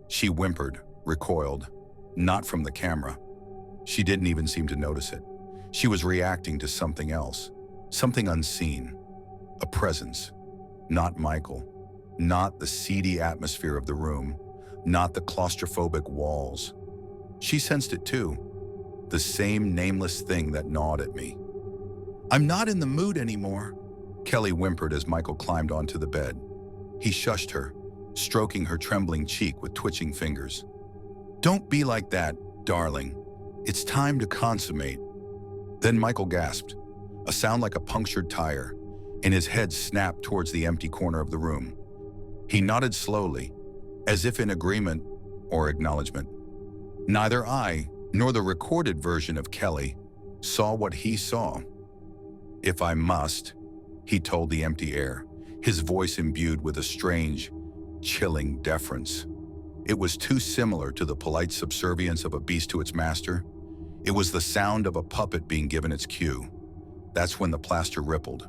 She whimpered, recoiled, not from the camera. She didn't even seem to notice it. She was reacting to something else, something unseen, a presence. Not Michael, not the seedy atmosphere of the room, not the claustrophobic walls. She sensed it too, the same nameless thing that gnawed at me. "I'm not in the mood anymore," Kelly whimpered as Michael climbed onto the bed. He shushed her, stroking her trembling cheek with twitching fingers. "Don't be like that, darling. It's time to consummate." Then Michael gasped, a sound like a punctured tire, and his head snapped towards the empty corner of the room. He nodded slowly, as if in agreement or acknowledgement. Neither I nor the recorded version of Kelly saw what he saw. "If I must," he told the empty air, his voice imbued with a strange, chilling deference. It was too similar to the polite subservience of a beast to its master. It was the sound of a puppet being given its cue. That's when the plaster rippled.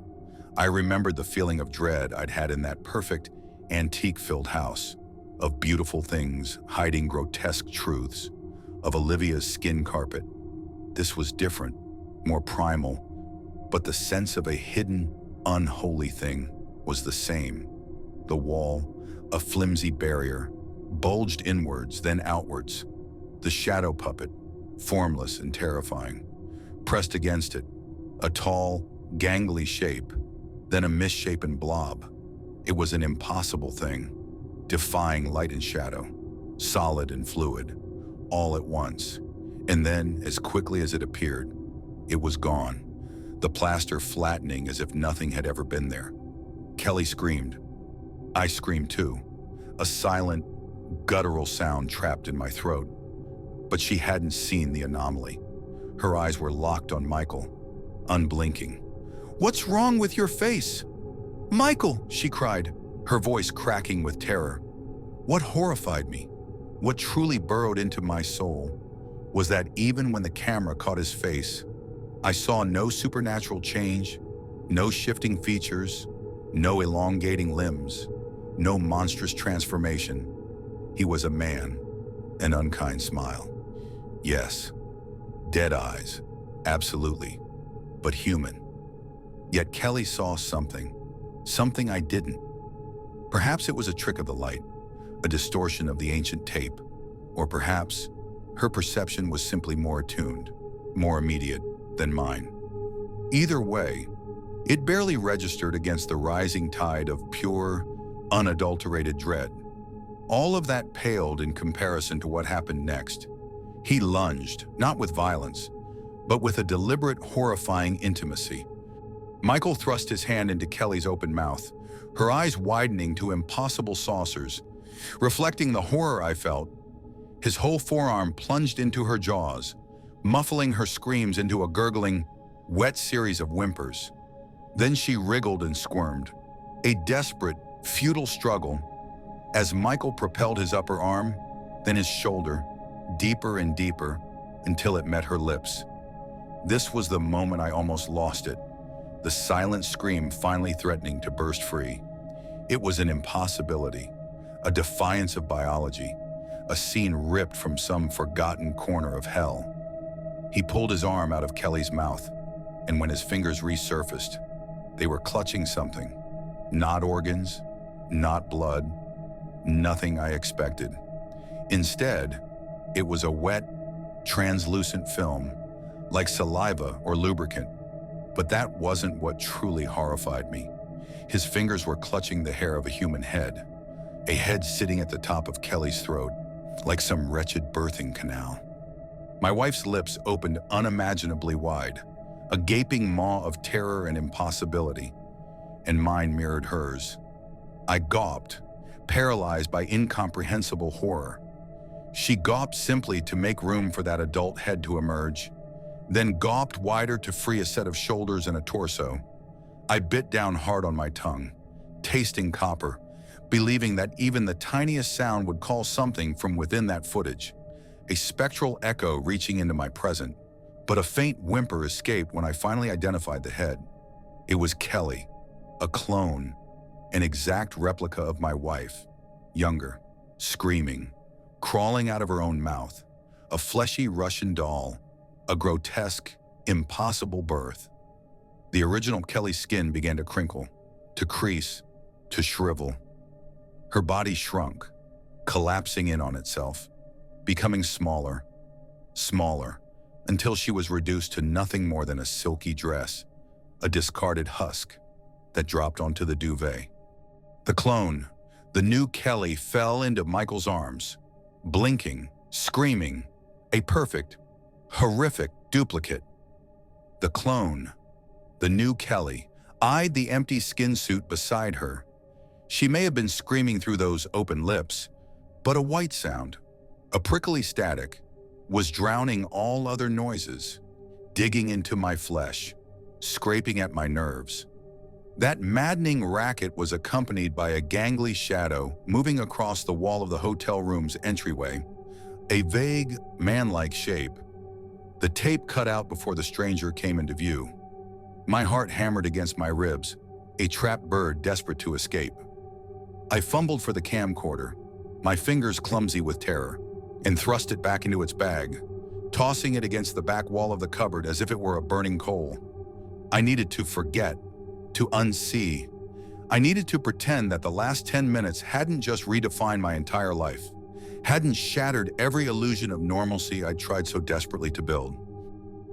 I remembered the feeling of dread I'd had in that perfect, antique-filled house. of beautiful things hiding grotesque truths, of Olivia's skin carpet. This was different, more primal, but the sense of a hidden, unholy thing was the same. The wall, a flimsy barrier, bulged inwards, then outwards. The shadow puppet, formless and terrifying. Pressed against it, a tall, gangly shape, then a misshapen blob. It was an impossible thing, defying light and shadow, solid and fluid, all at once. And then, as quickly as it appeared, it was gone, the plaster flattening as if nothing had ever been there. Kelly screamed. I screamed too, a silent, guttural sound trapped in my throat. But she hadn't seen the anomaly. Her eyes were locked on Michael, unblinking. "What's wrong with your face?" "Michael!" she cried, her voice cracking with terror. What horrified me, what truly burrowed into my soul, was that even when the camera caught his face, I saw no supernatural change, no shifting features, no elongating limbs, no monstrous transformation. He was a man, an unkind smile. Yes, dead eyes, absolutely, but human. Yet Kelly saw something I didn't. Perhaps it was a trick of the light, a distortion of the ancient tape, or perhaps her perception was simply more attuned, more immediate than mine. Either way, it barely registered against the rising tide of pure, unadulterated dread. All of that paled in comparison to what happened next. He lunged, not with violence, but with a deliberate, horrifying intimacy. Michael thrust his hand into Kelly's open mouth, her eyes widening to impossible saucers, reflecting the horror I felt. His whole forearm plunged into her jaws, muffling her screams into a gurgling, wet series of whimpers. Then she wriggled and squirmed, a desperate, futile struggle, as Michael propelled his upper arm, then his shoulder, deeper and deeper, until it met her lips. This was the moment I almost lost it, the silent scream finally threatening to burst free. It was an impossibility, a defiance of biology, a scene ripped from some forgotten corner of hell. He pulled his arm out of Kelly's mouth, and when his fingers resurfaced, they were clutching something. Not organs, not blood, nothing I expected. Instead, it was a wet, translucent film, like saliva or lubricant. But that wasn't what truly horrified me. His fingers were clutching the hair of a human head, a head sitting at the top of Kelly's throat, like some wretched birthing canal. My wife's lips opened unimaginably wide, a gaping maw of terror and impossibility, and mine mirrored hers. I gawped, paralyzed by incomprehensible horror. She gawped simply to make room for that adult head to emerge, then gawped wider to free a set of shoulders and a torso. I bit down hard on my tongue, tasting copper, believing that even the tiniest sound would call something from within that footage, a spectral echo reaching into my present. But a faint whimper escaped when I finally identified the head. It was Kelly, a clone, an exact replica of my wife, younger, screaming, crawling out of her own mouth, a fleshy Russian doll, a grotesque, impossible birth. The original Kelly's skin began to crinkle, to crease, to shrivel. Her body shrunk, collapsing in on itself, becoming smaller, until she was reduced to nothing more than a silky dress, a discarded husk that dropped onto the duvet. The clone, the new Kelly, fell into Michael's arms, blinking, screaming, a perfect, horrific duplicate. The clone, the new Kelly, eyed the empty skin suit beside her. She may have been screaming through those open lips, but a white sound, a prickly static, was drowning all other noises, digging into my flesh, scraping at my nerves. That maddening racket was accompanied by a gangly shadow moving across the wall of the hotel room's entryway, a vague, man-like shape. The tape cut out before the stranger came into view. My heart hammered against my ribs, a trapped bird desperate to escape. I fumbled for the camcorder, my fingers clumsy with terror, and thrust it back into its bag, tossing it against the back wall of the cupboard as if it were a burning coal. I needed to forget, to unsee. I needed to pretend that the last 10 minutes hadn't just redefined my entire life, hadn't shattered every illusion of normalcy I'd tried so desperately to build.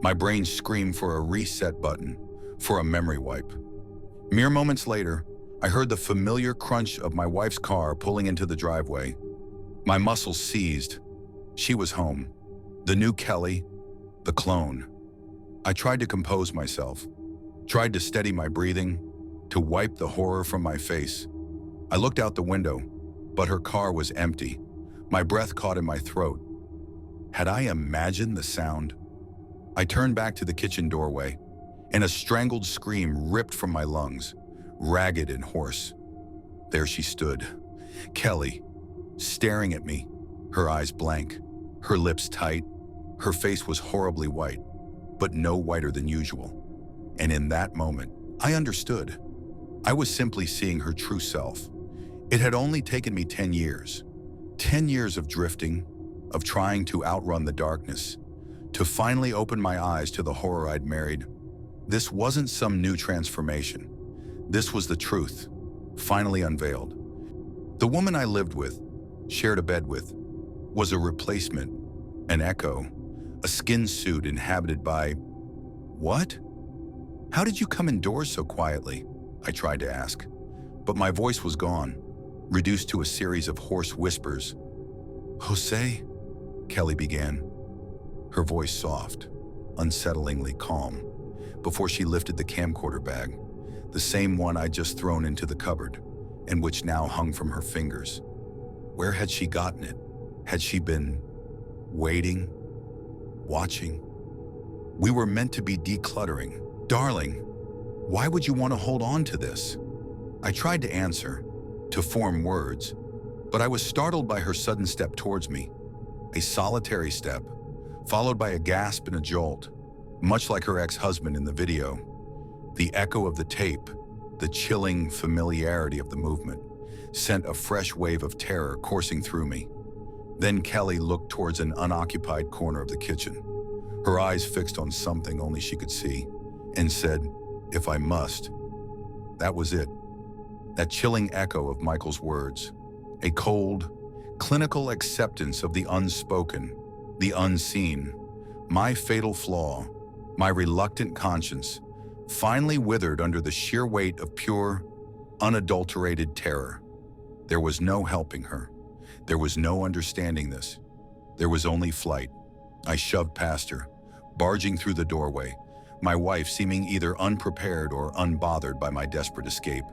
My brain screamed for a reset button, for a memory wipe. Mere moments later, I heard the familiar crunch of my wife's car pulling into the driveway. My muscles seized. She was home. The new Kelly, the clone. I tried to compose myself, tried to steady my breathing, to wipe the horror from my face. I looked out the window, but her car was empty. My breath caught in my throat. Had I imagined the sound? I turned back to the kitchen doorway, and a strangled scream ripped from my lungs, ragged and hoarse. There she stood, Kelly, staring at me, her eyes blank, her lips tight. Her face was horribly white, but no whiter than usual. And in that moment, I understood. I was simply seeing her true self. It had only taken me 10 years. 10 years of drifting, of trying to outrun the darkness, to finally open my eyes to the horror I'd married. This wasn't some new transformation. This was the truth, finally unveiled. The woman I lived with, shared a bed with, was a replacement, an echo, a skin suit inhabited by… What? How did you come indoors so quietly? I tried to ask, but my voice was gone, reduced to a series of hoarse whispers. Jose, Kelly began, her voice soft, unsettlingly calm, before she lifted the camcorder bag, the same one I'd just thrown into the cupboard, and which now hung from her fingers. Where had she gotten it? Had she been waiting, watching? We were meant to be decluttering. Darling, why would you want to hold on to this? I tried to answer, to form words, but I was startled by her sudden step towards me. A solitary step, followed by a gasp and a jolt, much like her ex-husband in the video. The echo of the tape, the chilling familiarity of the movement, sent a fresh wave of terror coursing through me. Then Kelly looked towards an unoccupied corner of the kitchen, her eyes fixed on something only she could see, and said, "If I must." That was it. That chilling echo of Michael's words. A cold, clinical acceptance of the unspoken, the unseen. My fatal flaw, my reluctant conscience, finally withered under the sheer weight of pure, unadulterated terror. There was no helping her. There was no understanding this. There was only flight. I shoved past her, barging through the doorway, my wife seeming either unprepared or unbothered by my desperate escape.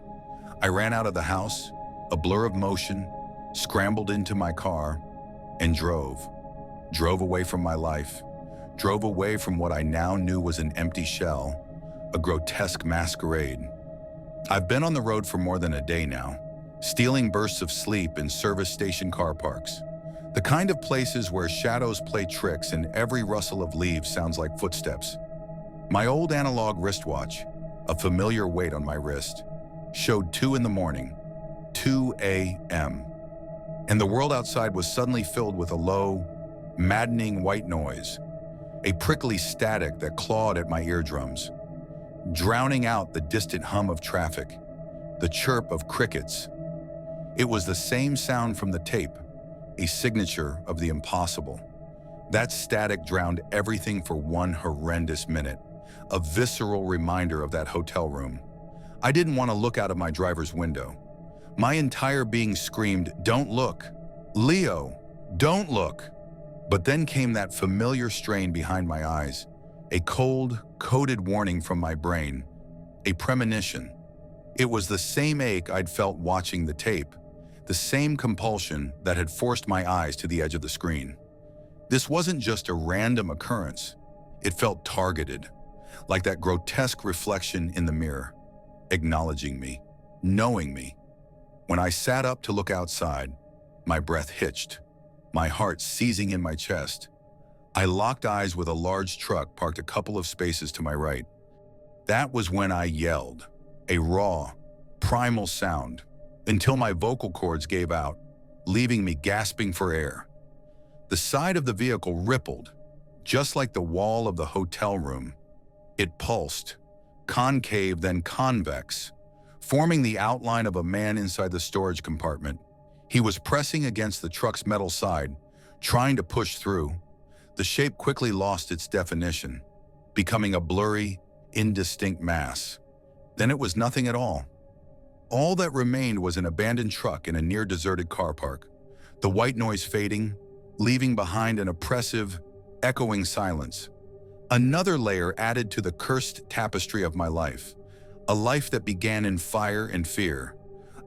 I ran out of the house, a blur of motion, scrambled into my car, and drove. Drove away from my life, drove away from what I now knew was an empty shell, a grotesque masquerade. I've been on the road for more than a day now, stealing bursts of sleep in service station car parks, the kind of places where shadows play tricks and every rustle of leaves sounds like footsteps. My old analog wristwatch, a familiar weight on my wrist, showed 2 in the morning, 2 a.m. And the world outside was suddenly filled with a low, maddening white noise, a prickly static that clawed at my eardrums, drowning out the distant hum of traffic, the chirp of crickets. It was the same sound from the tape, a signature of the impossible. That static drowned everything for one horrendous minute, a visceral reminder of that hotel room. I didn't want to look out of my driver's window. My entire being screamed, "Don't look! Leo, don't look!" But then came that familiar strain behind my eyes, a cold, coded warning from my brain, a premonition. It was the same ache I'd felt watching the tape, the same compulsion that had forced my eyes to the edge of the screen. This wasn't just a random occurrence. It felt targeted, like that grotesque reflection in the mirror, acknowledging me, knowing me. When I sat up to look outside, my breath hitched, my heart seizing in my chest. I locked eyes with a large truck parked a couple of spaces to my right. That was when I yelled, a raw, primal sound, until my vocal cords gave out. leaving me gasping for air. The side of the vehicle rippled, just like the wall of the hotel room. It pulsed, concave then convex, forming the outline of a man inside the storage compartment. He was pressing against the truck's metal side, trying to push through. The shape quickly lost its definition, becoming a blurry, indistinct mass. Then it was nothing at all. All that remained was an abandoned truck in a near-deserted car park, the white noise fading, leaving behind an oppressive, echoing silence. Another layer added to the cursed tapestry of my life, a life that began in fire and fear,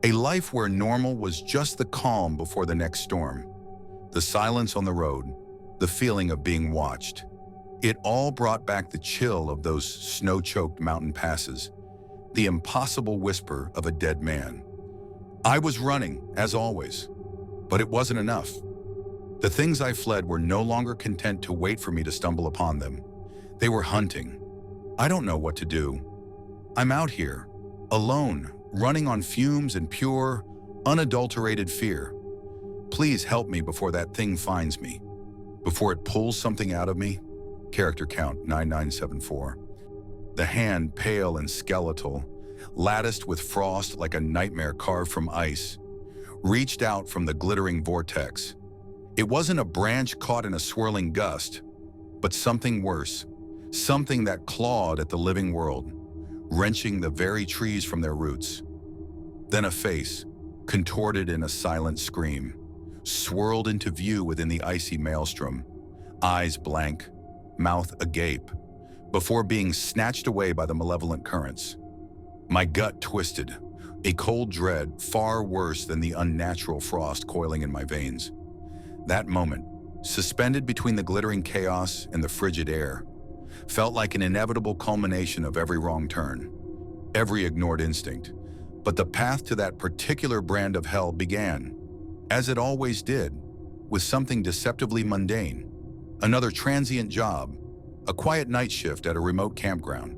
a life where normal was just the calm before the next storm, the silence on the road, the feeling of being watched. It all brought back the chill of those snow-choked mountain passes, the impossible whisper of a dead man. I was running, as always, but it wasn't enough. The things I fled were no longer content to wait for me to stumble upon them. They were hunting. I don't know what to do. I'm out here, alone, running on fumes and pure, unadulterated fear. Please help me before that thing finds me, before it pulls something out of me. Character count 9974. The hand, pale and skeletal, latticed with frost like a nightmare carved from ice, reached out from the glittering vortex. It wasn't a branch caught in a swirling gust, but something worse, something that clawed at the living world, wrenching the very trees from their roots. Then a face, contorted in a silent scream, swirled into view within the icy maelstrom, eyes blank, mouth agape, before being snatched away by the malevolent currents. My gut twisted, a cold dread far worse than the unnatural frost coiling in my veins. That moment, suspended between the glittering chaos and the frigid air, felt like an inevitable culmination of every wrong turn, every ignored instinct. But the path to that particular brand of hell began, as it always did, with something deceptively mundane. Another transient job, a quiet night shift at a remote campground,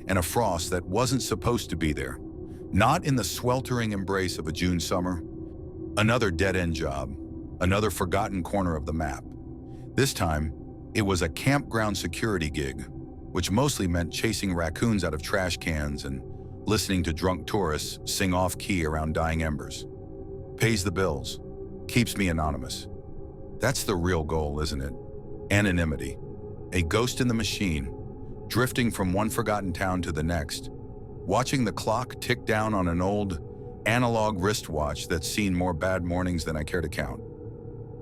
and a frost that wasn't supposed to be there, not in the sweltering embrace of a June summer. Another dead-end job, another forgotten corner of the map. This time, it was a campground security gig, which mostly meant chasing raccoons out of trash cans and listening to drunk tourists sing off-key around dying embers. Pays the bills, keeps me anonymous. That's the real goal, isn't it? Anonymity. A ghost in the machine, drifting from one forgotten town to the next, watching the clock tick down on an old, analog wristwatch that's seen more bad mornings than I care to count.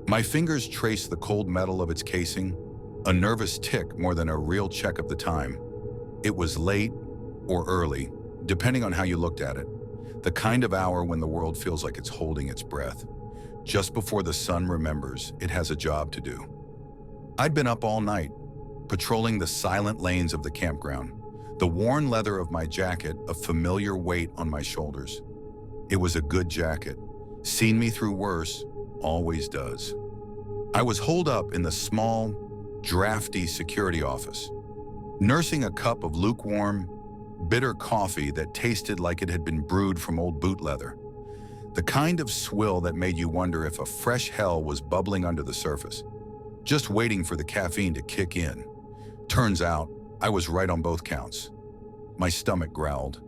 My fingers trace the cold metal of its casing, a nervous tick more than a real check of the time. It was late or early, depending on how you looked at it, the kind of hour when the world feels like it's holding its breath, just before the sun remembers it has a job to do. I'd been up all night, patrolling the silent lanes of the campground, the worn leather of my jacket a familiar weight on my shoulders. It was a good jacket, seen me through worse, always does. I was holed up in the small, drafty security office, nursing a cup of lukewarm, bitter coffee that tasted like it had been brewed from old boot leather, the kind of swill that made you wonder if a fresh hell was bubbling under the surface, just waiting for the caffeine to kick in. Turns out, I was right on both counts. My stomach growled,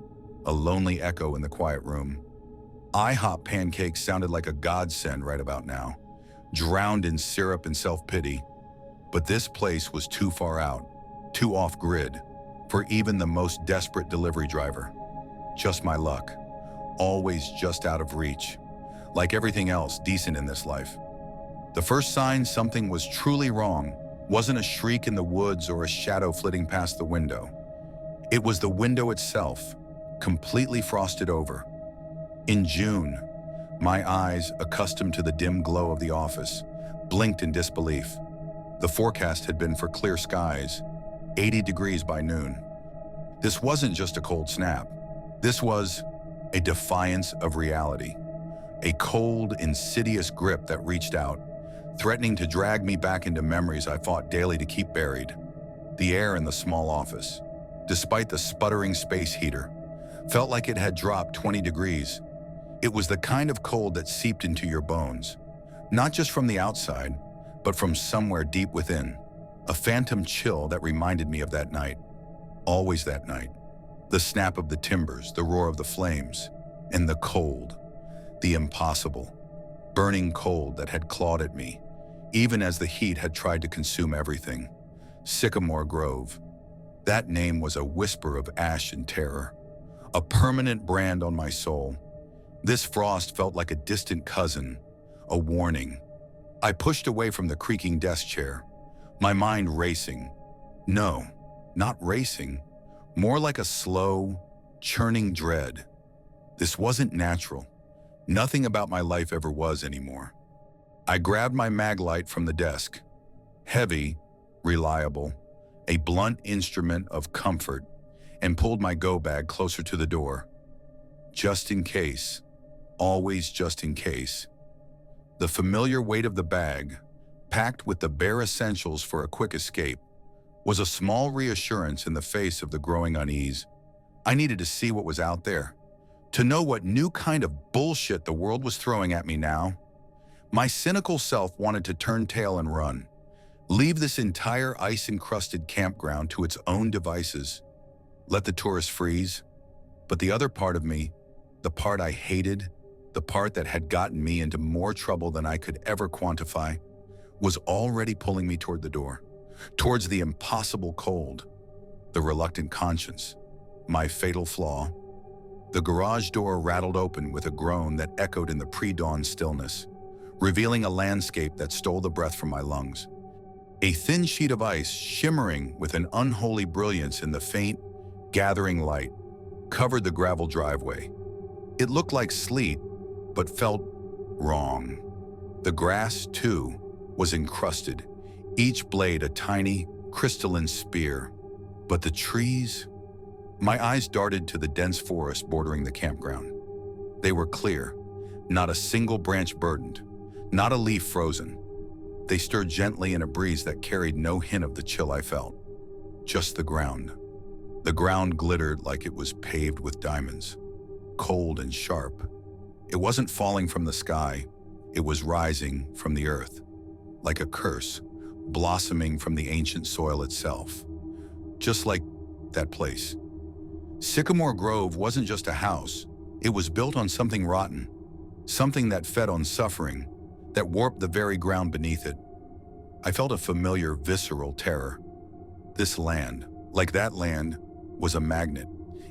a lonely echo in the quiet room. IHOP pancakes sounded like a godsend right about now, drowned in syrup and self-pity. But this place was too far out, too off-grid, for even the most desperate delivery driver. Just my luck, always just out of reach, like everything else decent in this life. The first sign something was truly wrong wasn't a shriek in the woods or a shadow flitting past the window. It was the window itself, completely frosted over. In June, my eyes, accustomed to the dim glow of the office, blinked in disbelief. The forecast had been for clear skies, 80 degrees by noon. This wasn't just a cold snap. This was a defiance of reality, a cold, insidious grip that reached out, threatening to drag me back into memories I fought daily to keep buried. The air in the small office, despite the sputtering space heater, felt like it had dropped 20 degrees. It was the kind of cold that seeped into your bones, Not just from the outside, but from somewhere deep within. A phantom chill that reminded me of that night. Always that night. The snap of the timbers, the roar of the flames, and the cold, the impossible, burning cold that had clawed at me, even as the heat had tried to consume everything. Sycamore Grove. That name was a whisper of ash and terror, a permanent brand on my soul. This frost felt like a distant cousin, a warning. I pushed away from the creaking desk chair, my mind racing. No, not racing, more like a slow, churning dread. This wasn't natural. Nothing about my life ever was anymore. I grabbed my mag light from the desk. Heavy, reliable, a blunt instrument of comfort, and pulled my go bag closer to the door. Just in case, always just in case. The familiar weight of the bag, packed with the bare essentials for a quick escape, was a small reassurance in the face of the growing unease. I needed to see what was out there, to know what new kind of bullshit the world was throwing at me now. My cynical self wanted to turn tail and run, leave this entire ice-encrusted campground to its own devices, let the tourists freeze. But the other part of me, the part I hated, the part that had gotten me into more trouble than I could ever quantify, was already pulling me toward the door, towards the impossible cold, the reluctant conscience, my fatal flaw. The garage door rattled open with a groan that echoed in the pre-dawn stillness, revealing a landscape that stole the breath from my lungs. A thin sheet of ice shimmering with an unholy brilliance in the faint, gathering light covered the gravel driveway. It looked like sleet, but felt wrong. The grass, too, was encrusted, each blade a tiny, crystalline spear. But the trees? My eyes darted to the dense forest bordering the campground. They were clear, not a single branch burdened, not a leaf frozen. They stirred gently in a breeze that carried no hint of the chill I felt. Just the ground. The ground glittered like it was paved with diamonds, cold and sharp. It wasn't falling from the sky, it was rising from the earth, like a curse, blossoming from the ancient soil itself. Just like that place. Sycamore Grove wasn't just a house, it was built on something rotten, something that fed on suffering, that warped the very ground beneath it. I felt a familiar, visceral terror. This land, like that land, was a magnet,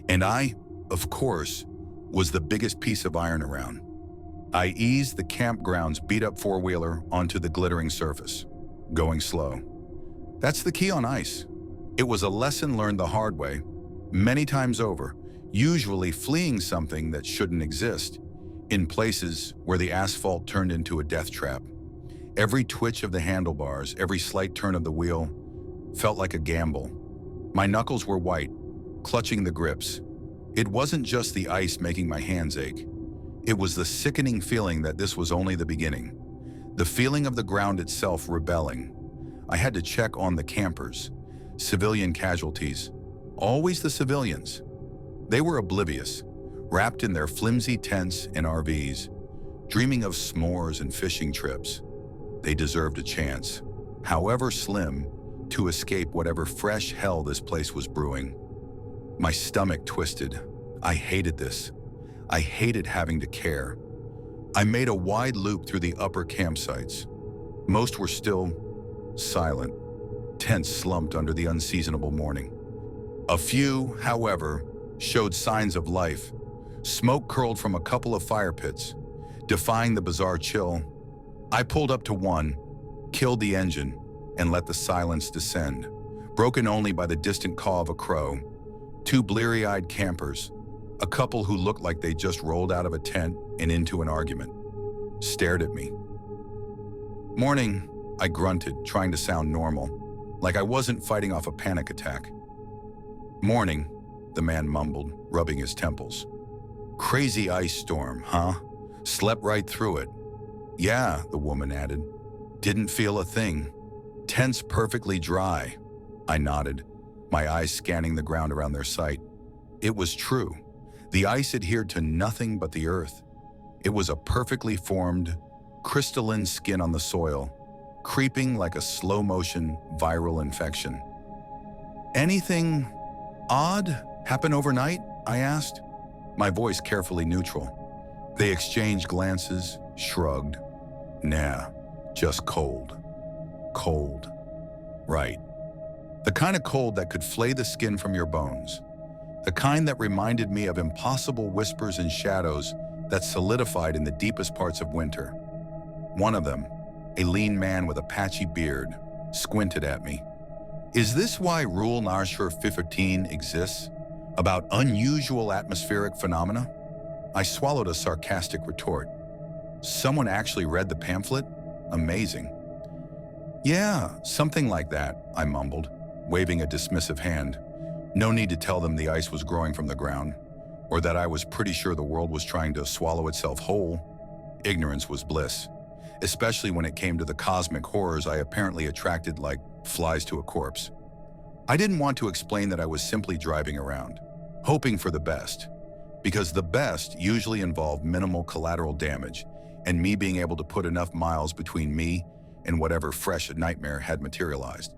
and I, of course, was the biggest piece of iron around. I eased the campground's beat-up four-wheeler onto the glittering surface, going slow. That's the key on ice. It was a lesson learned the hard way, many times over, usually fleeing something that shouldn't exist, in places where the asphalt turned into a death trap. Every twitch of the handlebars, every slight turn of the wheel, felt like a gamble. My knuckles were white, clutching the grips. It wasn't just the ice making my hands ache. It was the sickening feeling that this was only the beginning. The feeling of the ground itself rebelling. I had to check on the campers, civilian casualties, always the civilians. They were oblivious, wrapped in their flimsy tents and RVs, dreaming of s'mores and fishing trips. They deserved a chance, however slim, to escape whatever fresh hell this place was brewing. My stomach twisted. I hated this. I hated having to care. I made a wide loop through the upper campsites. Most were still silent, tents slumped under the unseasonable morning. A few, however, showed signs of life. Smoke curled from a couple of fire pits, defying the bizarre chill. I pulled up to one, killed the engine, and let the silence descend, broken only by the distant caw of a crow. Two bleary-eyed campers, a couple who looked like they just rolled out of a tent and into an argument, stared at me. "Morning," I grunted, trying to sound normal, like I wasn't fighting off a panic attack. "Morning," the man mumbled, rubbing his temples. "Crazy ice storm, huh? Slept right through it." "Yeah," the woman added. "Didn't feel a thing. Tents perfectly dry." I nodded, my eyes scanning the ground around their site. It was true. The ice adhered to nothing but the earth. It was a perfectly formed, crystalline skin on the soil, creeping like a slow-motion viral infection. "Anything odd happen overnight?" I asked, my voice carefully neutral. They exchanged glances, shrugged. "Nah, just cold." Cold. Right. The kind of cold that could flay the skin from your bones. The kind that reminded me of impossible whispers and shadows that solidified in the deepest parts of winter. One of them, a lean man with a patchy beard, squinted at me. "Is this why Rule Nashur 15 exists? About unusual atmospheric phenomena?" I swallowed a sarcastic retort. "Someone actually read the pamphlet? Amazing." "Yeah, something like that," I mumbled, waving a dismissive hand. No need to tell them the ice was growing from the ground, or that I was pretty sure the world was trying to swallow itself whole. Ignorance was bliss, especially when it came to the cosmic horrors I apparently attracted like flies to a corpse. I didn't want to explain that I was simply driving around, hoping for the best, because the best usually involved minimal collateral damage and me being able to put enough miles between me and whatever fresh nightmare had materialized.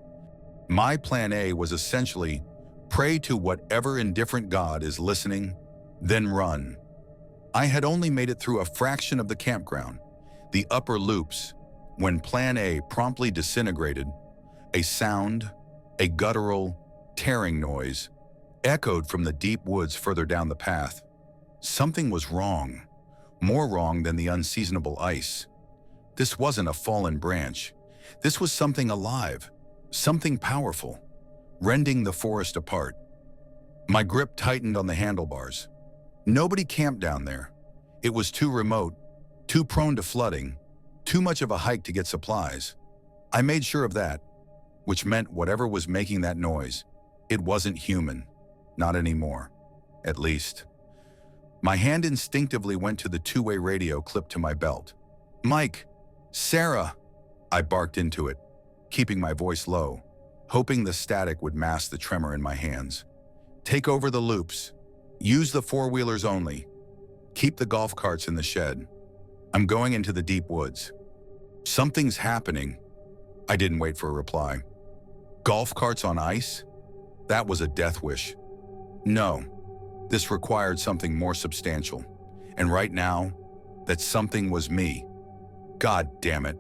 My plan A was essentially pray to whatever indifferent god is listening, then run. I had only made it through a fraction of the campground, the upper loops, when plan A promptly disintegrated. A sound, a guttural, tearing noise, echoed from the deep woods further down the path. Something was wrong, more wrong than the unseasonable ice. This wasn't a fallen branch. This was something alive, something powerful, rending the forest apart. My grip tightened on the handlebars. Nobody camped down there. It was too remote, too prone to flooding, too much of a hike to get supplies. I made sure of that, which meant whatever was making that noise, it wasn't human. Not anymore, at least. My hand instinctively went to the two-way radio clipped to my belt. "Mike, Sarah," I barked into it, keeping my voice low, hoping the static would mask the tremor in my hands. "Take over the loops. Use the four-wheelers only. Keep the golf carts in the shed. I'm going into the deep woods." "Something's happening." I didn't wait for a reply. "Golf carts on ice?" That was a death wish. No, this required something more substantial. And right now, that something was me. God damn it.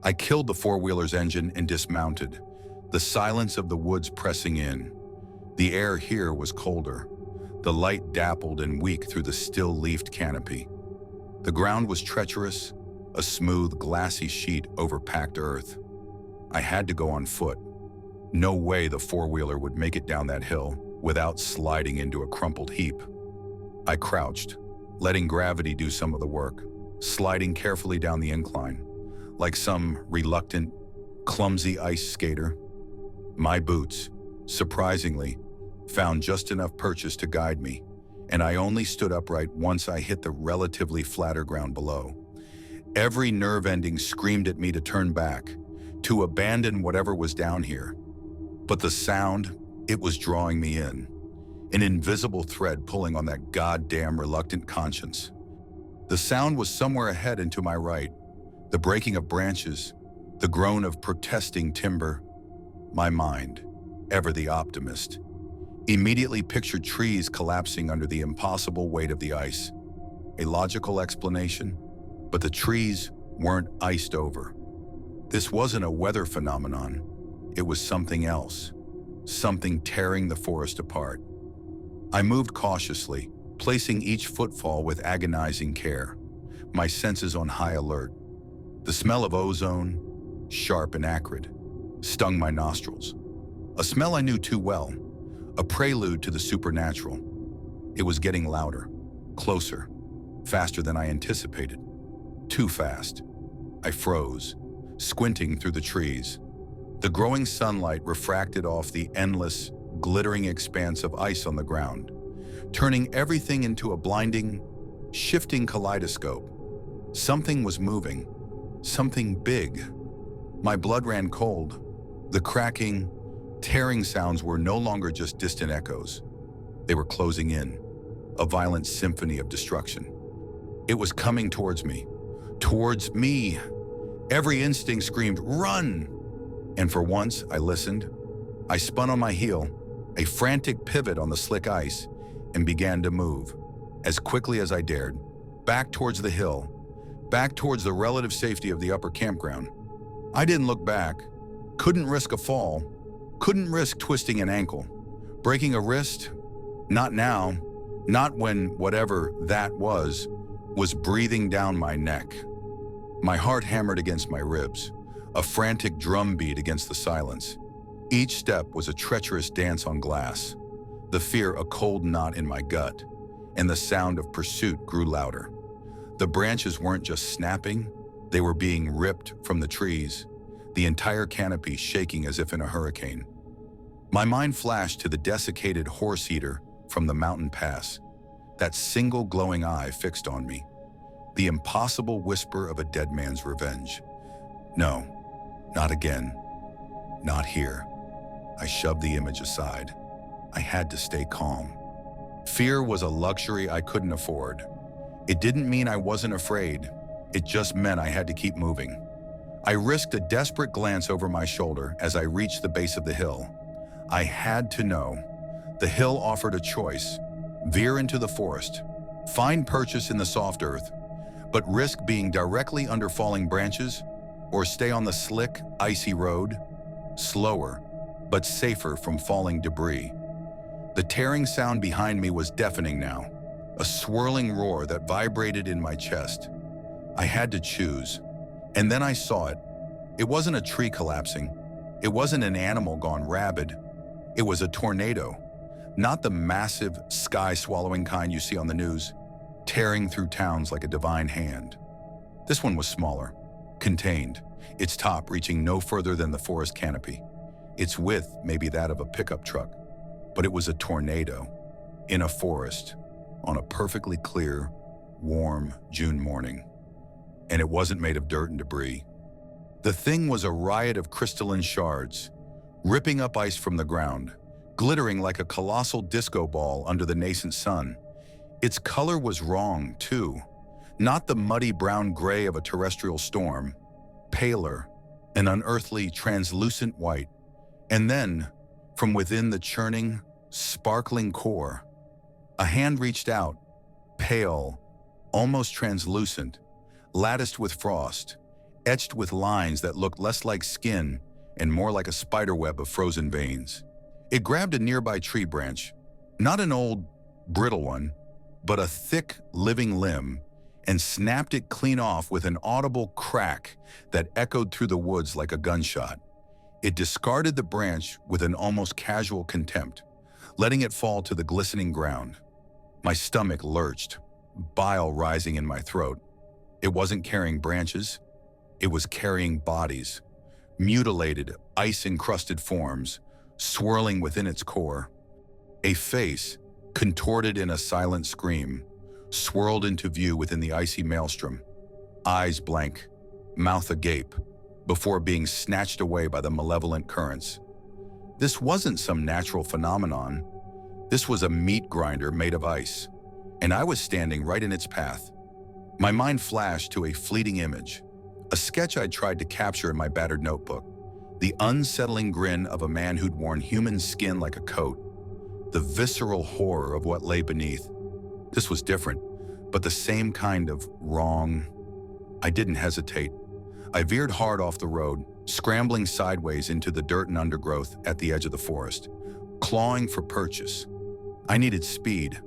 I killed the four-wheeler's engine and dismounted, the silence of the woods pressing in. The air here was colder. The light dappled and weak through the still-leafed canopy. The ground was treacherous, a smooth, glassy sheet over packed earth. I had to go on foot. No way the four-wheeler would make it down that hill without sliding into a crumpled heap. I crouched, letting gravity do some of the work, sliding carefully down the incline, like some reluctant, clumsy ice skater. My boots, surprisingly, found just enough purchase to guide me, and I only stood upright once I hit the relatively flatter ground below. Every nerve ending screamed at me to turn back, to abandon whatever was down here. But the sound, it was drawing me in, an invisible thread pulling on that goddamn reluctant conscience. The sound was somewhere ahead and to my right, the breaking of branches, the groan of protesting timber. My mind, ever the optimist, immediately pictured trees collapsing under the impossible weight of the ice. A logical explanation, but the trees weren't iced over. This wasn't a weather phenomenon. It was something else, something tearing the forest apart. I moved cautiously, placing each footfall with agonizing care, my senses on high alert. The smell of ozone, sharp and acrid, stung my nostrils. A smell I knew too well, a prelude to the supernatural. It was getting louder, closer, faster than I anticipated. Too fast. I froze, squinting through the trees. The growing sunlight refracted off the endless, glittering expanse of ice on the ground, turning everything into a blinding, shifting kaleidoscope. Something was moving, something big. My blood ran cold. The cracking, tearing sounds were no longer just distant echoes. They were closing in, a violent symphony of destruction. It was coming towards me, towards me. Every instinct screamed, "Run!" And for once, I listened. I spun on my heel, a frantic pivot on the slick ice, and began to move, as quickly as I dared, back towards the hill, back towards the relative safety of the upper campground. I didn't look back, couldn't risk a fall, couldn't risk twisting an ankle, breaking a wrist. Not now, not when whatever that was breathing down my neck. My heart hammered against my ribs, a frantic drumbeat against the silence. Each step was a treacherous dance on glass, the fear a cold knot in my gut, and the sound of pursuit grew louder. The branches weren't just snapping, they were being ripped from the trees, the entire canopy shaking as if in a hurricane. My mind flashed to the desiccated horse eater from the mountain pass, that single glowing eye fixed on me, the impossible whisper of a dead man's revenge. No, not again, not here. I shoved the image aside. I had to stay calm. Fear was a luxury I couldn't afford. It didn't mean I wasn't afraid. It just meant I had to keep moving. I risked a desperate glance over my shoulder as I reached the base of the hill. I had to know. The hill offered a choice: veer into the forest, find purchase in the soft earth, but risk being directly under falling branches, or stay on the slick, icy road, slower, but safer from falling debris. The tearing sound behind me was deafening now, a swirling roar that vibrated in my chest. I had to choose, and then I saw it. It wasn't a tree collapsing. It wasn't an animal gone rabid. It was a tornado, not the massive, sky-swallowing kind you see on the news, tearing through towns like a divine hand. This one was smaller, contained, its top reaching no further than the forest canopy. Its width may be that of a pickup truck, but it was a tornado, in a forest, on a perfectly clear, warm June morning. And it wasn't made of dirt and debris. The thing was a riot of crystalline shards, ripping up ice from the ground, glittering like a colossal disco ball under the nascent sun. Its color was wrong, too. Not the muddy brown gray of a terrestrial storm, paler, an unearthly, translucent white. And then, from within the churning, sparkling core, a hand reached out, pale, almost translucent, latticed with frost, etched with lines that looked less like skin and more like a spiderweb of frozen veins. It grabbed a nearby tree branch, not an old, brittle one, but a thick, living limb, and snapped it clean off with an audible crack that echoed through the woods like a gunshot. It discarded the branch with an almost casual contempt, letting it fall to the glistening ground. My stomach lurched, bile rising in my throat. It wasn't carrying branches, it was carrying bodies, mutilated, ice-encrusted forms, swirling within its core. A face, contorted in a silent scream, swirled into view within the icy maelstrom, eyes blank, mouth agape, before being snatched away by the malevolent currents. This wasn't some natural phenomenon. This was a meat grinder made of ice, and I was standing right in its path. My mind flashed to a fleeting image, a sketch I'd tried to capture in my battered notebook, the unsettling grin of a man who'd worn human skin like a coat, the visceral horror of what lay beneath. This was different, but the same kind of wrong. I didn't hesitate. I veered hard off the road, scrambling sideways into the dirt and undergrowth at the edge of the forest, clawing for purchase. I needed speed,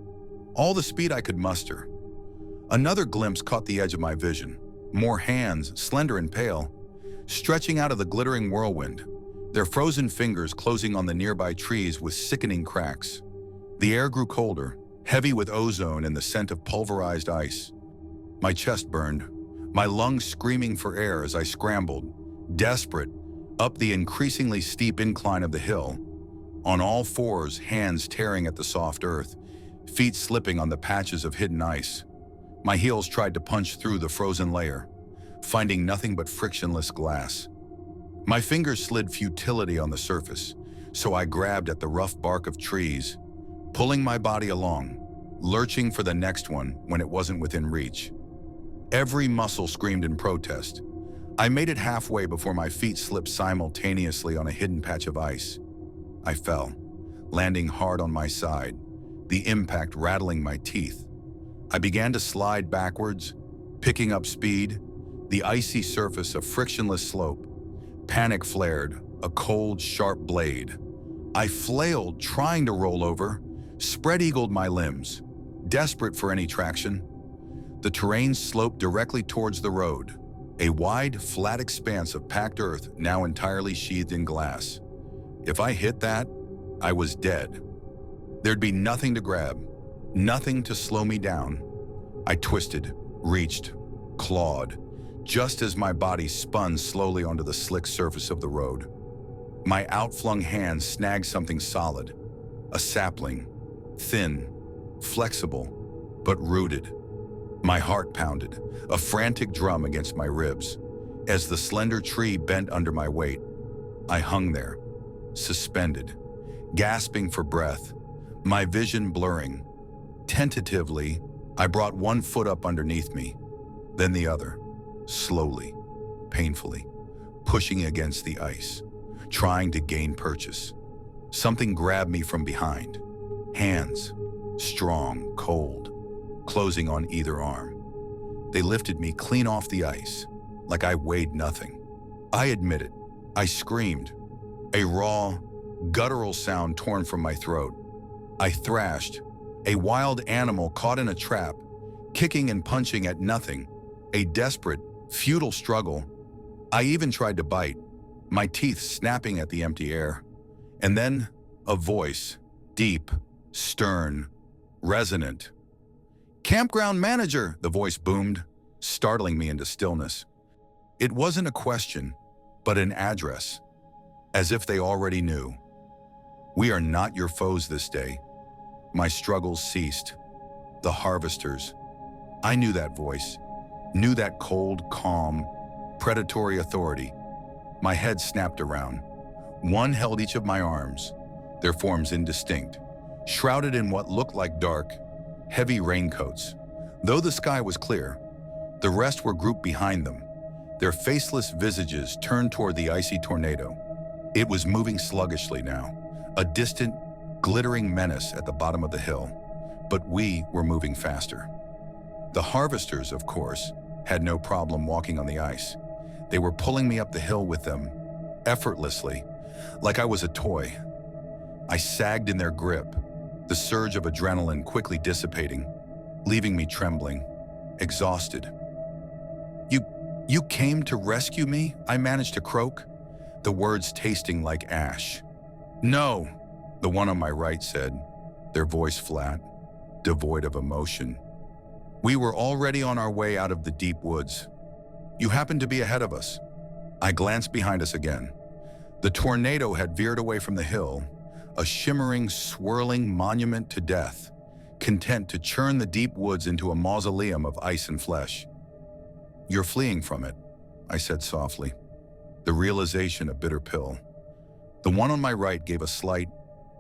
all the speed I could muster. Another glimpse caught the edge of my vision, more hands, slender and pale, stretching out of the glittering whirlwind, their frozen fingers closing on the nearby trees with sickening cracks. The air grew colder, heavy with ozone and the scent of pulverized ice. My chest burned, my lungs screaming for air as I scrambled, desperate, up the increasingly steep incline of the hill. On all fours, hands tearing at the soft earth, feet slipping on the patches of hidden ice. My heels tried to punch through the frozen layer, finding nothing but frictionless glass. My fingers slid futility on the surface, so I grabbed at the rough bark of trees, pulling my body along, lurching for the next one when it wasn't within reach. Every muscle screamed in protest. I made it halfway before my feet slipped simultaneously on a hidden patch of ice. I fell, landing hard on my side, the impact rattling my teeth. I began to slide backwards, picking up speed, the icy surface a frictionless slope. Panic flared, a cold, sharp blade. I flailed, trying to roll over, spread-eagled my limbs, desperate for any traction. The terrain sloped directly towards the road, a wide, flat expanse of packed earth now entirely sheathed in glass. If I hit that, I was dead. There'd be nothing to grab, nothing to slow me down. I twisted, reached, clawed, just as my body spun slowly onto the slick surface of the road. My outflung hand snagged something solid, a sapling, thin, flexible, but rooted. My heart pounded, a frantic drum against my ribs. As the slender tree bent under my weight, I hung there, suspended, gasping for breath, my vision blurring. Tentatively, I brought one foot up underneath me, then the other, slowly, painfully, pushing against the ice, trying to gain purchase. Something grabbed me from behind, hands, strong, cold, closing on either arm. They lifted me clean off the ice, like I weighed nothing. I admit it, I screamed, a raw, guttural sound torn from my throat. I thrashed, a wild animal caught in a trap, kicking and punching at nothing, a desperate, futile struggle. I even tried to bite, my teeth snapping at the empty air. And then, a voice, deep, stern, resonant. "Campground manager," the voice boomed, startling me into stillness. It wasn't a question, but an address, as if they already knew. "We are not your foes this day." My struggles ceased. The harvesters. I knew that voice, knew that cold, calm, predatory authority. My head snapped around. One held each of my arms, their forms indistinct, shrouded in what looked like dark, heavy raincoats. Though the sky was clear, the rest were grouped behind them, their faceless visages turned toward the icy tornado. It was moving sluggishly now, a distant, glittering menace at the bottom of the hill, but we were moving faster. The harvesters, of course, had no problem walking on the ice. They were pulling me up the hill with them, effortlessly, like I was a toy. I sagged in their grip, the surge of adrenaline quickly dissipating, leaving me trembling, exhausted. You came to rescue me?" I managed to croak, the words tasting like ash. "No," the one on my right said, their voice flat, devoid of emotion. "We were already on our way out of the deep woods. You happened to be ahead of us." I glanced behind us again. The tornado had veered away from the hill, a shimmering, swirling monument to death, content to churn the deep woods into a mausoleum of ice and flesh. "You're fleeing from it," I said softly, the realization a bitter pill. The one on my right gave a slight,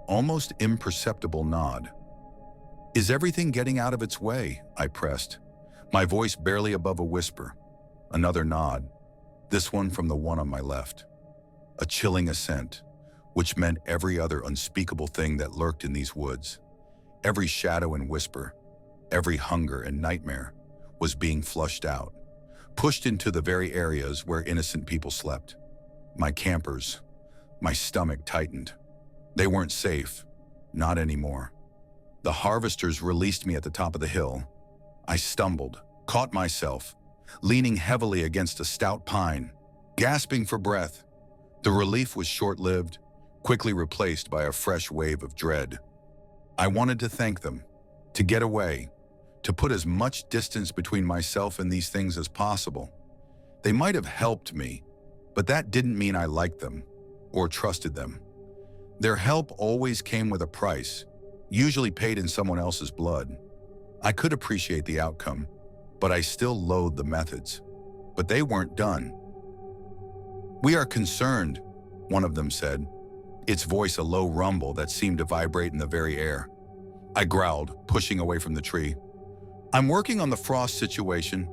almost imperceptible nod. "Is everything getting out of its way?" I pressed, my voice barely above a whisper. Another nod, this one from the one on my left. A chilling assent, which meant every other unspeakable thing that lurked in these woods. Every shadow and whisper, every hunger and nightmare was being flushed out, pushed into the very areas where innocent people slept. My campers, my stomach tightened. They weren't safe, not anymore. The harvesters released me at the top of the hill. I stumbled, caught myself, leaning heavily against a stout pine, gasping for breath. The relief was short-lived, quickly replaced by a fresh wave of dread. I wanted to thank them, to get away, to put as much distance between myself and these things as possible. They might have helped me, but that didn't mean I liked them or trusted them. Their help always came with a price, usually paid in someone else's blood. I could appreciate the outcome, but I still loathed the methods. But they weren't done. "We are concerned," one of them said, its voice a low rumble that seemed to vibrate in the very air. I growled, pushing away from the tree. "I'm working on the frost situation.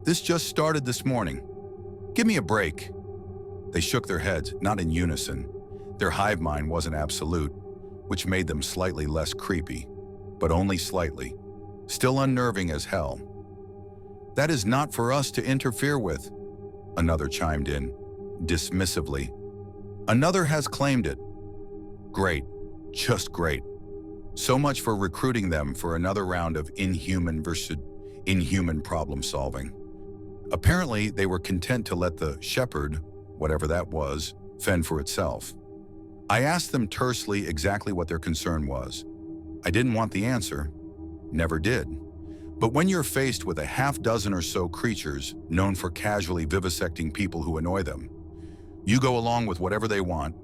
This just started this morning. Give me a break." They shook their heads, not in unison. Their hive mind wasn't absolute, which made them slightly less creepy, but only slightly. Still unnerving as hell. "That is not for us to interfere with," another chimed in, dismissively. "Another has claimed it." Great, just great. So much for recruiting them for another round of inhuman versus inhuman problem solving. Apparently, they were content to let the shepherd, whatever that was, fend for itself. I asked them tersely exactly what their concern was. I didn't want the answer, never did. But when you're faced with a half dozen or so creatures known for casually vivisecting people who annoy them, you go along with whatever they want.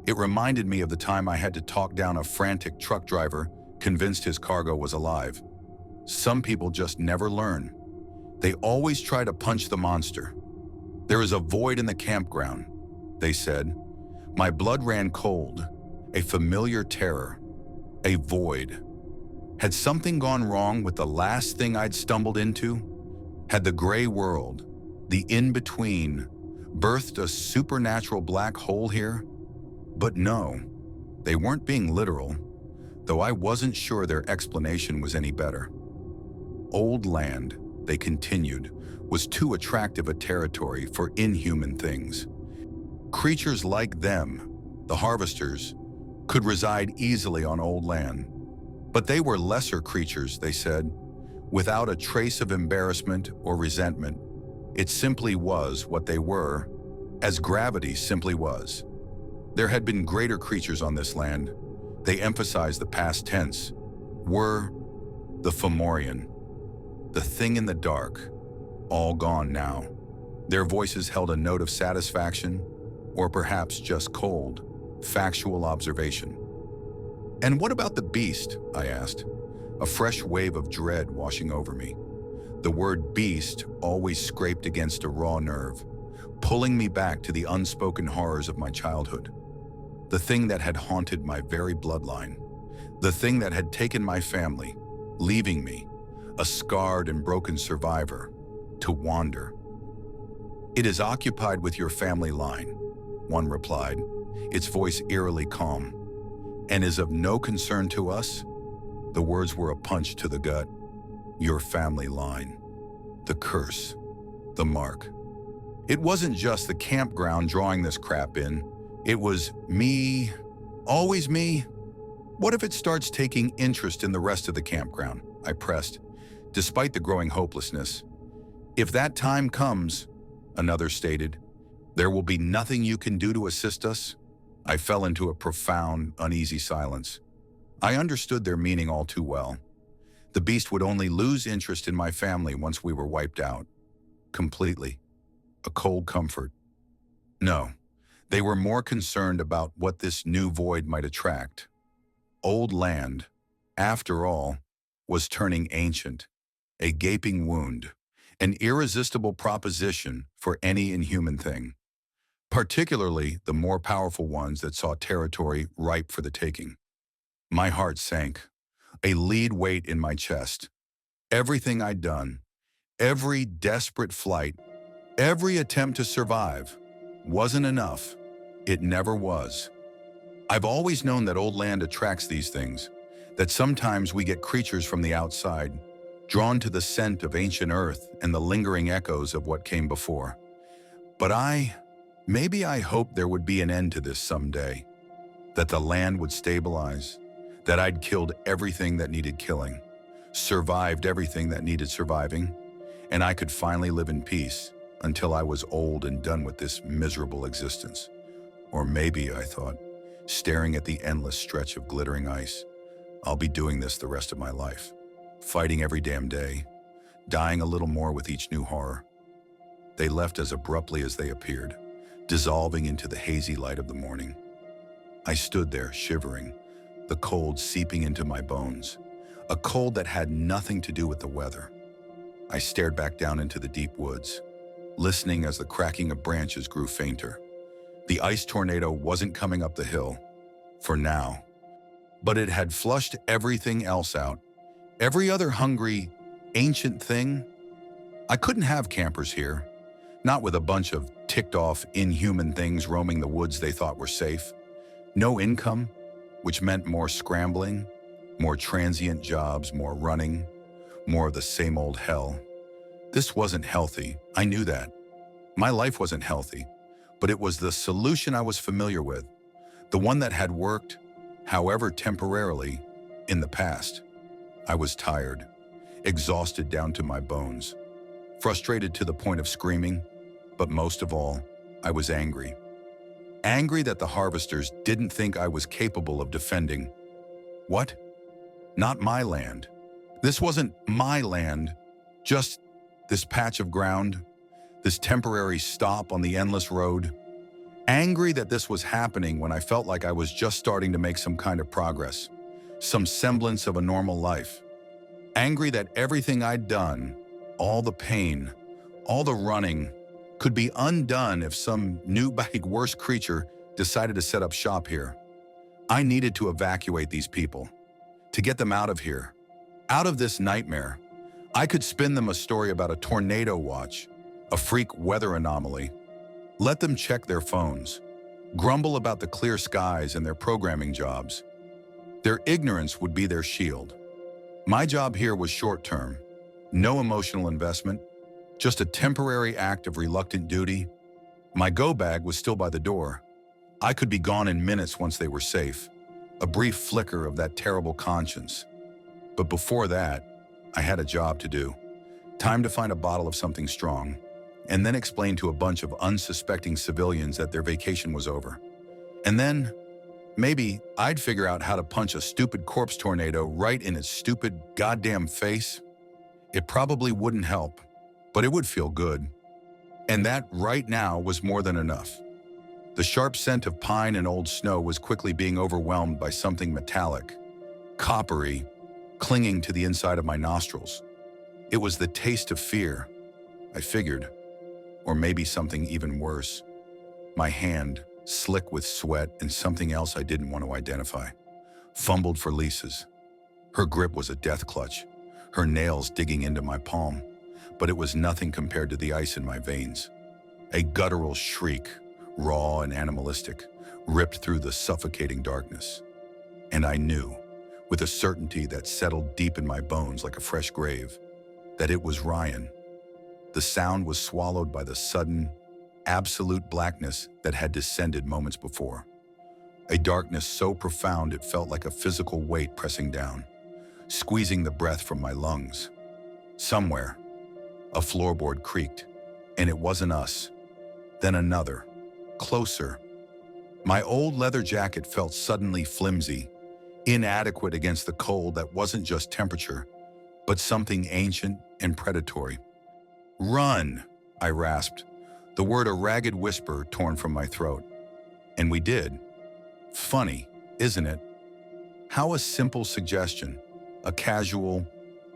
It reminded me of the time I had to talk down a frantic truck driver convinced his cargo was alive. Some people just never learn. They always try to punch the monster. "There is a void in the campground," they said. My blood ran cold, a familiar terror, a void. Had something gone wrong with the last thing I'd stumbled into? Had the gray world, the in-between, birthed a supernatural black hole here? But no, they weren't being literal, though I wasn't sure their explanation was any better. Old land, they continued, was too attractive a territory for inhuman things. Creatures like them, the harvesters, could reside easily on old land. But they were lesser creatures, they said, without a trace of embarrassment or resentment. It simply was what they were, as gravity simply was. There had been greater creatures on this land. They emphasized the past tense. Were the Fomorian, the thing in the dark, all gone now. Their voices held a note of satisfaction, or perhaps just cold, factual observation. "And what about the beast?" I asked, a fresh wave of dread washing over me. The word beast always scraped against a raw nerve, pulling me back to the unspoken horrors of my childhood. The thing that had haunted my very bloodline. The thing that had taken my family, leaving me, a scarred and broken survivor, to wander. "It is occupied with your family line," one replied, its voice eerily calm. "And is of no concern to us?" The words were a punch to the gut. Your family line. The curse. The mark. It wasn't just the campground drawing this crap in. It was me. Always me. "What if it starts taking interest in the rest of the campground?" I pressed, despite the growing hopelessness. "If that time comes," another stated, "there will be nothing you can do to assist us." I fell into a profound, uneasy silence. I understood their meaning all too well. The beast would only lose interest in my family once we were wiped out. Completely. A cold comfort. No, they were more concerned about what this new void might attract. Old land, after all, was turning ancient, a gaping wound, an irresistible proposition for any inhuman thing, particularly the more powerful ones that saw territory ripe for the taking. My heart sank, a lead weight in my chest. Everything I'd done, every desperate flight, every attempt to survive, wasn't enough. It never was. I've always known that old land attracts these things, that sometimes we get creatures from the outside, drawn to the scent of ancient earth and the lingering echoes of what came before. But maybe I hoped there would be an end to this someday, that the land would stabilize, that I'd killed everything that needed killing, survived everything that needed surviving, and I could finally live in peace until I was old and done with this miserable existence. Or maybe, I thought, staring at the endless stretch of glittering ice, I'll be doing this the rest of my life, fighting every damn day, dying a little more with each new horror. They left as abruptly as they appeared, dissolving into the hazy light of the morning. I stood there, shivering, the cold seeping into my bones, a cold that had nothing to do with the weather. I stared back down into the deep woods, listening as the cracking of branches grew fainter. The ice tornado wasn't coming up the hill, for now, but it had flushed everything else out. Every other hungry, ancient thing, I couldn't have campers here, not with a bunch of ticked-off, inhuman things roaming the woods they thought were safe. No income, which meant more scrambling, more transient jobs, more running, more of the same old hell. This wasn't healthy, I knew that. My life wasn't healthy, but it was the solution I was familiar with, the one that had worked, however temporarily, in the past. I was tired, exhausted down to my bones, frustrated to the point of screaming, but most of all, I was angry. Angry that the harvesters didn't think I was capable of defending. What? Not my land. This wasn't my land, just this patch of ground, this temporary stop on the endless road. Angry that this was happening when I felt like I was just starting to make some kind of progress, some semblance of a normal life. Angry that everything I'd done, all the pain, all the running, could be undone if some new big worse creature decided to set up shop here. I needed to evacuate these people, to get them out of here, out of this nightmare. I could spin them a story about a tornado watch, a freak weather anomaly. Let them check their phones, grumble about the clear skies and their programming jobs. Their ignorance would be their shield. My job here was short-term, no emotional investment, just a temporary act of reluctant duty. My go bag was still by the door. I could be gone in minutes once they were safe, a brief flicker of that terrible conscience. But before that, I had a job to do. Time to find a bottle of something strong, and then explain to a bunch of unsuspecting civilians that their vacation was over. And then, maybe I'd figure out how to punch a stupid corpse tornado right in its stupid goddamn face. It probably wouldn't help, but it would feel good. And that right now was more than enough. The sharp scent of pine and old snow was quickly being overwhelmed by something metallic, coppery, clinging to the inside of my nostrils. It was the taste of fear, I figured, or maybe something even worse. My hand, slick with sweat and something else I didn't want to identify, fumbled for Lisa's. Her grip was a death clutch, her nails digging into my palm, but it was nothing compared to the ice in my veins. A guttural shriek, raw and animalistic, ripped through the suffocating darkness. And I knew, with a certainty that settled deep in my bones like a fresh grave, that it was Ryan. The sound was swallowed by the sudden, absolute blackness that had descended moments before. A darkness so profound it felt like a physical weight pressing down, squeezing the breath from my lungs. Somewhere, a floorboard creaked, and it wasn't us. Then another, closer. My old leather jacket felt suddenly flimsy, inadequate against the cold that wasn't just temperature, but something ancient and predatory. "Run," I rasped, the word a ragged whisper torn from my throat. And we did. Funny, isn't it? How a simple suggestion, a casual,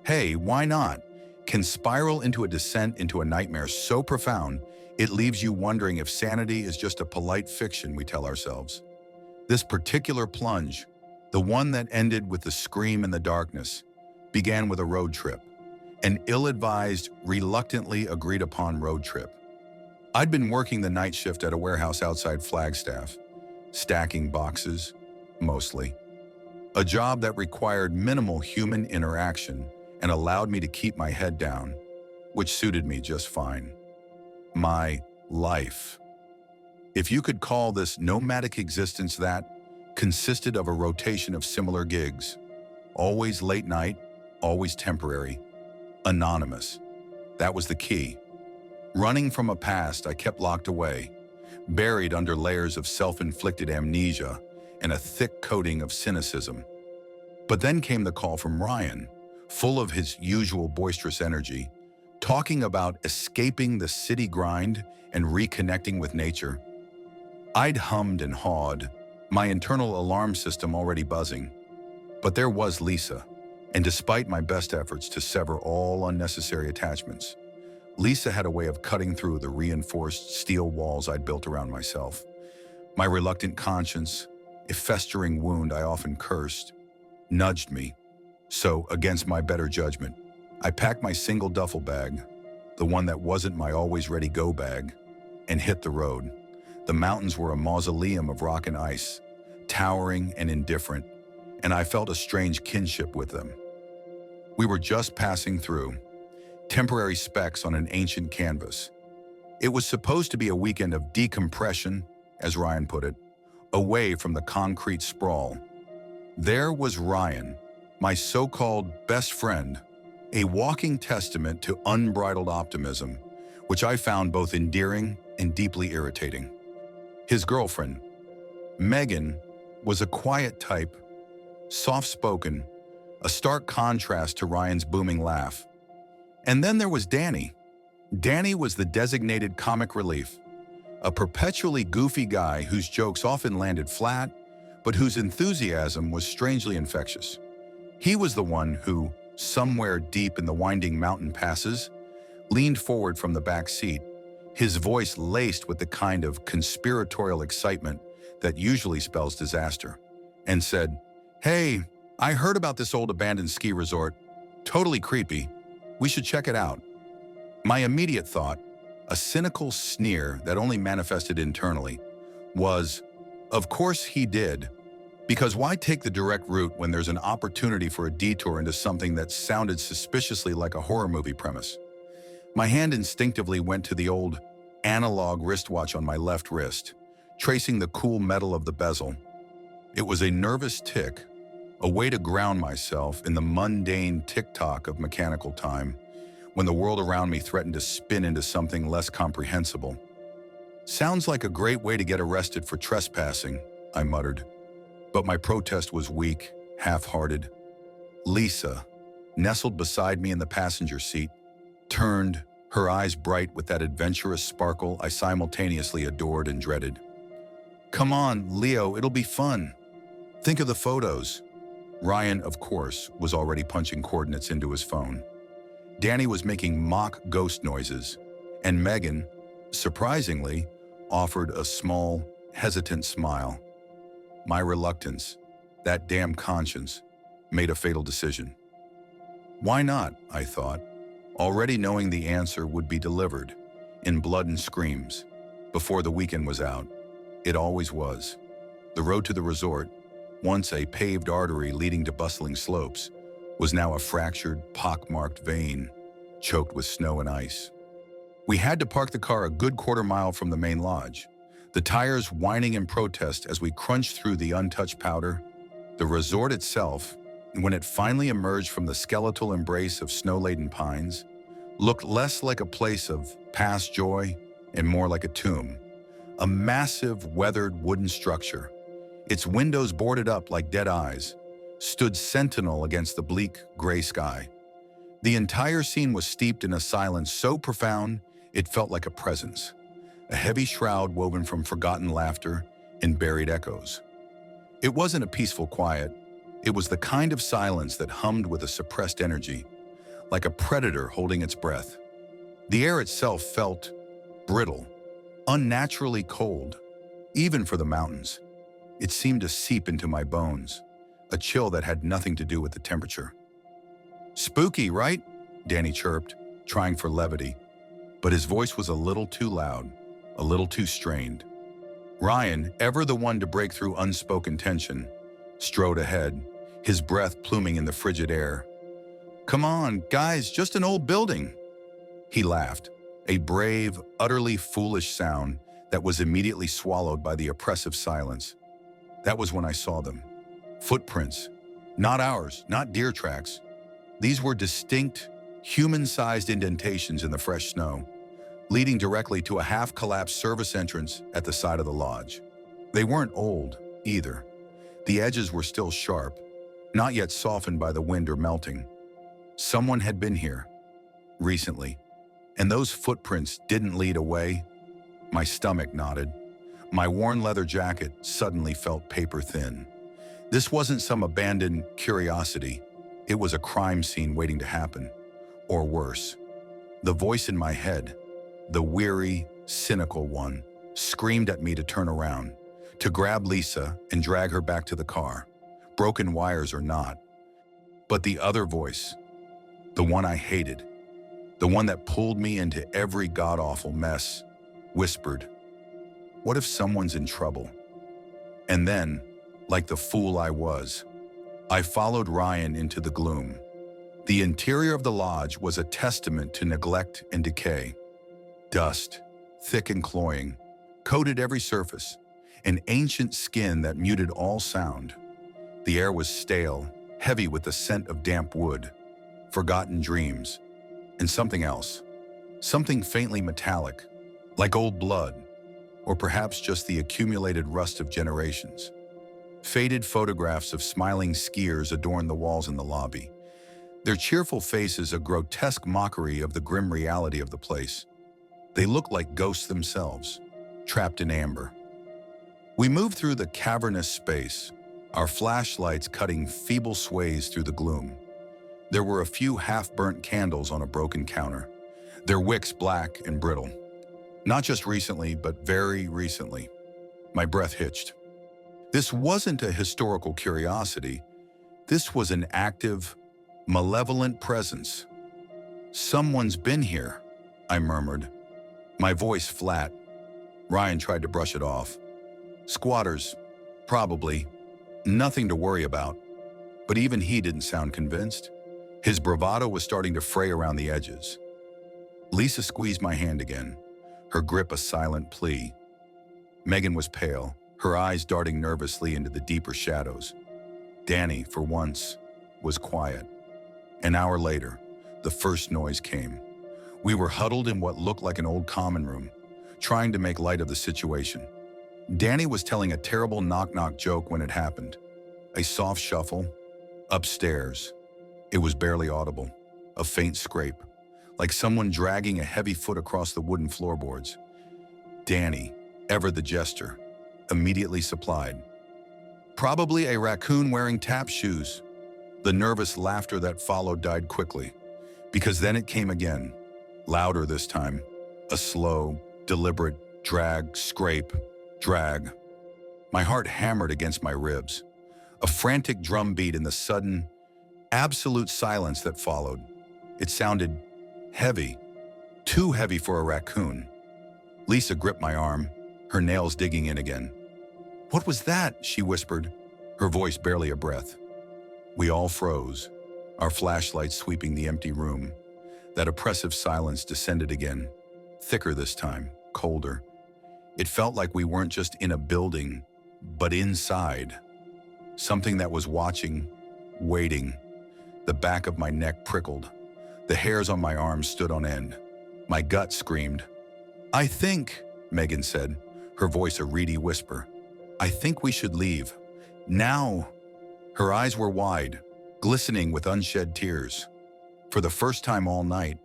"Hey, why not?" can spiral into a descent into a nightmare so profound it leaves you wondering if sanity is just a polite fiction we tell ourselves. This particular plunge, the one that ended with the scream in the darkness, began with a road trip, an ill-advised, reluctantly agreed-upon road trip. I'd been working the night shift at a warehouse outside Flagstaff, stacking boxes, mostly. A job that required minimal human interaction and allowed me to keep my head down, which suited me just fine. My life, if you could call this nomadic existence that, consisted of a rotation of similar gigs, always late night, always temporary, anonymous. That was the key. Running from a past I kept locked away, buried under layers of self-inflicted amnesia and a thick coating of cynicism. But then came the call from Ryan, full of his usual boisterous energy, talking about escaping the city grind and reconnecting with nature. I'd hummed and hawed, my internal alarm system already buzzing. But there was Lisa, and despite my best efforts to sever all unnecessary attachments, Lisa had a way of cutting through the reinforced steel walls I'd built around myself. My reluctant conscience, a festering wound I often cursed, nudged me. So, against my better judgment, I packed my single duffel bag, the one that wasn't my always-ready go bag, and hit the road. The mountains were a mausoleum of rock and ice, towering and indifferent, and I felt a strange kinship with them. We were just passing through, temporary specks on an ancient canvas. It was supposed to be a weekend of decompression, as Ryan put it, away from the concrete sprawl. There was Ryan, my so-called best friend, a walking testament to unbridled optimism, which I found both endearing and deeply irritating. His girlfriend, Megan, was a quiet type, soft-spoken, a stark contrast to Ryan's booming laugh. And then there was Danny. Danny was the designated comic relief, a perpetually goofy guy whose jokes often landed flat, but whose enthusiasm was strangely infectious. He was the one who, somewhere deep in the winding mountain passes, leaned forward from the back seat, his voice laced with the kind of conspiratorial excitement that usually spells disaster, and said, "Hey, I heard about this old abandoned ski resort. Totally creepy. We should check it out." My immediate thought, a cynical sneer that only manifested internally, was, of course he did, because why take the direct route when there's an opportunity for a detour into something that sounded suspiciously like a horror movie premise? My hand instinctively went to the old analog wristwatch on my left wrist, tracing the cool metal of the bezel. It was a nervous tick, a way to ground myself in the mundane tick-tock of mechanical time, when the world around me threatened to spin into something less comprehensible. "Sounds like a great way to get arrested for trespassing," I muttered. But my protest was weak, half-hearted. Lisa, nestled beside me in the passenger seat, turned, her eyes bright with that adventurous sparkle I simultaneously adored and dreaded. "Come on, Leo, it'll be fun. Think of the photos." Ryan, of course, was already punching coordinates into his phone. Danny was making mock ghost noises, and Megan, surprisingly, offered a small, hesitant smile. My reluctance, that damn conscience, made a fatal decision. Why not, I thought, already knowing the answer would be delivered, in blood and screams, before the weekend was out. It always was. The road to the resort, once a paved artery leading to bustling slopes, was now a fractured, pock-marked vein, choked with snow and ice. We had to park the car a good quarter-mile from the main lodge, the tires whining in protest as we crunched through the untouched powder. The resort itself, when it finally emerged from the skeletal embrace of snow-laden pines, looked less like a place of past joy and more like a tomb, a massive, weathered wooden structure. Its windows boarded up like dead eyes, stood sentinel against the bleak, gray sky. The entire scene was steeped in a silence so profound it felt like a presence, a heavy shroud woven from forgotten laughter and buried echoes. It wasn't a peaceful quiet. It was the kind of silence that hummed with a suppressed energy, like a predator holding its breath. The air itself felt brittle, unnaturally cold, even for the mountains. It seemed to seep into my bones, a chill that had nothing to do with the temperature. "Spooky, right?" Danny chirped, trying for levity, but his voice was a little too loud, a little too strained. Ryan, ever the one to break through unspoken tension, strode ahead, his breath pluming in the frigid air. "Come on, guys, just an old building." He laughed, a brave, utterly foolish sound that was immediately swallowed by the oppressive silence. That was when I saw them. Footprints. Not ours, not deer tracks. These were distinct, human-sized indentations in the fresh snow, leading directly to a half-collapsed service entrance at the side of the lodge. They weren't old, either. The edges were still sharp, not yet softened by the wind or melting. Someone had been here, recently, and those footprints didn't lead away. My stomach knotted. My worn leather jacket suddenly felt paper-thin. This wasn't some abandoned curiosity. It was a crime scene waiting to happen, or worse. The voice in my head, the weary, cynical one, screamed at me to turn around, to grab Lisa and drag her back to the car, broken wires or not. But the other voice, the one I hated, the one that pulled me into every god-awful mess, whispered, "What if someone's in trouble?" And then, like the fool I was, I followed Ryan into the gloom. The interior of the lodge was a testament to neglect and decay. Dust, thick and cloying, coated every surface, an ancient skin that muted all sound. The air was stale, heavy with the scent of damp wood, forgotten dreams, and something else, something faintly metallic, like old blood, or perhaps just the accumulated rust of generations. Faded photographs of smiling skiers adorned the walls in the lobby, their cheerful faces a grotesque mockery of the grim reality of the place. They looked like ghosts themselves, trapped in amber. We moved through the cavernous space, our flashlights cutting feeble sways through the gloom. There were a few half-burnt candles on a broken counter, their wicks black and brittle. Not just recently, but very recently. My breath hitched. This wasn't a historical curiosity. This was an active, malevolent presence. "Someone's been here," I murmured, my voice flat. Ryan tried to brush it off. "Squatters, probably. Nothing to worry about." But even he didn't sound convinced. His bravado was starting to fray around the edges. Lisa squeezed my hand again, her grip a silent plea. Megan was pale, her eyes darting nervously into the deeper shadows. Danny, for once, was quiet. An hour later, the first noise came. We were huddled in what looked like an old common room, trying to make light of the situation. Danny was telling a terrible knock-knock joke when it happened. A soft shuffle, upstairs. It was barely audible, a faint scrape, like someone dragging a heavy foot across the wooden floorboards. Danny, ever the jester, immediately supplied. "Probably a raccoon wearing tap shoes." The nervous laughter that followed died quickly, because then it came again, louder this time, a slow, deliberate drag, scrape, drag. My heart hammered against my ribs, a frantic drum beat in the sudden, absolute silence that followed. It sounded heavy, too heavy for a raccoon. Lisa gripped my arm, her nails digging in again. "What was that?" she whispered, her voice barely a breath. We all froze, our flashlights sweeping the empty room. That oppressive silence descended again, thicker this time, colder. It felt like we weren't just in a building, but inside. Something that was watching, waiting. The back of my neck prickled. The hairs on my arms stood on end. My gut screamed. "I think," Megan said, her voice a reedy whisper, "I think we should leave. Now." Her eyes were wide, glistening with unshed tears. For the first time all night,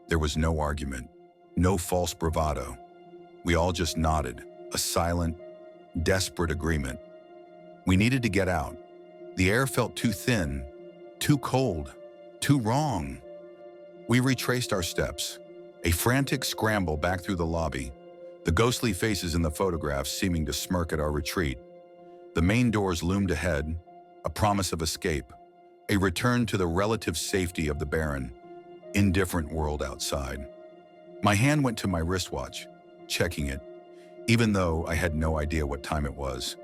there was no argument, no false bravado. We all just nodded, a silent, desperate agreement. We needed to get out. The air felt too thin, too cold, too wrong. We retraced our steps, a frantic scramble back through the lobby, the ghostly faces in the photographs seeming to smirk at our retreat. The main doors loomed ahead, a promise of escape, a return to the relative safety of the barren, indifferent world outside. My hand went to my wristwatch, checking it, even though I had no idea what time it was,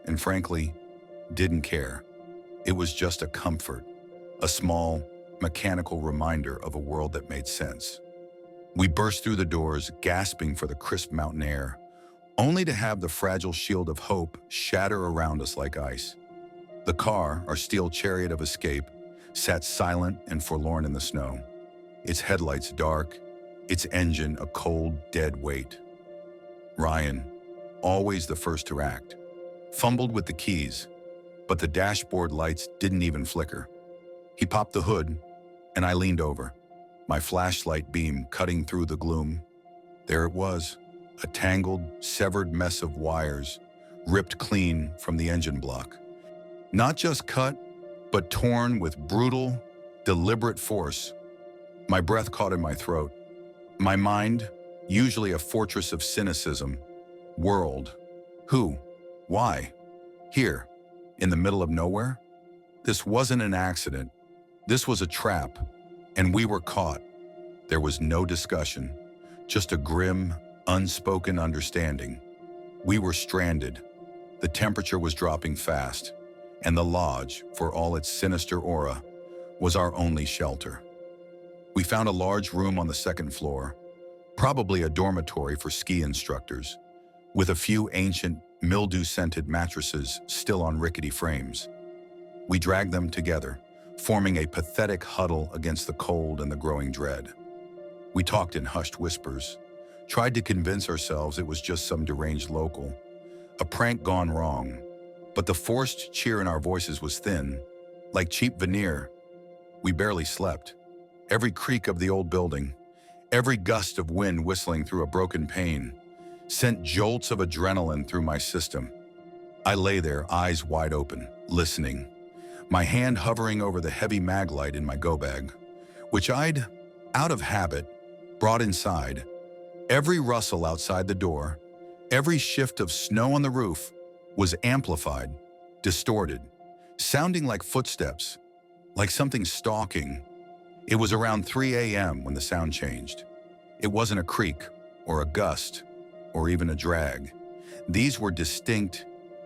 and frankly, didn't care. It was just a comfort, a small, mechanical reminder of a world that made sense. We burst through the doors, gasping for the crisp mountain air, only to have the fragile shield of hope shatter around us like ice. The car, our steel chariot of escape, sat silent and forlorn in the snow, its headlights dark, its engine a cold, dead weight. Ryan, always the first to act, fumbled with the keys, but the dashboard lights didn't even flicker. He popped the hood, and I leaned over, my flashlight beam cutting through the gloom. There it was, a tangled, severed mess of wires, ripped clean from the engine block. Not just cut, but torn with brutal, deliberate force. My breath caught in my throat. My mind, usually a fortress of cynicism, whirled. Who? Why? Here, in the middle of nowhere? This wasn't an accident. This was a trap, and we were caught. There was no discussion, just a grim, unspoken understanding. We were stranded. The temperature was dropping fast, and the lodge, for all its sinister aura, was our only shelter. We found a large room on the second floor, probably a dormitory for ski instructors, with a few ancient, mildew-scented mattresses still on rickety frames. We dragged them together, forming a pathetic huddle against the cold and the growing dread. We talked in hushed whispers, tried to convince ourselves it was just some deranged local, a prank gone wrong, but the forced cheer in our voices was thin, like cheap veneer. We barely slept. Every creak of the old building, every gust of wind whistling through a broken pane, sent jolts of adrenaline through my system. I lay there, eyes wide open, listening, my hand hovering over the heavy mag light in my go bag, which I'd, out of habit, brought inside. Every rustle outside the door, every shift of snow on the roof was amplified, distorted, sounding like footsteps, like something stalking. It was around 3 a.m. when the sound changed. It wasn't a creak or a gust or even a drag. These were distinct,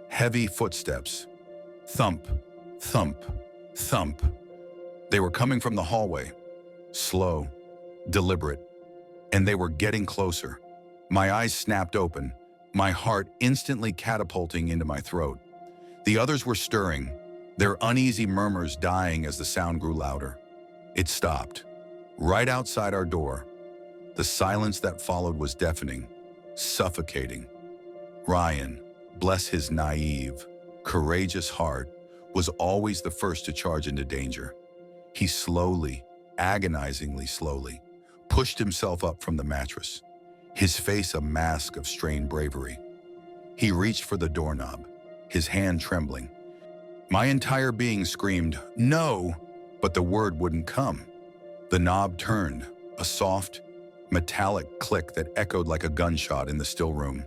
heavy footsteps. Thump, thump, thump. They were coming from the hallway, slow, deliberate, and they were getting closer. My eyes snapped open, my heart instantly catapulting into my throat. The others were stirring, their uneasy murmurs dying as the sound grew louder. It stopped, right outside our door. The silence that followed was deafening, suffocating. Ryan, bless his naive, courageous heart, was always the first to charge into danger. He slowly, agonizingly slowly, pushed himself up from the mattress, his face a mask of strained bravery. He reached for the doorknob, his hand trembling. My entire being screamed, "No!" but the word wouldn't come. The knob turned, a soft, metallic click that echoed like a gunshot in the still room.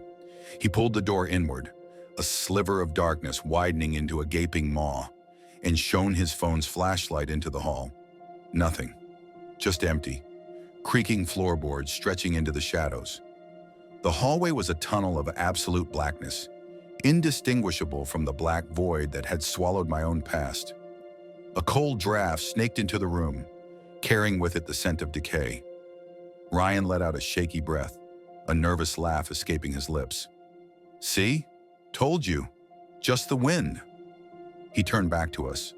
He pulled the door inward, a sliver of darkness widening into a gaping maw, and shone his phone's flashlight into the hall. Nothing, just empty, creaking floorboards stretching into the shadows. The hallway was a tunnel of absolute blackness, indistinguishable from the black void that had swallowed my own past. A cold draft snaked into the room, carrying with it the scent of decay. Ryan let out a shaky breath, a nervous laugh escaping his lips. "See? Told you. Just the wind." He turned back to us,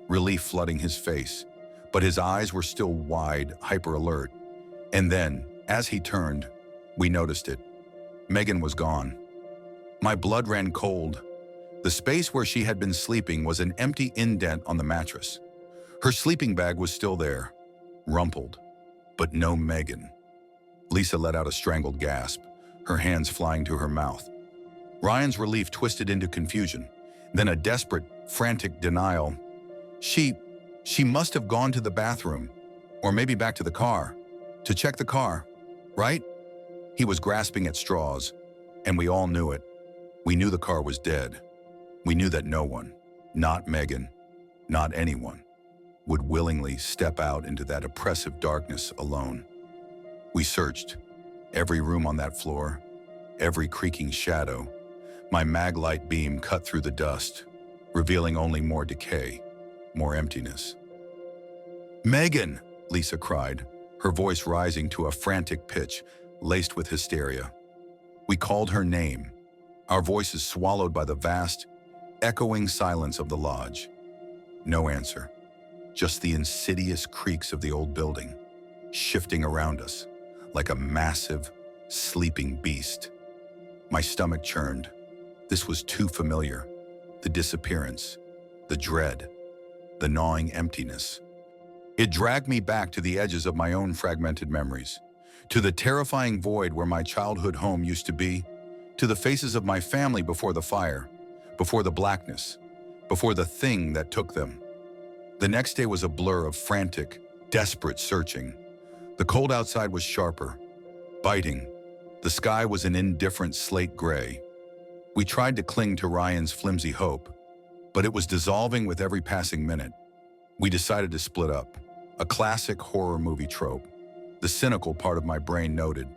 relief flooding his face, but his eyes were still wide, hyper-alert. And then, as he turned, we noticed it. Megan was gone. My blood ran cold. The space where she had been sleeping was an empty indent on the mattress. Her sleeping bag was still there, rumpled, but no Megan. Lisa let out a strangled gasp, her hands flying to her mouth. Ryan's relief twisted into confusion, then a desperate, frantic denial. She must have gone to the bathroom, or maybe back to the car, to check the car, right? He was grasping at straws, and we all knew it. We knew the car was dead. We knew that no one, not Megan, not anyone, would willingly step out into that oppressive darkness alone. We searched every room on that floor, every creaking shadow. My mag light beam cut through the dust, revealing only more decay, more emptiness. "Megan!" Lisa cried, her voice rising to a frantic pitch, laced with hysteria. We called her name, our voices swallowed by the vast, echoing silence of the lodge. No answer, just the insidious creaks of the old building, shifting around us like a massive, sleeping beast. My stomach churned. This was too familiar. The disappearance, the dread, the gnawing emptiness. It dragged me back to the edges of my own fragmented memories, to the terrifying void where my childhood home used to be, to the faces of my family before the fire, before the blackness, before the thing that took them. The next day was a blur of frantic, desperate searching. The cold outside was sharper, biting. The sky was an indifferent slate gray. We tried to cling to Ryan's flimsy hope, but it was dissolving with every passing minute. We decided to split up, a classic horror movie trope. the cynical part of my brain noted.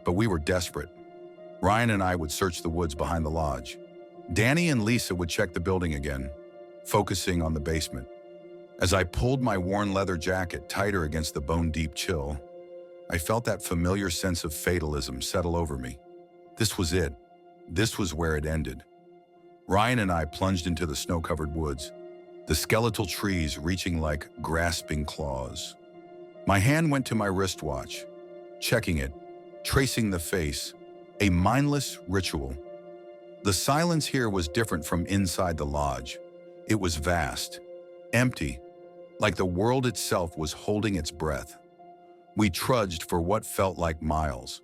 But we were desperate. Ryan and I would search the woods behind the lodge. Danny and Lisa would check the building again, focusing on the basement. As I pulled my worn leather jacket tighter against the bone-deep chill, I felt that familiar sense of fatalism settle over me. This was it. This was where it ended. Ryan and I plunged into the snow-covered woods, the skeletal trees reaching like grasping claws. My hand went to my wristwatch, checking it, tracing the face, a mindless ritual. The silence here was different from inside the lodge. It was vast, empty, like the world itself was holding its breath. We trudged for what felt like miles,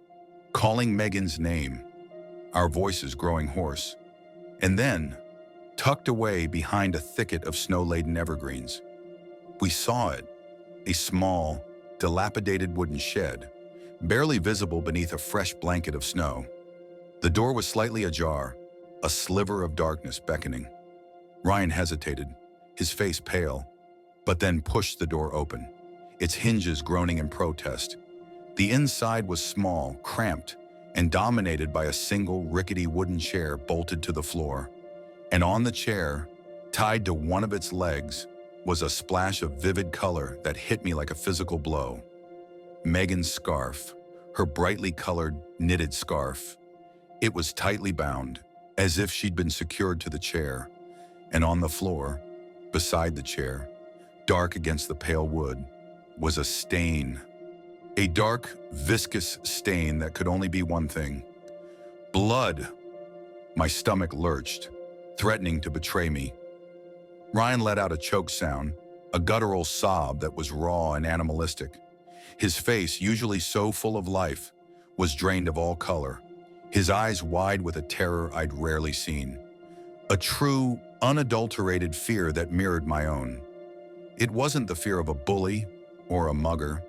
calling Megan's name, our voices growing hoarse. And then, tucked away behind a thicket of snow-laden evergreens, we saw it, a small, dilapidated wooden shed, barely visible beneath a fresh blanket of snow. The door was slightly ajar, a sliver of darkness beckoning. Ryan hesitated, his face pale, but then pushed the door open, its hinges groaning in protest. The inside was small, cramped, and dominated by a single rickety wooden chair bolted to the floor. And on the chair, tied to one of its legs, was a splash of vivid color that hit me like a physical blow. Megan's scarf, her brightly colored, knitted scarf. It was tightly bound, as if she'd been secured to the chair. And on the floor, beside the chair, dark against the pale wood, was a stain. A dark, viscous stain that could only be one thing. Blood. My stomach lurched, threatening to betray me. Ryan let out a choke sound, a guttural sob that was raw and animalistic. His face, usually so full of life, was drained of all color, his eyes wide with a terror I'd rarely seen. A true, unadulterated fear that mirrored my own. It wasn't the fear of a bully or a mugger.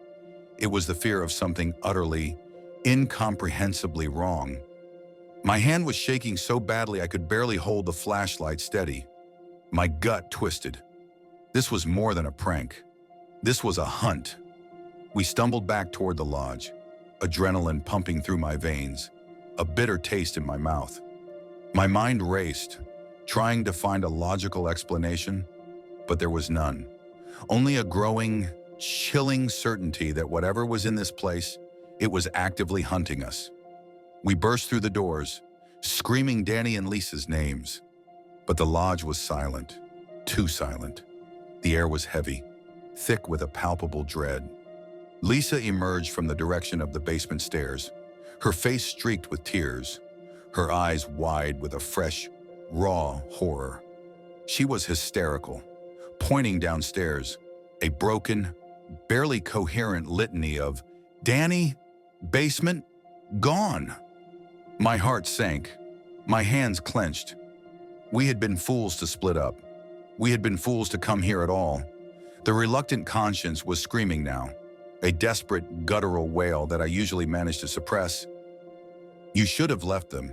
It was the fear of something utterly, incomprehensibly wrong. My hand was shaking so badly I could barely hold the flashlight steady. My gut twisted. This was more than a prank. This was a hunt. We stumbled back toward the lodge, adrenaline pumping through my veins, a bitter taste in my mouth. My mind raced, trying to find a logical explanation, but there was none. Only a growing, chilling certainty that whatever was in this place, it was actively hunting us. We burst through the doors, screaming Danny and Lisa's names. But the lodge was silent, too silent. The air was heavy, thick with a palpable dread. Lisa emerged from the direction of the basement stairs, her face streaked with tears, her eyes wide with a fresh, raw horror. She was hysterical, pointing downstairs, a broken, barely coherent litany of, "Danny, basement, gone." My heart sank, my hands clenched. We had been fools to split up. We had been fools to come here at all. The reluctant conscience was screaming now, a desperate, guttural wail that I usually managed to suppress. "You should have left them.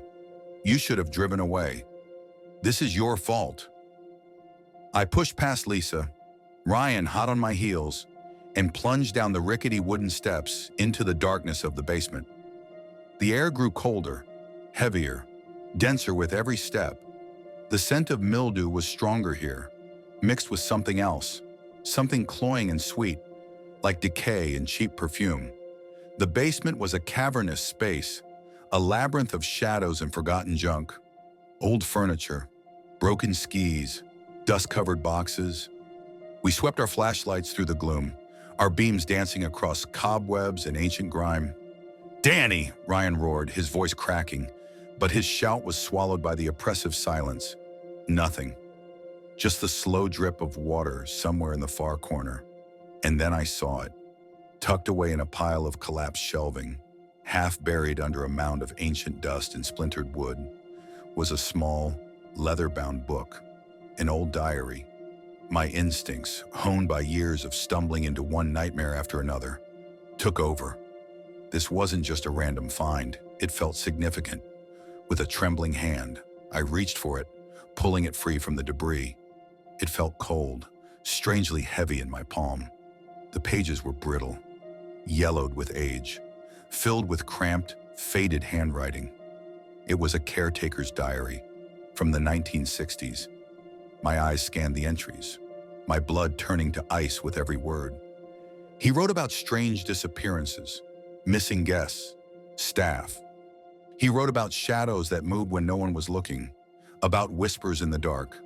You should have driven away. This is your fault." I pushed past Lisa, Ryan hot on my heels, and plunged down the rickety wooden steps into the darkness of the basement. The air grew colder, heavier, denser with every step. The scent of mildew was stronger here, mixed with something else, something cloying and sweet, like decay and cheap perfume. The basement was a cavernous space, a labyrinth of shadows and forgotten junk. Old furniture, broken skis, dust-covered boxes. We swept our flashlights through the gloom, our beams dancing across cobwebs and ancient grime. "Danny!" Ryan roared, his voice cracking, but his shout was swallowed by the oppressive silence. Nothing. Just the slow drip of water somewhere in the far corner. And then I saw it, tucked away in a pile of collapsed shelving, half buried under a mound of ancient dust and splintered wood, was a small, leather-bound book, an old diary. My instincts, honed by years of stumbling into one nightmare after another, took over. This wasn't just a random find. It felt significant. With a trembling hand, I reached for it, pulling it free from the debris. It felt cold, strangely heavy in my palm. The pages were brittle, yellowed with age, filled with cramped, faded handwriting. It was a caretaker's diary from the 1960s. My eyes scanned the entries, my blood turning to ice with every word. He wrote about strange disappearances, missing guests, staff. He wrote about shadows that moved when no one was looking, about whispers in the dark,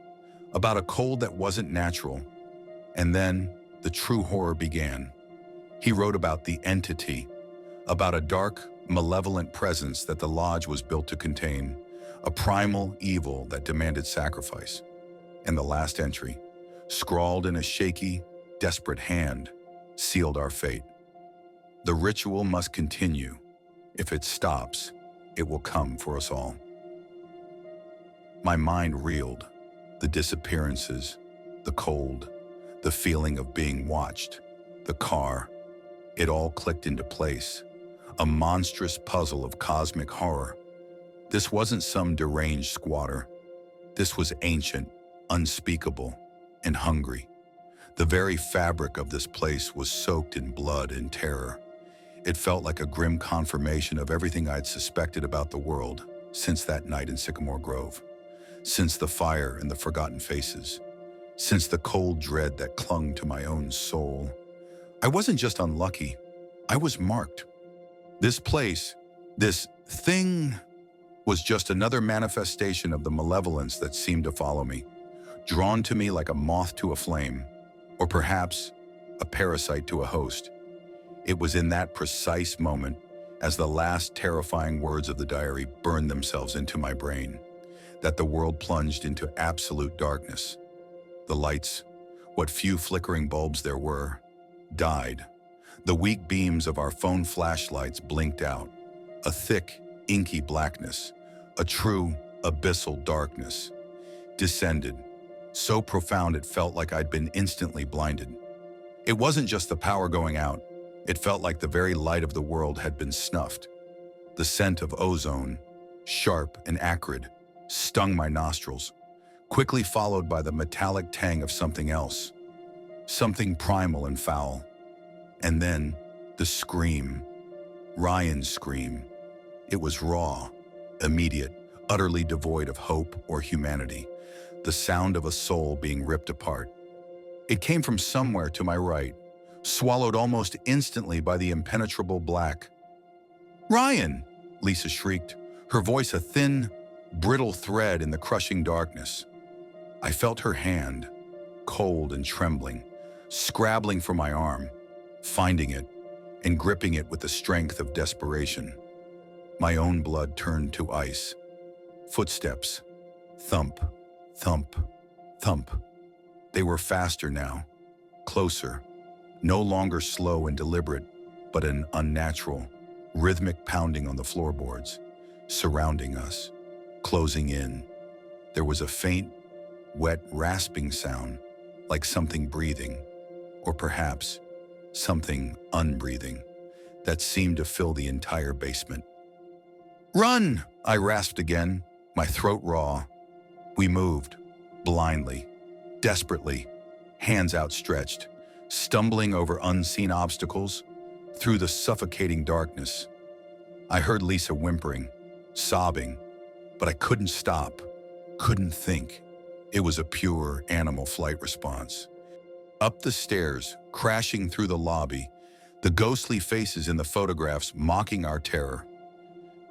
about a cold that wasn't natural. And then the true horror began. He wrote about the entity, about a dark, malevolent presence that the lodge was built to contain, a primal evil that demanded sacrifice. And the last entry, scrawled in a shaky, desperate hand, sealed our fate. The ritual must continue. If it stops, it will come for us all. My mind reeled. The disappearances, the cold, the feeling of being watched, the car. It all clicked into place. A monstrous puzzle of cosmic horror. This wasn't some deranged squatter. This was ancient, unspeakable, and hungry. The very fabric of this place was soaked in blood and terror. It felt like a grim confirmation of everything I'd suspected about the world since that night in Sycamore Grove, since the fire and the forgotten faces, since the cold dread that clung to my own soul. I wasn't just unlucky, I was marked. This place, this thing, was just another manifestation of the malevolence that seemed to follow me, drawn to me like a moth to a flame, or perhaps a parasite to a host. It was in that precise moment, as the last terrifying words of the diary burned themselves into my brain, that the world plunged into absolute darkness. The lights, what few flickering bulbs there were, died. The weak beams of our phone flashlights blinked out. A thick, inky blackness, a true, abyssal darkness, descended, so profound it felt like I'd been instantly blinded. It wasn't just the power going out. It felt like the very light of the world had been snuffed. The scent of ozone, sharp and acrid, stung my nostrils, quickly followed by the metallic tang of something else, something primal and foul. And then the scream, Ryan's scream. It was raw, immediate, utterly devoid of hope or humanity, the sound of a soul being ripped apart. It came from somewhere to my right, swallowed almost instantly by the impenetrable black. "Ryan!" Lisa shrieked, her voice a thin, brittle thread in the crushing darkness. I felt her hand, cold and trembling, scrabbling for my arm, finding it, and gripping it with the strength of desperation. My own blood turned to ice. Footsteps. Thump, thump, thump. They were faster now, closer, no longer slow and deliberate, but an unnatural, rhythmic pounding on the floorboards, surrounding us, closing in. There was a faint, wet, rasping sound, like something breathing, or perhaps something unbreathing, that seemed to fill the entire basement. "Run!" I rasped again, my throat raw. We moved, blindly, desperately, hands outstretched, stumbling over unseen obstacles, through the suffocating darkness. I heard Lisa whimpering, sobbing, but I couldn't stop, couldn't think. It was a pure animal flight response. Up the stairs, crashing through the lobby, the ghostly faces in the photographs mocking our terror.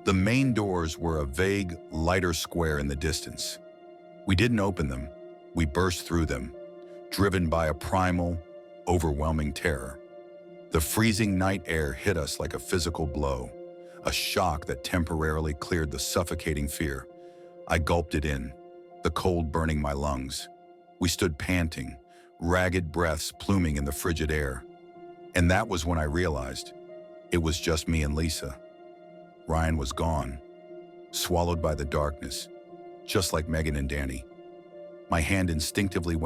The main doors were a vague, lighter square in the distance. We didn't open them, we burst through them, driven by a primal, overwhelming terror. The freezing night air hit us like a physical blow, a shock that temporarily cleared the suffocating fear. I gulped it in, the cold burning my lungs. We stood panting, ragged breaths pluming in the frigid air. And that was when I realized it was just me and Lisa. Ryan was gone, swallowed by the darkness, just like Megan and Danny. My hand instinctively went